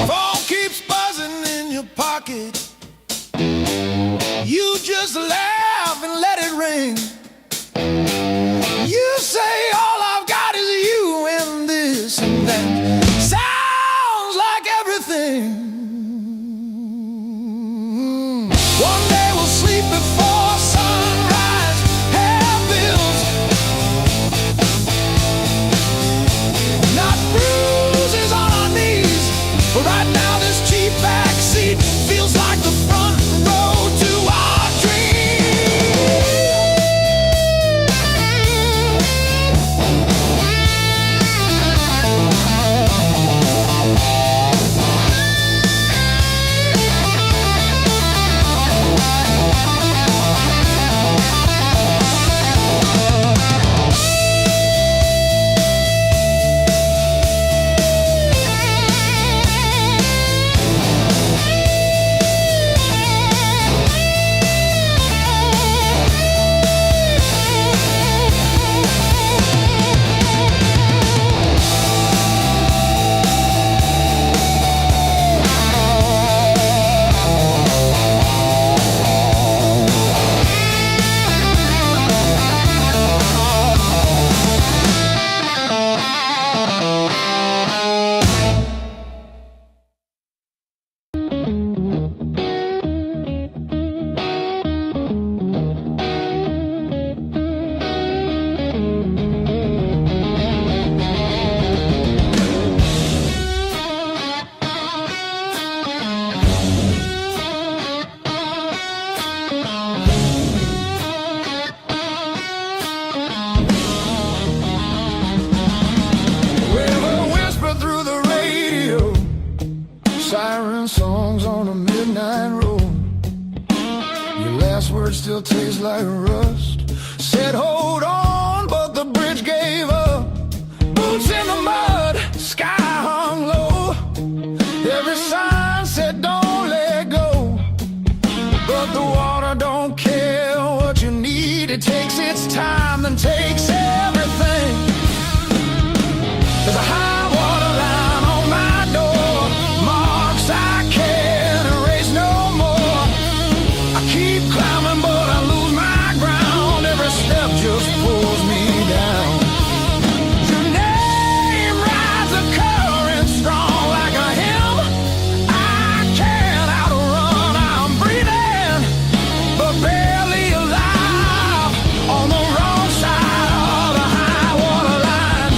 Phone keeps buzzing in your pocket. You just laugh and let it ring. You say all I've got is you and this and that. Sounds like everything. One day we'll sleep before sunrise. Have bills, not bruises on our knees. But right now this cheap backseat feels like the front row to our dreams. Siren songs on a midnight road. Your last words still taste like rust. Said hold on, but the bridge gave up. Boots in the mud, sky hung low. Every sign said don't let go, but the water don't care what you need. It takes its time, then takes everything. There's a high water line on my door, marks I can't erase no more. I keep climbing but I lose my ground. Every step just pulls me down. Your name rides a current strong like a hymn. I can't outrun, I'm breathing but barely alive on the wrong side of the high water line.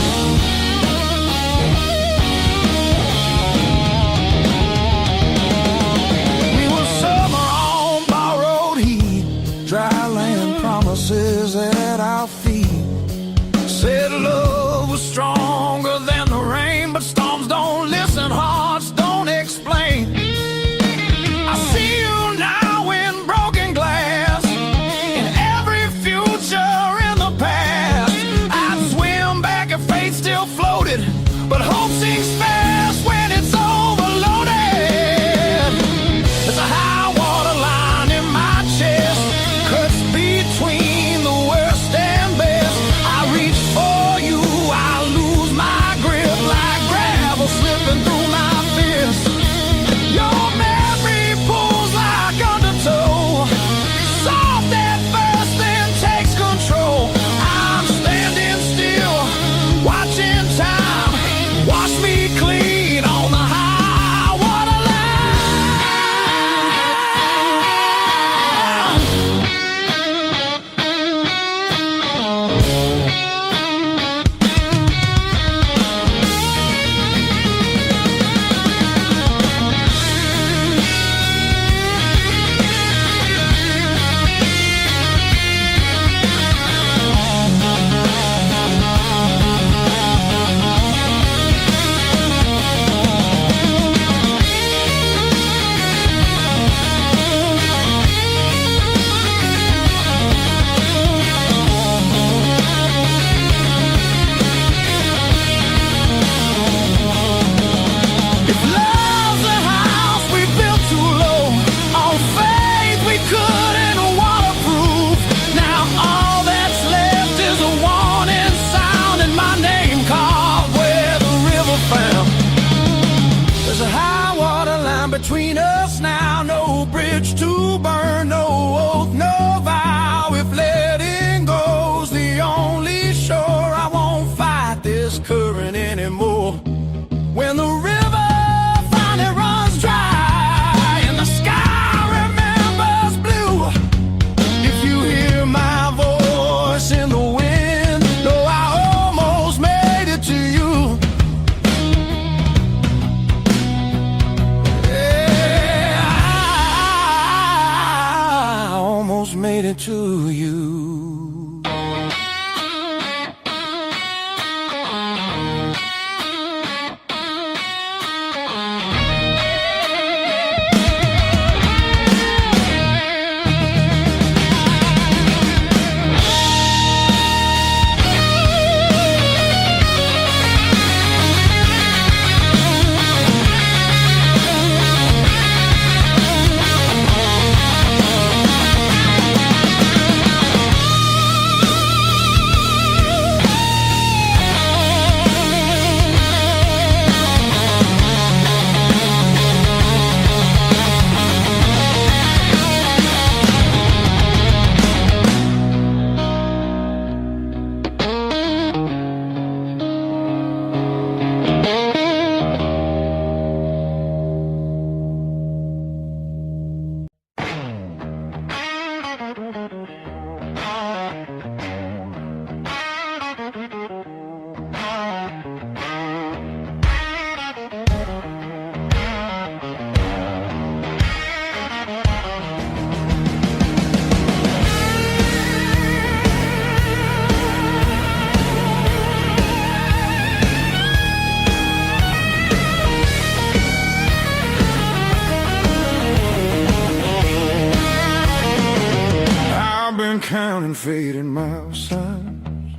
faded mile signs,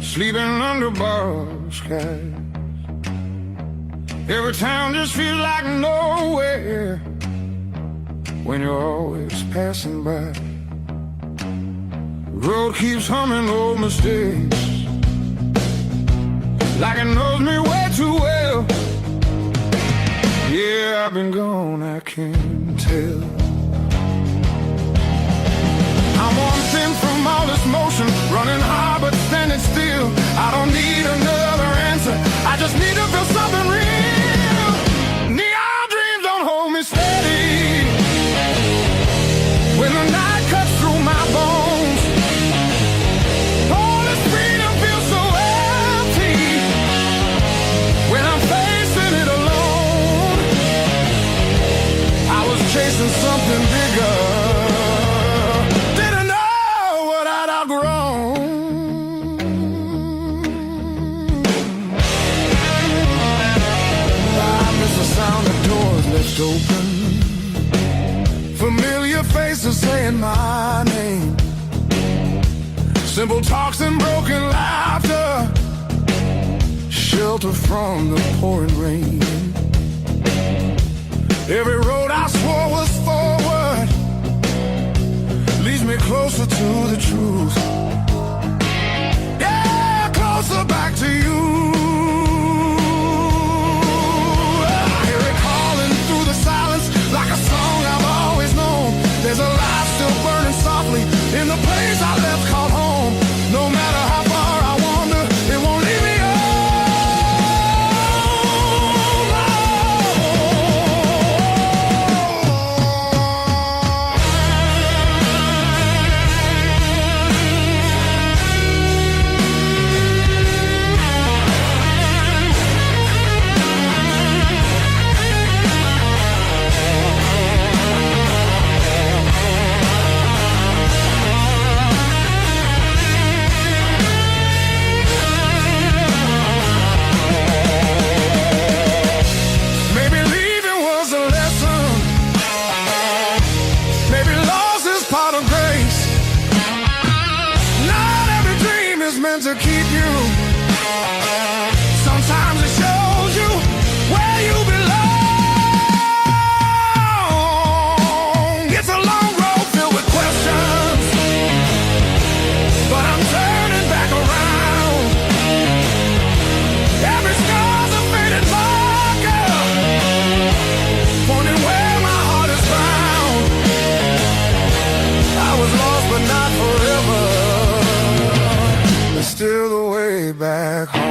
sleeping under borrowed skies. Every town just feels like nowhere when you're always passing by. The road keeps humming old mistakes, like it knows me way too well. Yeah, I've been gone, I can't tell. I'm one thing from all this motion, running hard but standing still. I don't need another answer, I just need to feel something real. Neon dreams don't hold me steady when the night cuts through my bones. All this freedom feels so empty when I'm facing it alone. I was chasing something bigger, didn't know what I'd outgrown. I miss the sound of doors left open, familiar faces saying my name, simple talks and broken laughter, shelter from the pouring rain. Every road I swore was forward leads me closer to the truth. Yeah, closer back to you. I hear it calling through the silence like a song I've always known. There's a light still burning softly in the place I left called home. No matter how far I wander, it won't leave me alone. Maybe leaving was a lesson, maybe loss is part of grace. Not every dream is meant to keep you. Sometimes it shows you where you belong. It's a long road filled with questions, but I'm turning back around. Every scar's a faded marker, pointing where my heart is found. I was lost but not forever. There's still the way back home.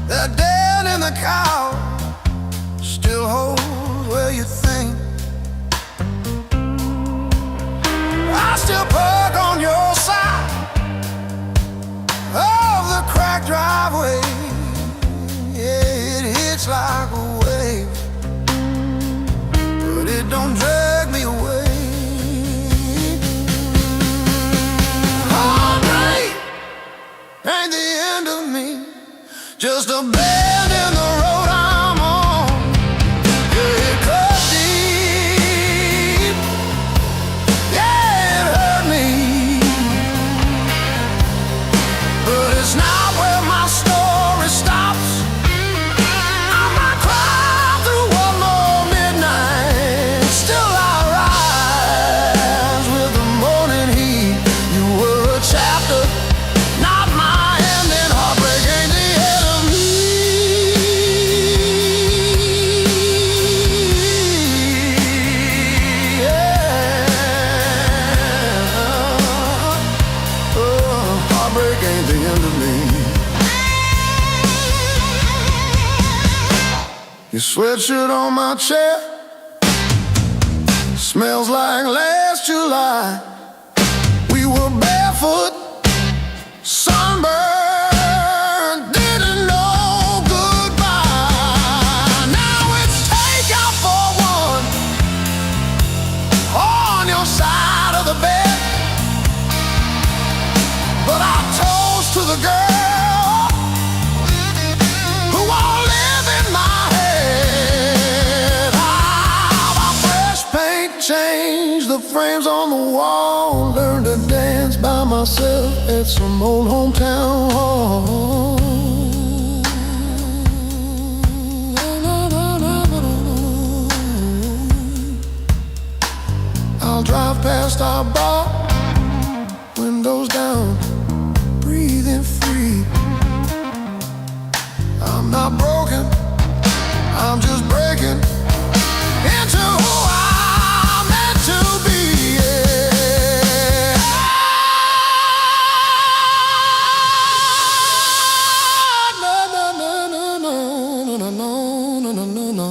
That dead in the cow still holds where you think. I still park on your side of the cracked driveway. Yeah, it hits like a wave, but it don't drag me away. Heartbreak ain't the end of me, just a bend in the road I'm on. Yeah, it cut deep. Yeah, it hurt me, but it's not where my story stops. I might cry through one more midnight. Still I rise with the morning heat. You were a chapter, not my ending. Heartbreak ain't the end of me. Yeah. Oh, heartbreak ain't the end of me. Your sweatshirt on my chair smells like last July. We were barefoot, sunburned, didn't know goodbye. Now it's take out for one on your side of the bed. But I toast to the girl who won't live in my head. How about fresh paint, change the frames on the wall, learn to dance by myself at some old hometown hall. I'll drive past our bar, windows down, breathing free. I'm not broken, I'm just breaking into who I'm meant to be. Yeah. No, no, no, no, no, no, no, no, no, no, no.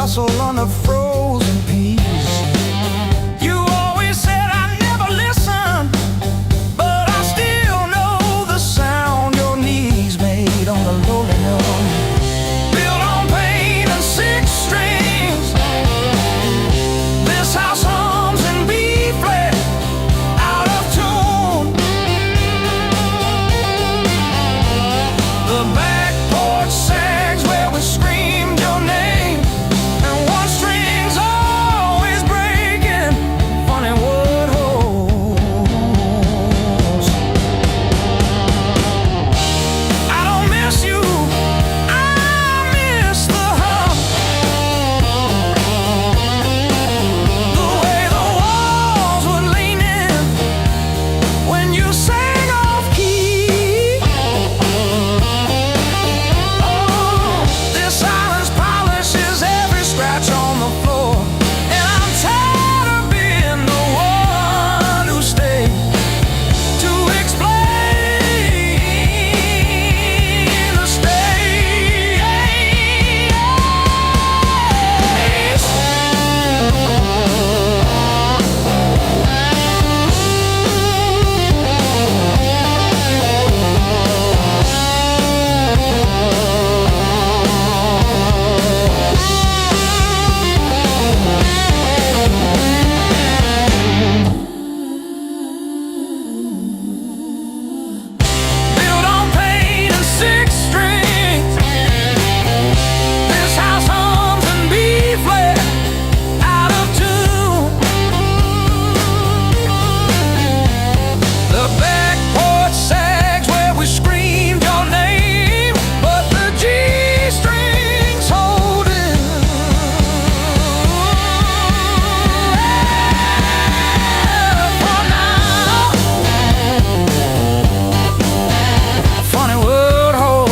castle on the frozen peaks. You always said I'd never listen, but I still know the sound your knees made on the lonely hill. Built on pain and six strings, this house hums in B flat, out of tune. The back porch sags where we screamed your name, and one string's always breaking, funny wood holes. I don't miss you, I miss the hum, the way the walls would lean in when you sang off key. This silence polishes every scratch on the floor, and I'm tired of being the one who stayed to explain the built on pain and six strings, this house hums in B flat, out of tune. The back porch sags where we screamed your name, but the G strings hold it. For now, funny word hole.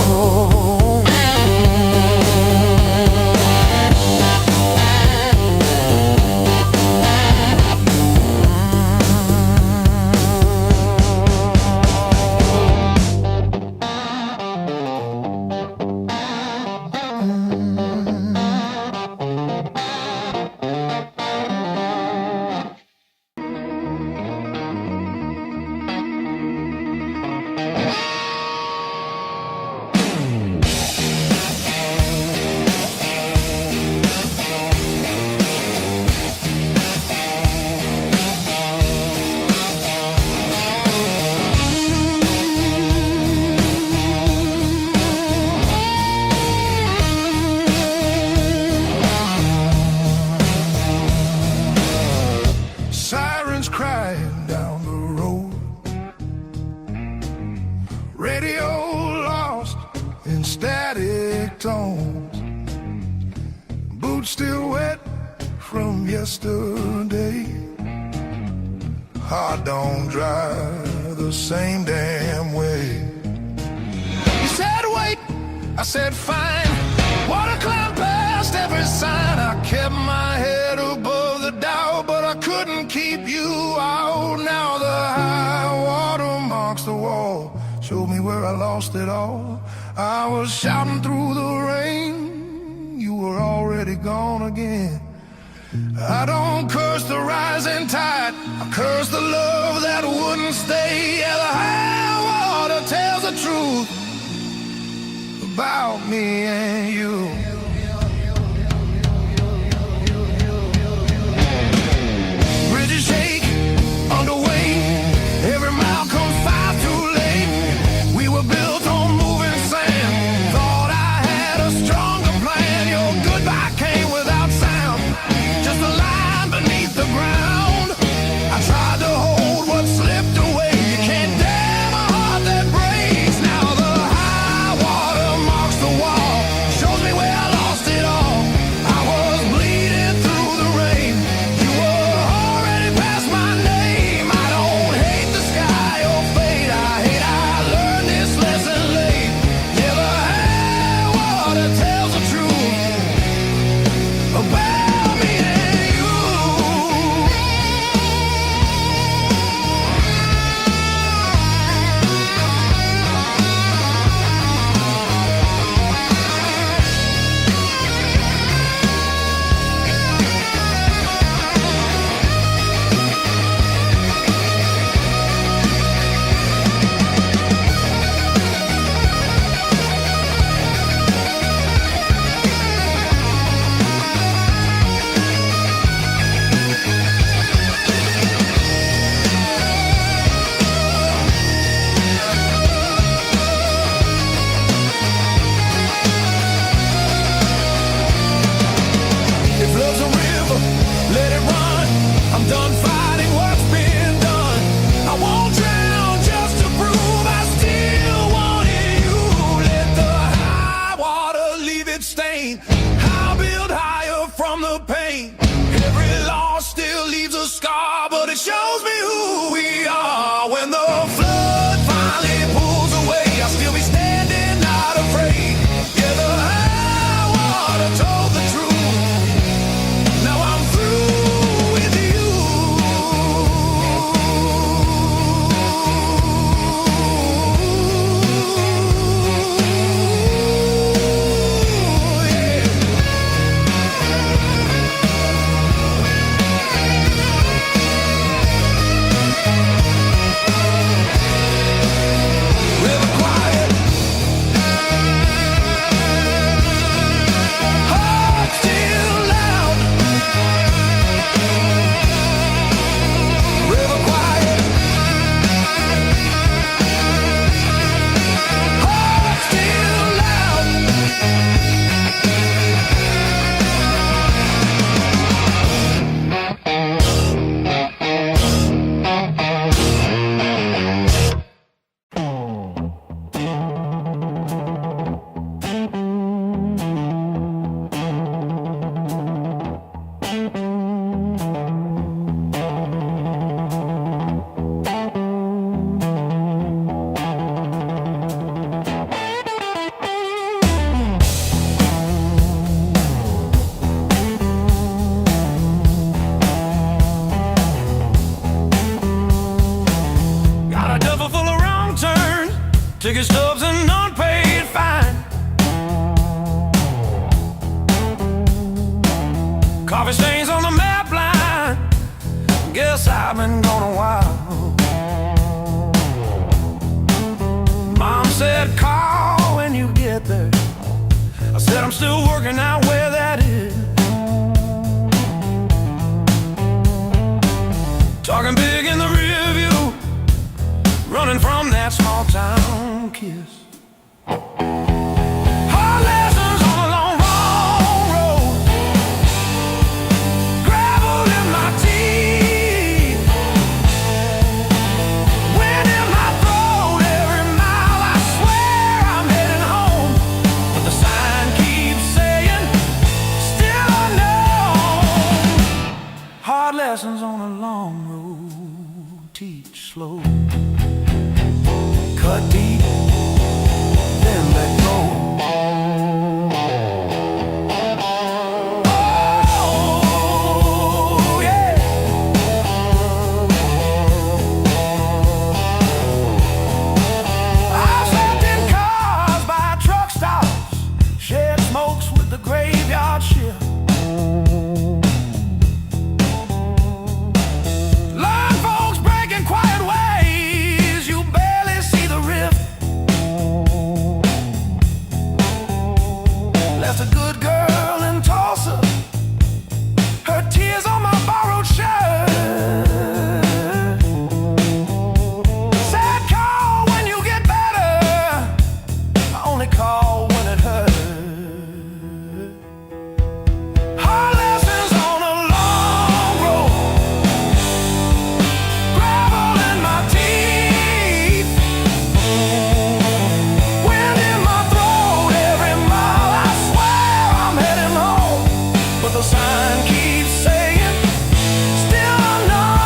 Sirens crying down the road, radio lost in static tones, boots still wet from yesterday, heart don't dry the same damn way. You said wait, I said fine, water climb past every sign. I kept my head above the Dow, but I couldn't keep you out. Now the high water marks the wall, showed me where I lost it all. I was shouting through the rain, you were already gone again. I don't curse the rising tide, I curse the love that wouldn't stay. Yeah, the high water tells the truth about me and you. Bridges shake underway, every mile comes far too late. We were built on moving sand, thought I had a stronger plan. Your goodbye came without sound, just a line beneath the ground. I tried to hold what slipped away, you can't damn a heart that breaks. Now the high water marks the wall, shows me where Coffee stains on the map line. Guess I've been gone a while. Mom said call when you get there. I said I'm still working out where that is. Talking big in the rear view, running from that small town kiss. Hard lessons on a long, long road. Gravel in my teeth, wind in my throat. Every mile I swear I'm heading home, but the sign keeps saying still unknown. Hard lessons on a long road, teach slow. Cut deep, then let go. Oh, yeah. I've slept in cars by truck stops, shared smokes with the graveyard shift. Learned folks breaking quiet ways, you barely see the rift. Left a good girl in Tulsa, her tears on my borrowed shirt. Sad call when you get better, I only call when it hurts. Hard lessons on a long road, gravel in my teeth, wind in my throat. Every mile I swear I'm heading home, but the sign keeps saying still unknown.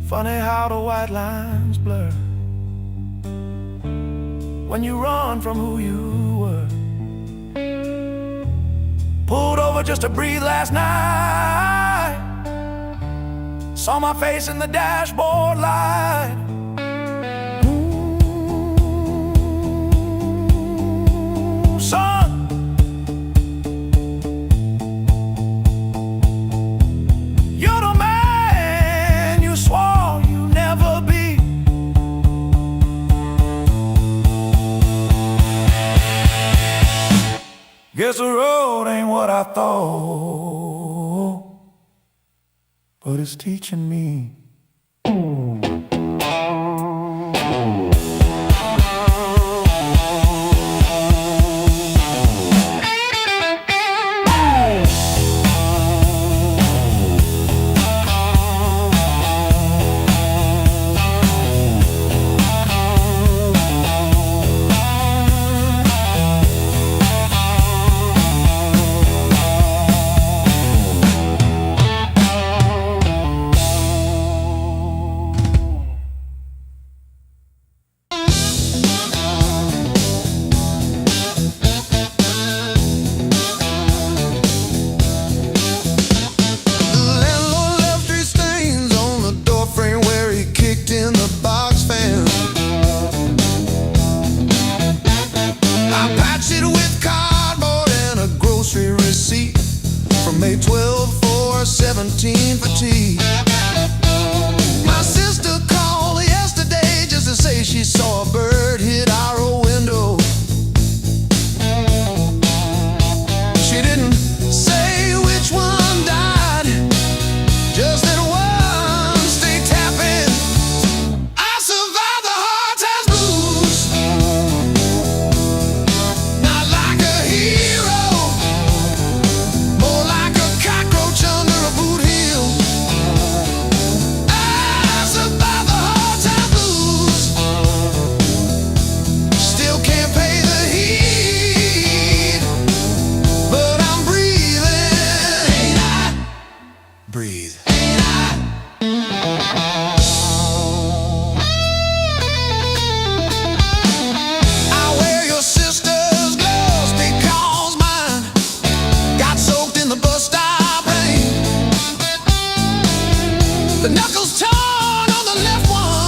Funny how the white lines blur when you run from who you were. Pulled over just to breathe last night, saw my face in the dashboard light. Ooh, son, you're the man you swore you'd never be. Guess the road ain't what I thought, but it's teaching me. May 12 for 17 for tea. My sister called yesterday just to say she saw a bird hit our old window. She didn't say which one died, just that one stayed tapping. I survived the hard times blues, not like a hero, more like a cockroach under a boot heel. I survived the hard times blues, still can't pay the heat, but I'm breathing. Ain't I? Breathe. I wear your sister's gloves because mine got soaked in the bus stop rain. The knuckles torn on the left one,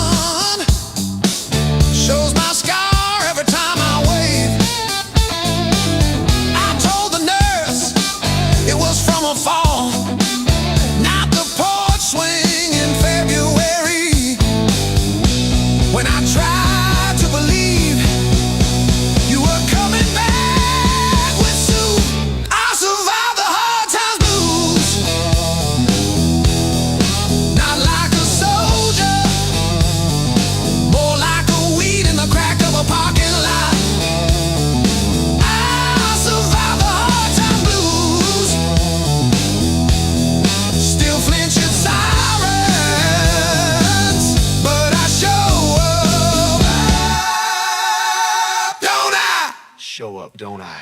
don't I?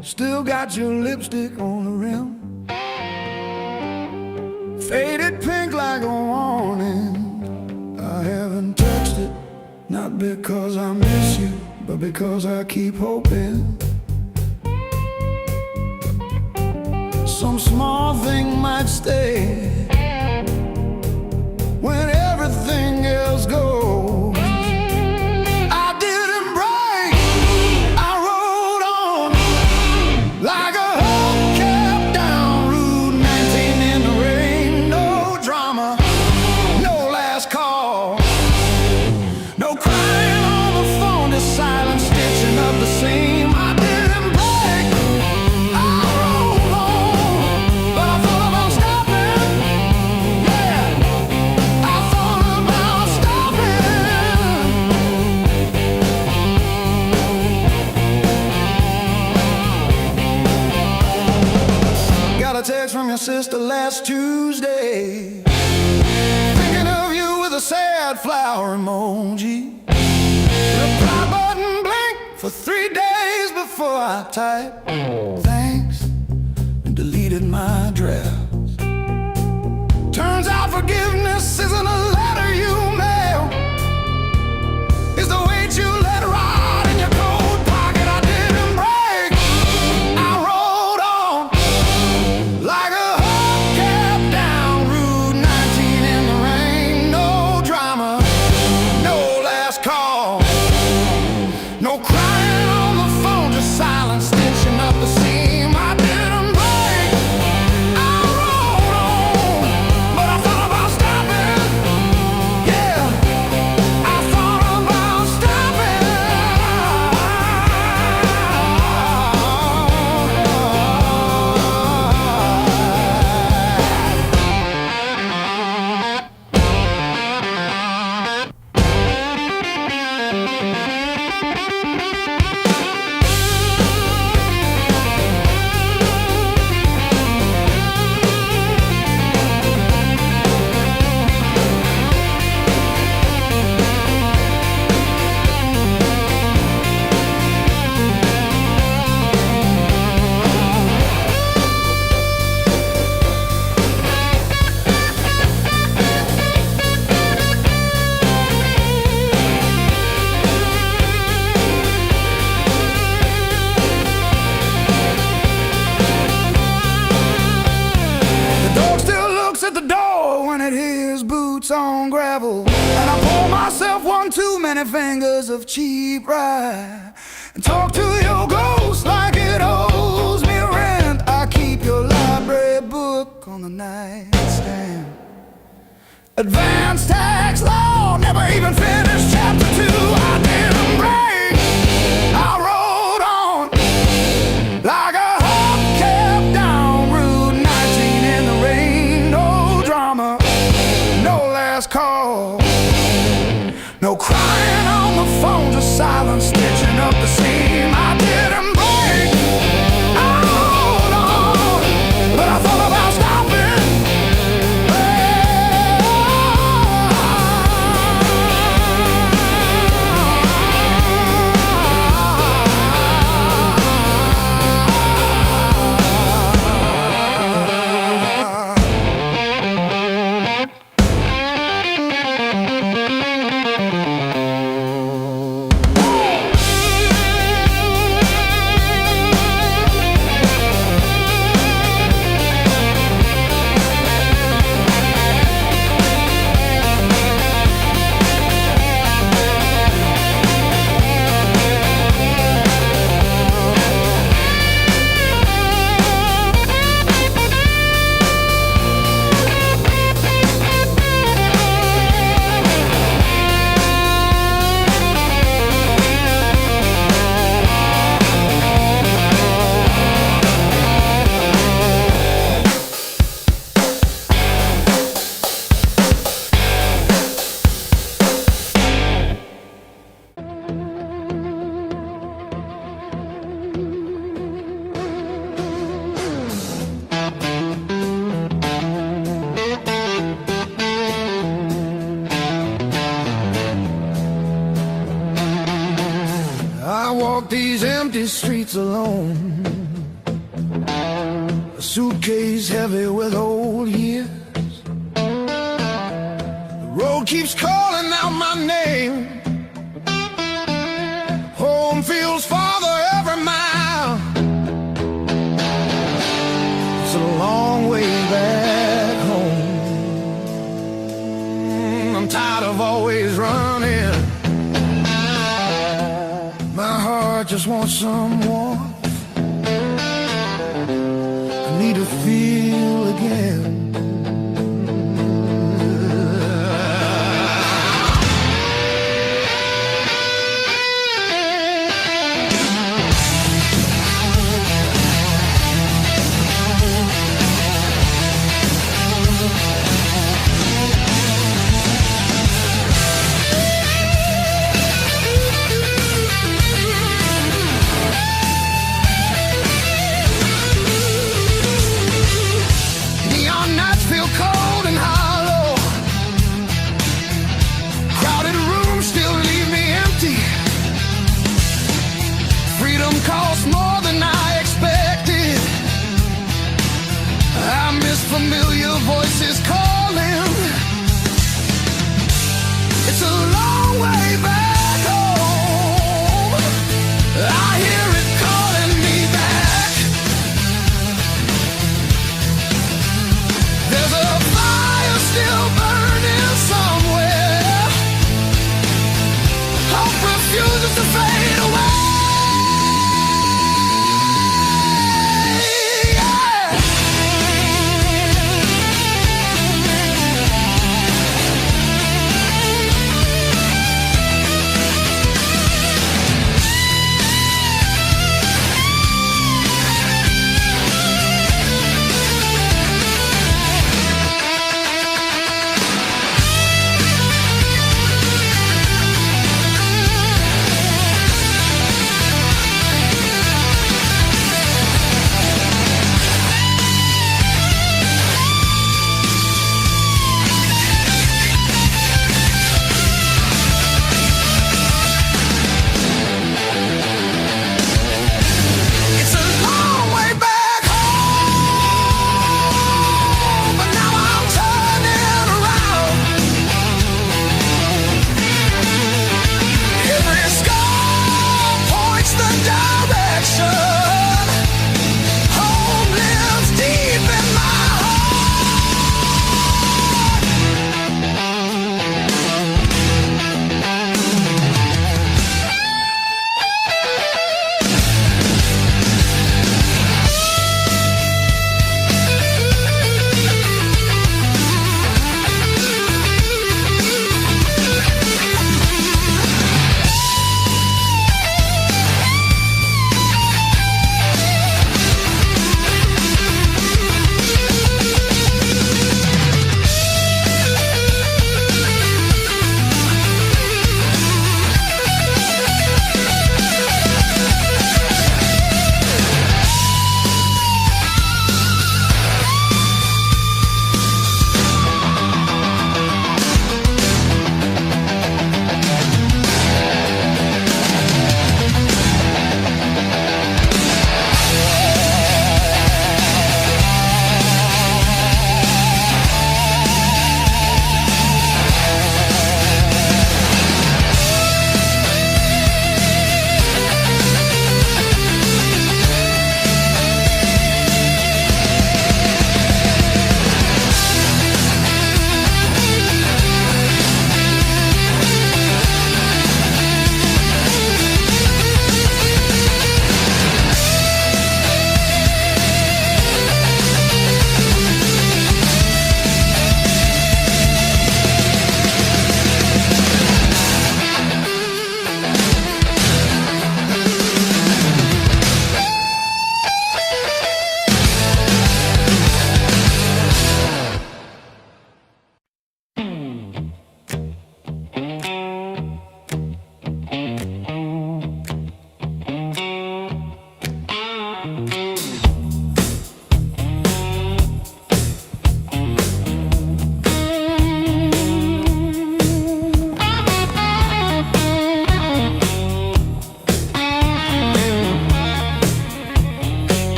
Still got your lipstick on the rim, faded pink like a warning. I haven't touched it, not because I miss you, but because I keep hoping some small thing might stay when everything else goes. Like a hubcap down Route 19 in the rain. No drama, no last call, no crying on the phone, just silent stitching up the seam. I didn't break, I rolled on, but I thought about stopping. Yeah, I thought about stopping. Got a text from your sister last Tuesday, thinking of you with a sad flower emoji. Reply button blinked for 3 days before I typed thanks and deleted my drafts. Turns out forgiveness isn't a letter you mail, it's the weight you let ride in your coat pocket. I didn't break, I rolled on like a hubcap down Route 19 in the rain. No drama, no last call, no crying on the phone, just silent stitching up the seam. I didn't break, I rolled on, but I thought about stopping. Yeah, I thought about stopping. The dog still looks at the door when it hears boots on gravel, and I pour myself one too many fingers of cheap rye and talk to your ghost like it owes me rent. I keep your library book on the nightstand, advanced tax law, never even finished chapter 2. I didn't break, I rolled on like a hubcap down Route 19 in the rain. No drama, no last call, no crying on the phone, just silent stitching up the seam. I didn't break, I rolled on, but I thought about stopping. streets alone, a suitcase heavy with old years. The road keeps calling out my name. Home feels farther every mile. It's a long way back home. I'm tired of always running. My heart just wants some warmth. I need to feel again. Neon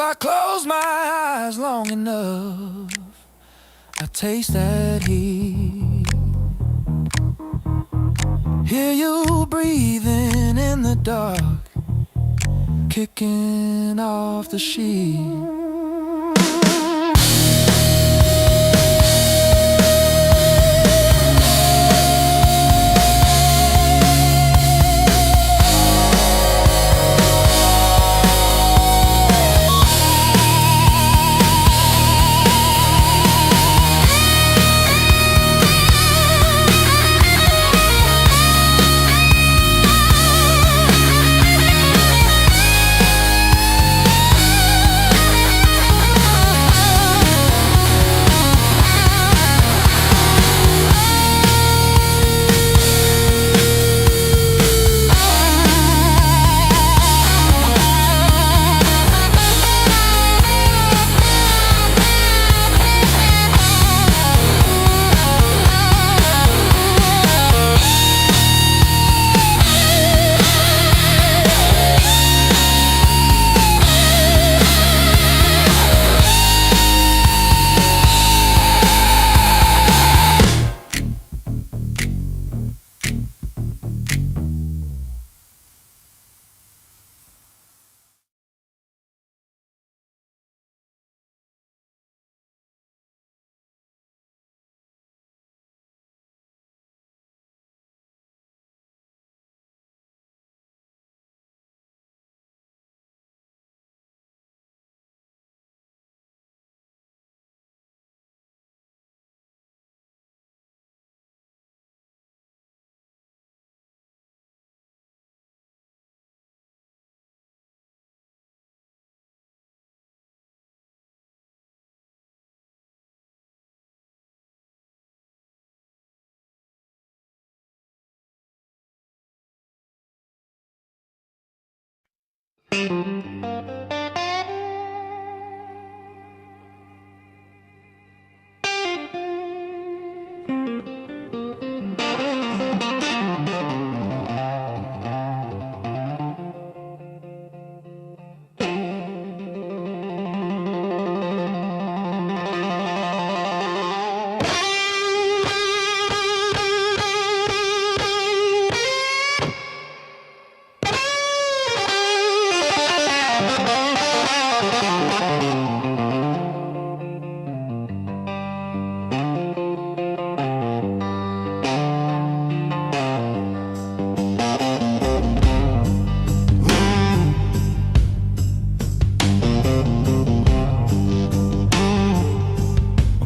I close my eyes long enough, I taste that heat. Hear you breathing in the dark, kicking off the sheet.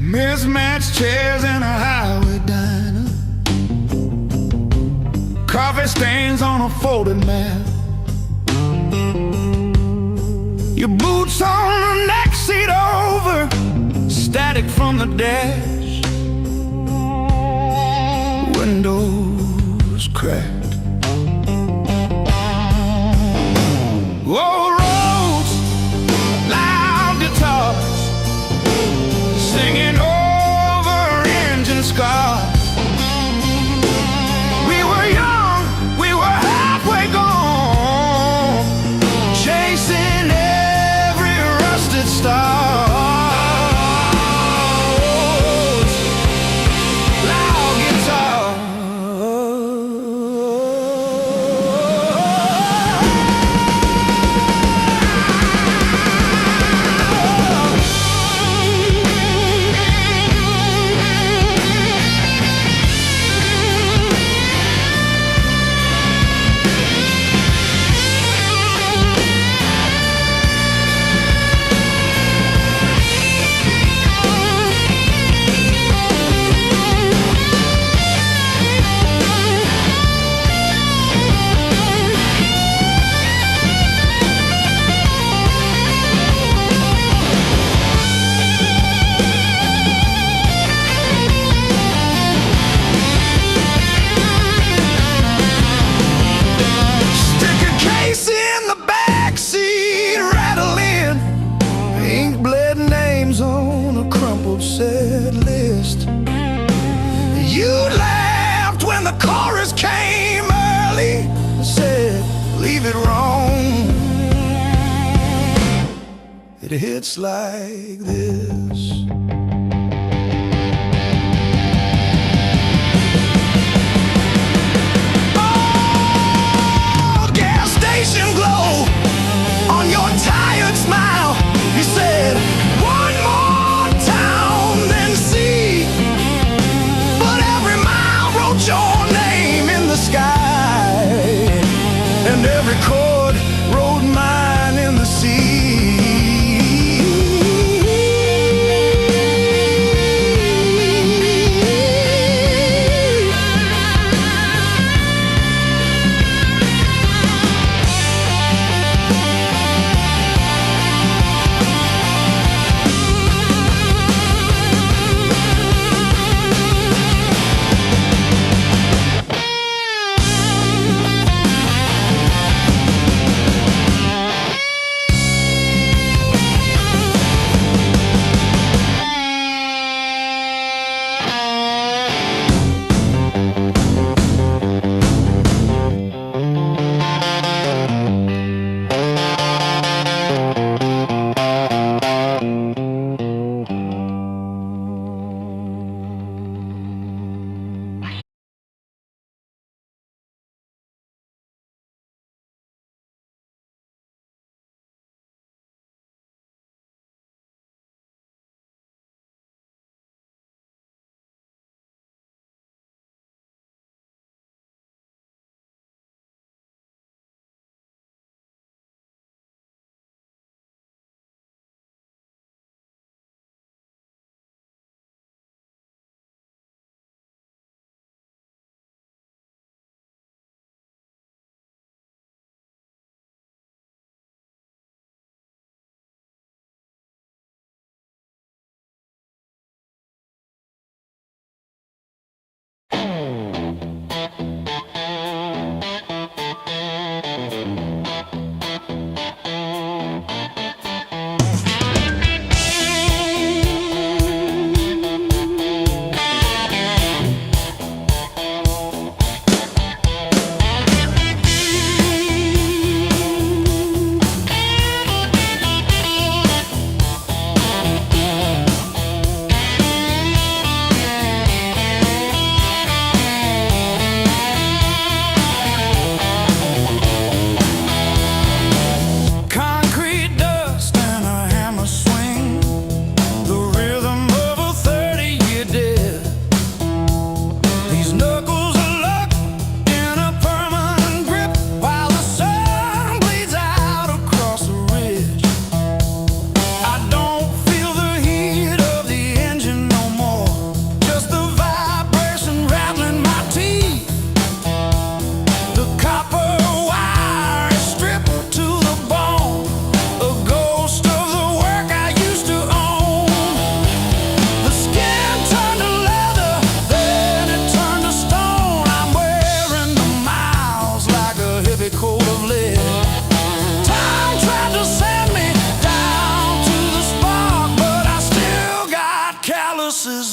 Mismatched chairs in a highway diner, coffee stains on a folded map, your boots on the next seat over, static from the dash, windows cracked. Old roads, loud guitars, singing over engine scars. We were young, we were halfway gone, chasing every rusted star. Loud guitar, It hits like this. Oh, gas station glow on your tired smile. You said one more town then see, but every mile wrote your name in the sky, and every chord wrote mine in the sea.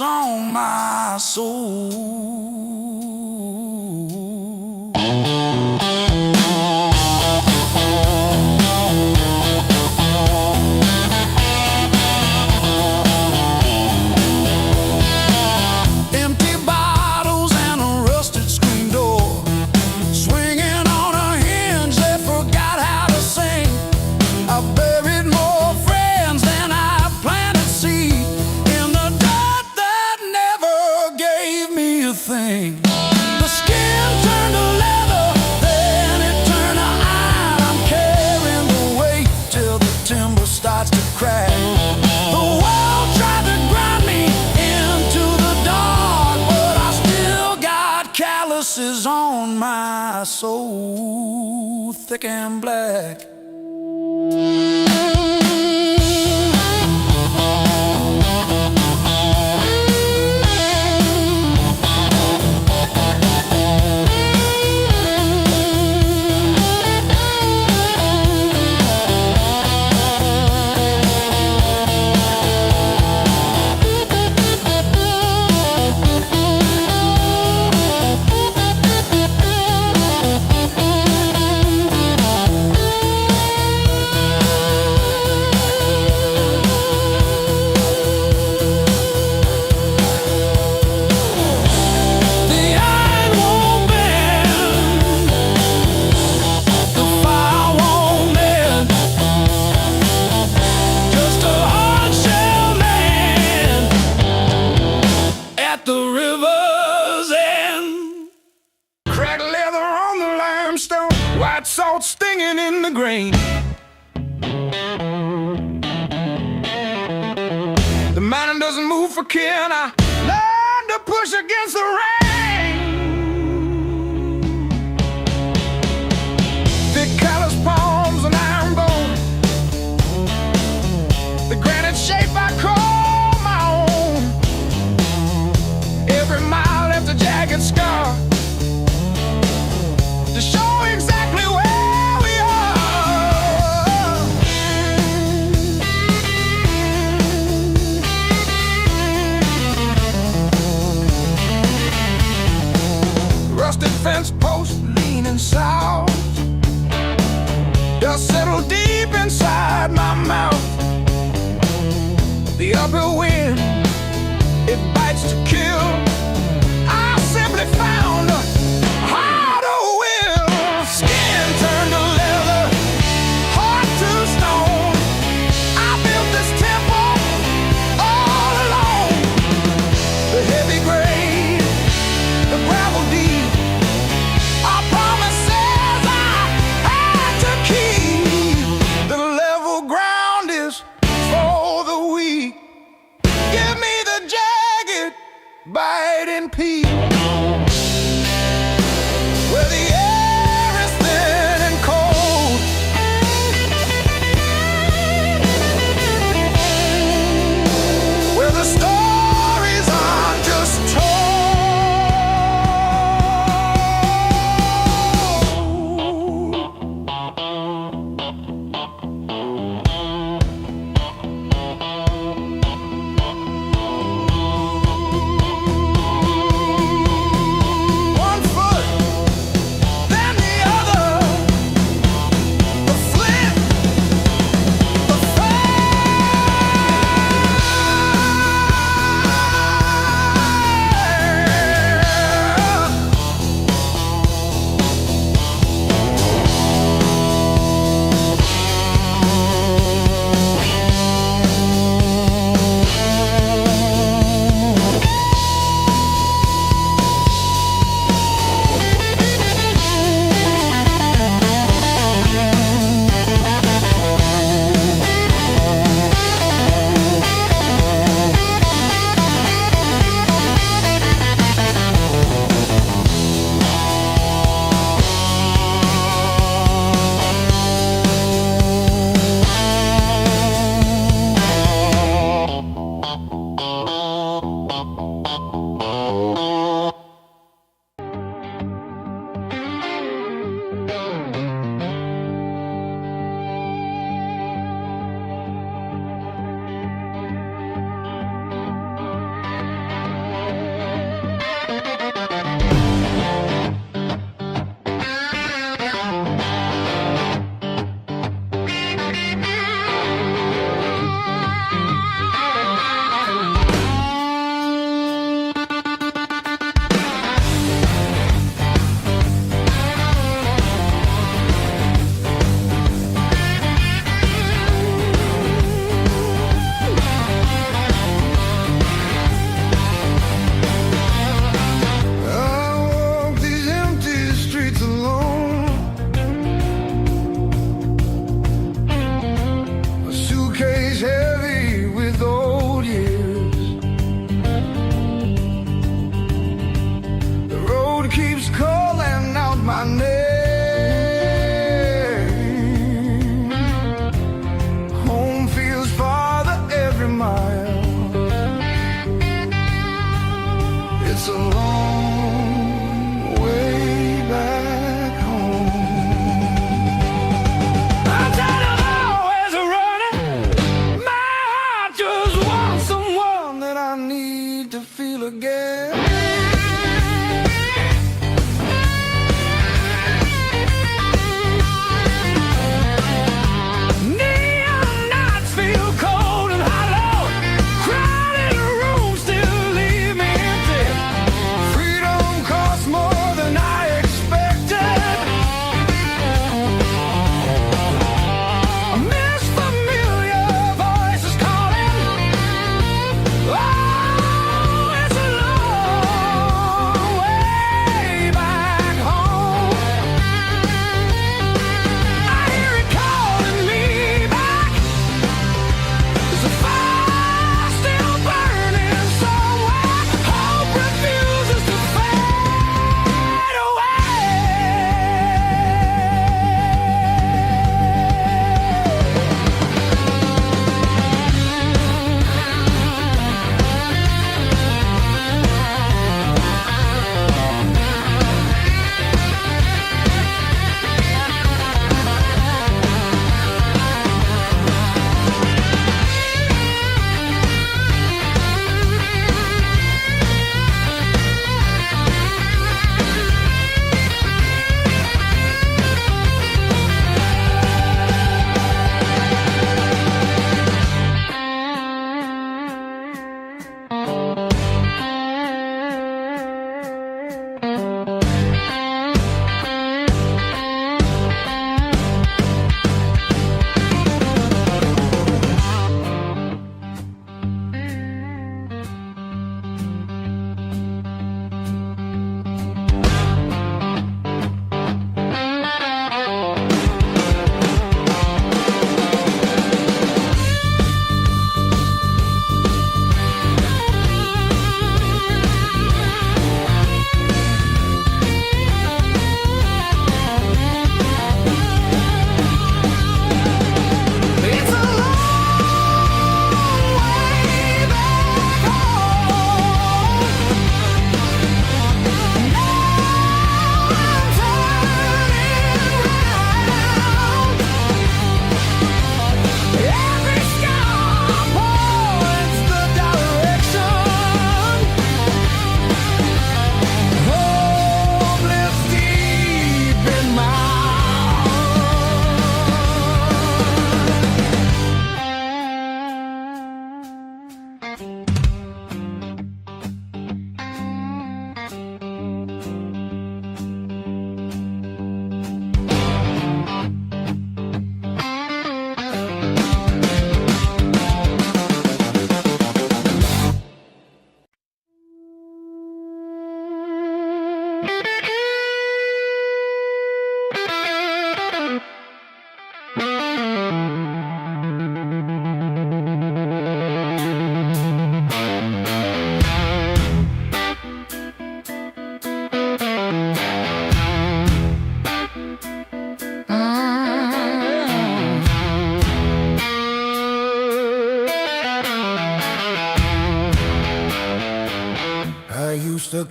On my soul. Empty bottles and a rusted screen door, swinging on a hinge that forgot how to sing. I buried more friends than I planted seed in the dirt that never gave me a thing. The skin turned to leather, then it turned to iron. I'm carrying the weight till the timber starts to crack. The world tried to grind me into the dark, but I still got calluses on my soul, thick and black. salt stinging in the grain. The mountain doesn't move for kin. I learned to push against the rain. Thick callous palms and iron bones, the granite shape I call my own. Every mile left a jagged scar to show exactly where we are. Rusted fence post leaning south, dust settled deep inside my mouth. The uphill wind, it bites to kill. I simply found a harder will. Skin turned to leather, heart to stone. I built this temple all alone. The heavy grade, the gravel deep, our promises I had to keep. The level ground is for the weak. Give me the jagged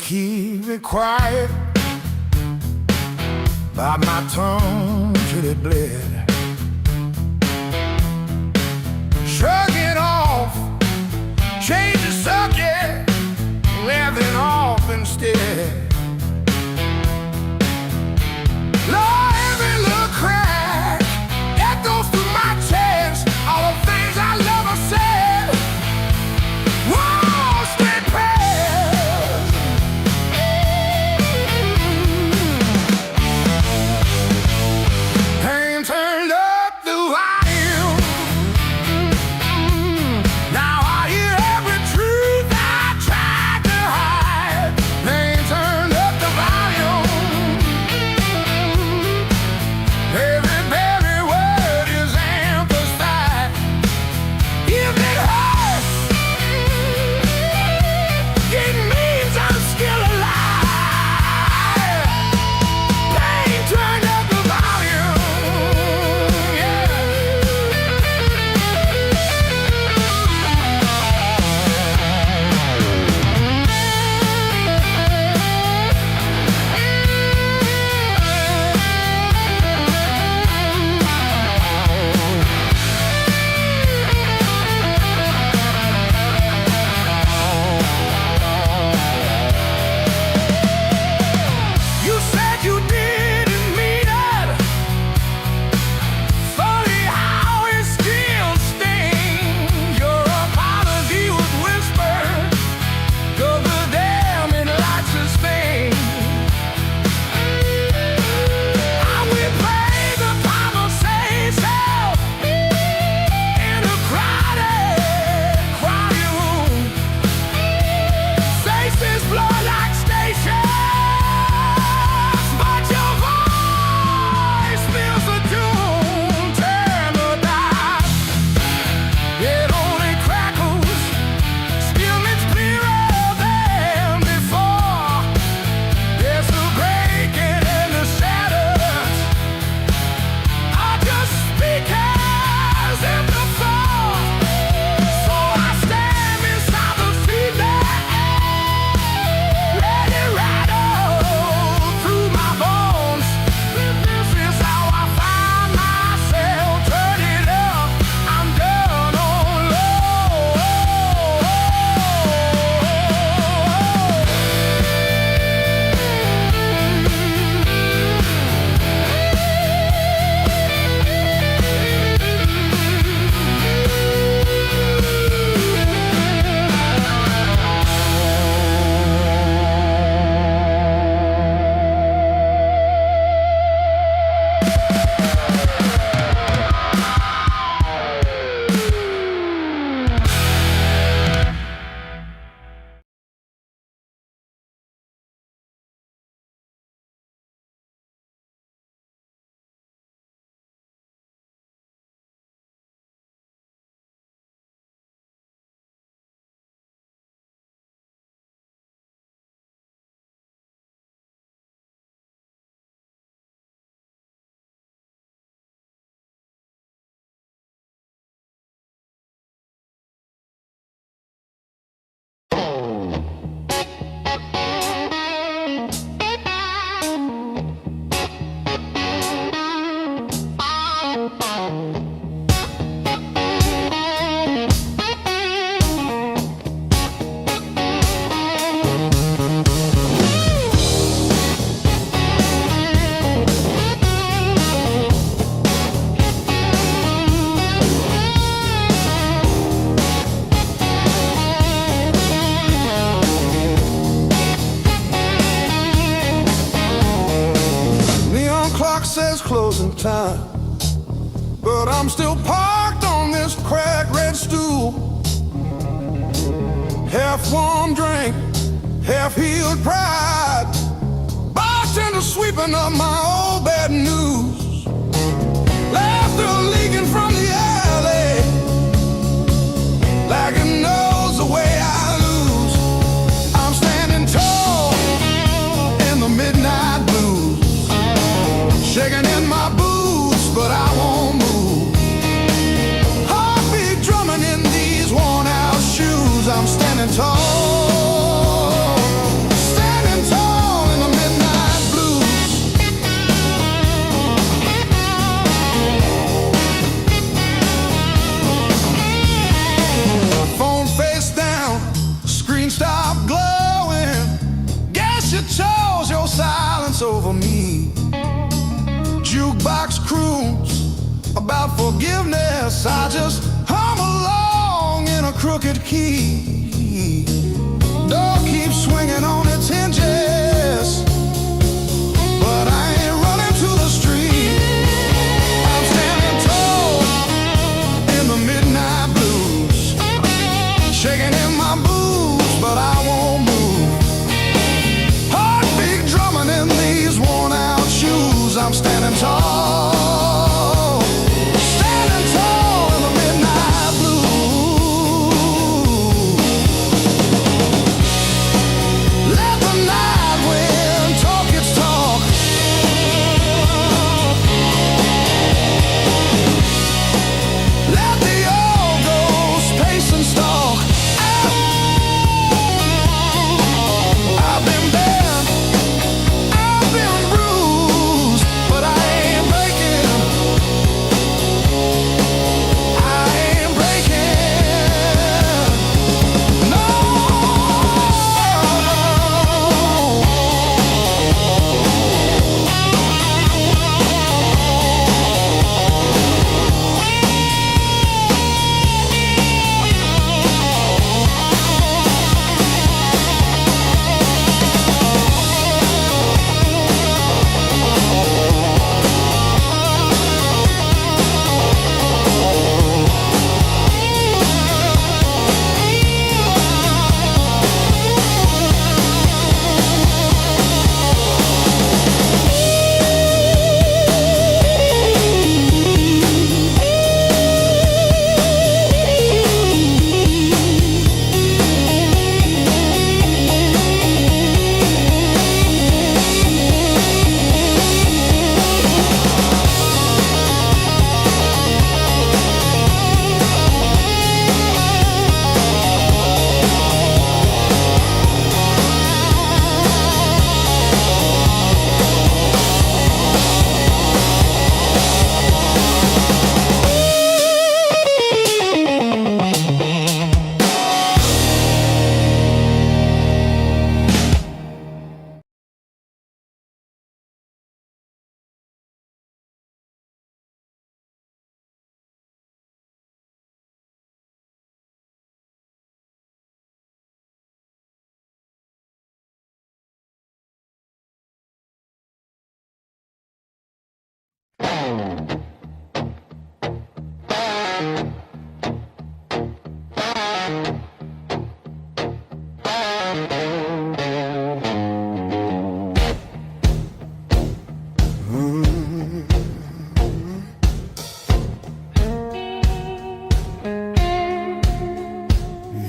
keep it quiet. Bite my tongue till it bled. Shrug it off, change the subject, laughing off instead. Lord, every little crack echoes through my chest. All the things I love are said. Whoa, straight past. Pain turned up the volume. Now I hear every truth I tried to hide. Pain turned up the volume. Every word is emphasized. If it hurts, it means I'm still alive. Pain turned up the volume, yeah. You said you didn't mean it. Funny how it still stings. Your apology was whispered, 'cause the damn it lights a stain. I will play the conversation in a crowded room. Faces blur like stations, but your voice fills the tune. Turn the dial, it only crackles. Still it's clearer than before. There's a breaking in the shadows. I just speak as if before. So I stand beside the feedback. Let it rattle through my bones. This is how I find myself. Turn it up, I'm down on low. Neon clock says closing time, but I'm still parked on this cracked red stool. Half warm drink, half healed pride. Bartender sweeping up my old bad news. Laughter leaking from the alley, like it knows the way I lose. I'm standing tall in the midnight blues, shaking in my boots, but I won't move. Heartbeat drumming in these worn out shoes. I'm standing tall, standing over me. Jukebox croons about forgiveness. I just hum along in a crooked key. Door keeps swinging on its hinges, but I ain't running to the street. I'm standing tall in the midnight blues, shaking in my boots, but I won't move. Heartbeat drumming in these worn out shoes. I'm standing tall, standing tall in the midnight blue. Let the night wind talk its talk. Let the old ghost pace and stalk. I've been bent, I've been bruised, but I ain't breaking. I ain't breaking. No.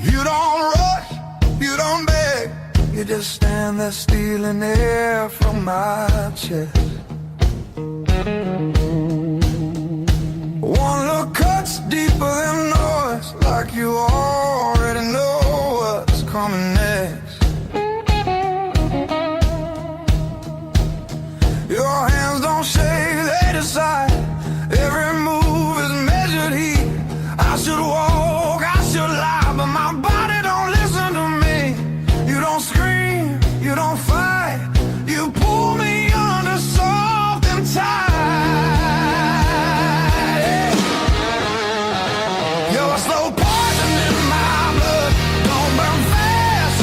You don't rush, you don't beg, you just stand there stealing air from my chest. One look cuts deeper than noise, like you already know what's coming next. Your hands don't shake, they decide. Every move is measured heat. I should walk, I should lie, but my body don't listen to me. You don't scream, you don't fight, you pull me under soft and tight. You're a slow poison in my blood, don't burn fast,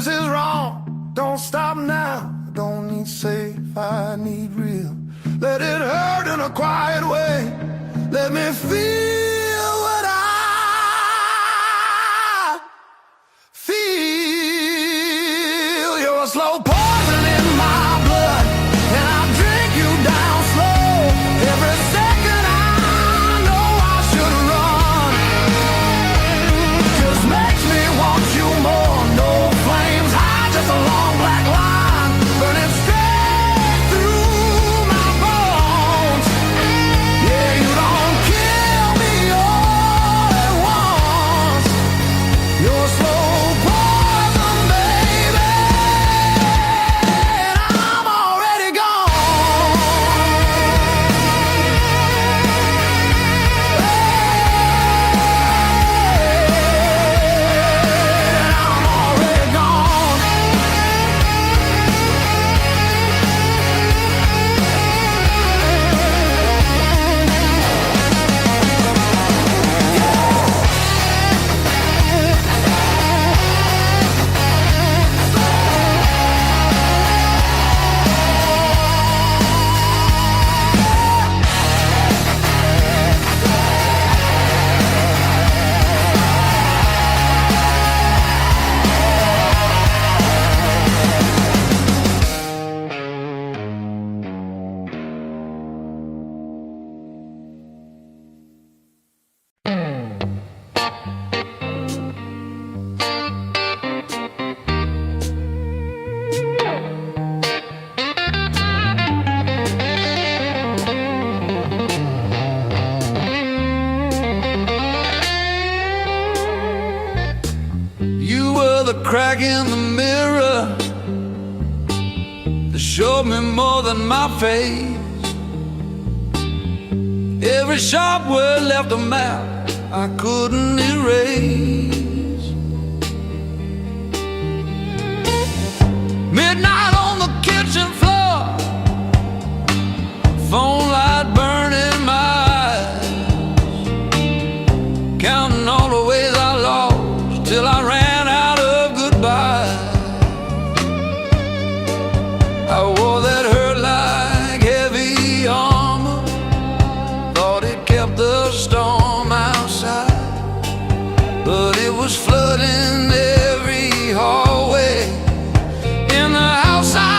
this is wrong. Don't stop now. I don't need safe, I need real. Let it hurt in a quiet way. Let me feel what I feel. You're a slow poison in my blood, and I drink you down slow. Every second I know I should run. Just makes me want you more. No flames high, just a long black line burning straight through my bones. Yeah, you don't kill me all at once. You're slow poison, baby, and I'm already gone. I'm already gone. You were the crack in the mirror that showed me more than my face. Every sharp word left a map I couldn't erase. Midnight on the kitchen floor, phone light burning my eyes, counting all the ways I lost till I ran out of goodbye. I wore that hurt like heavy armor, thought it kept the storm outside, but it was flooding every hallway in the house I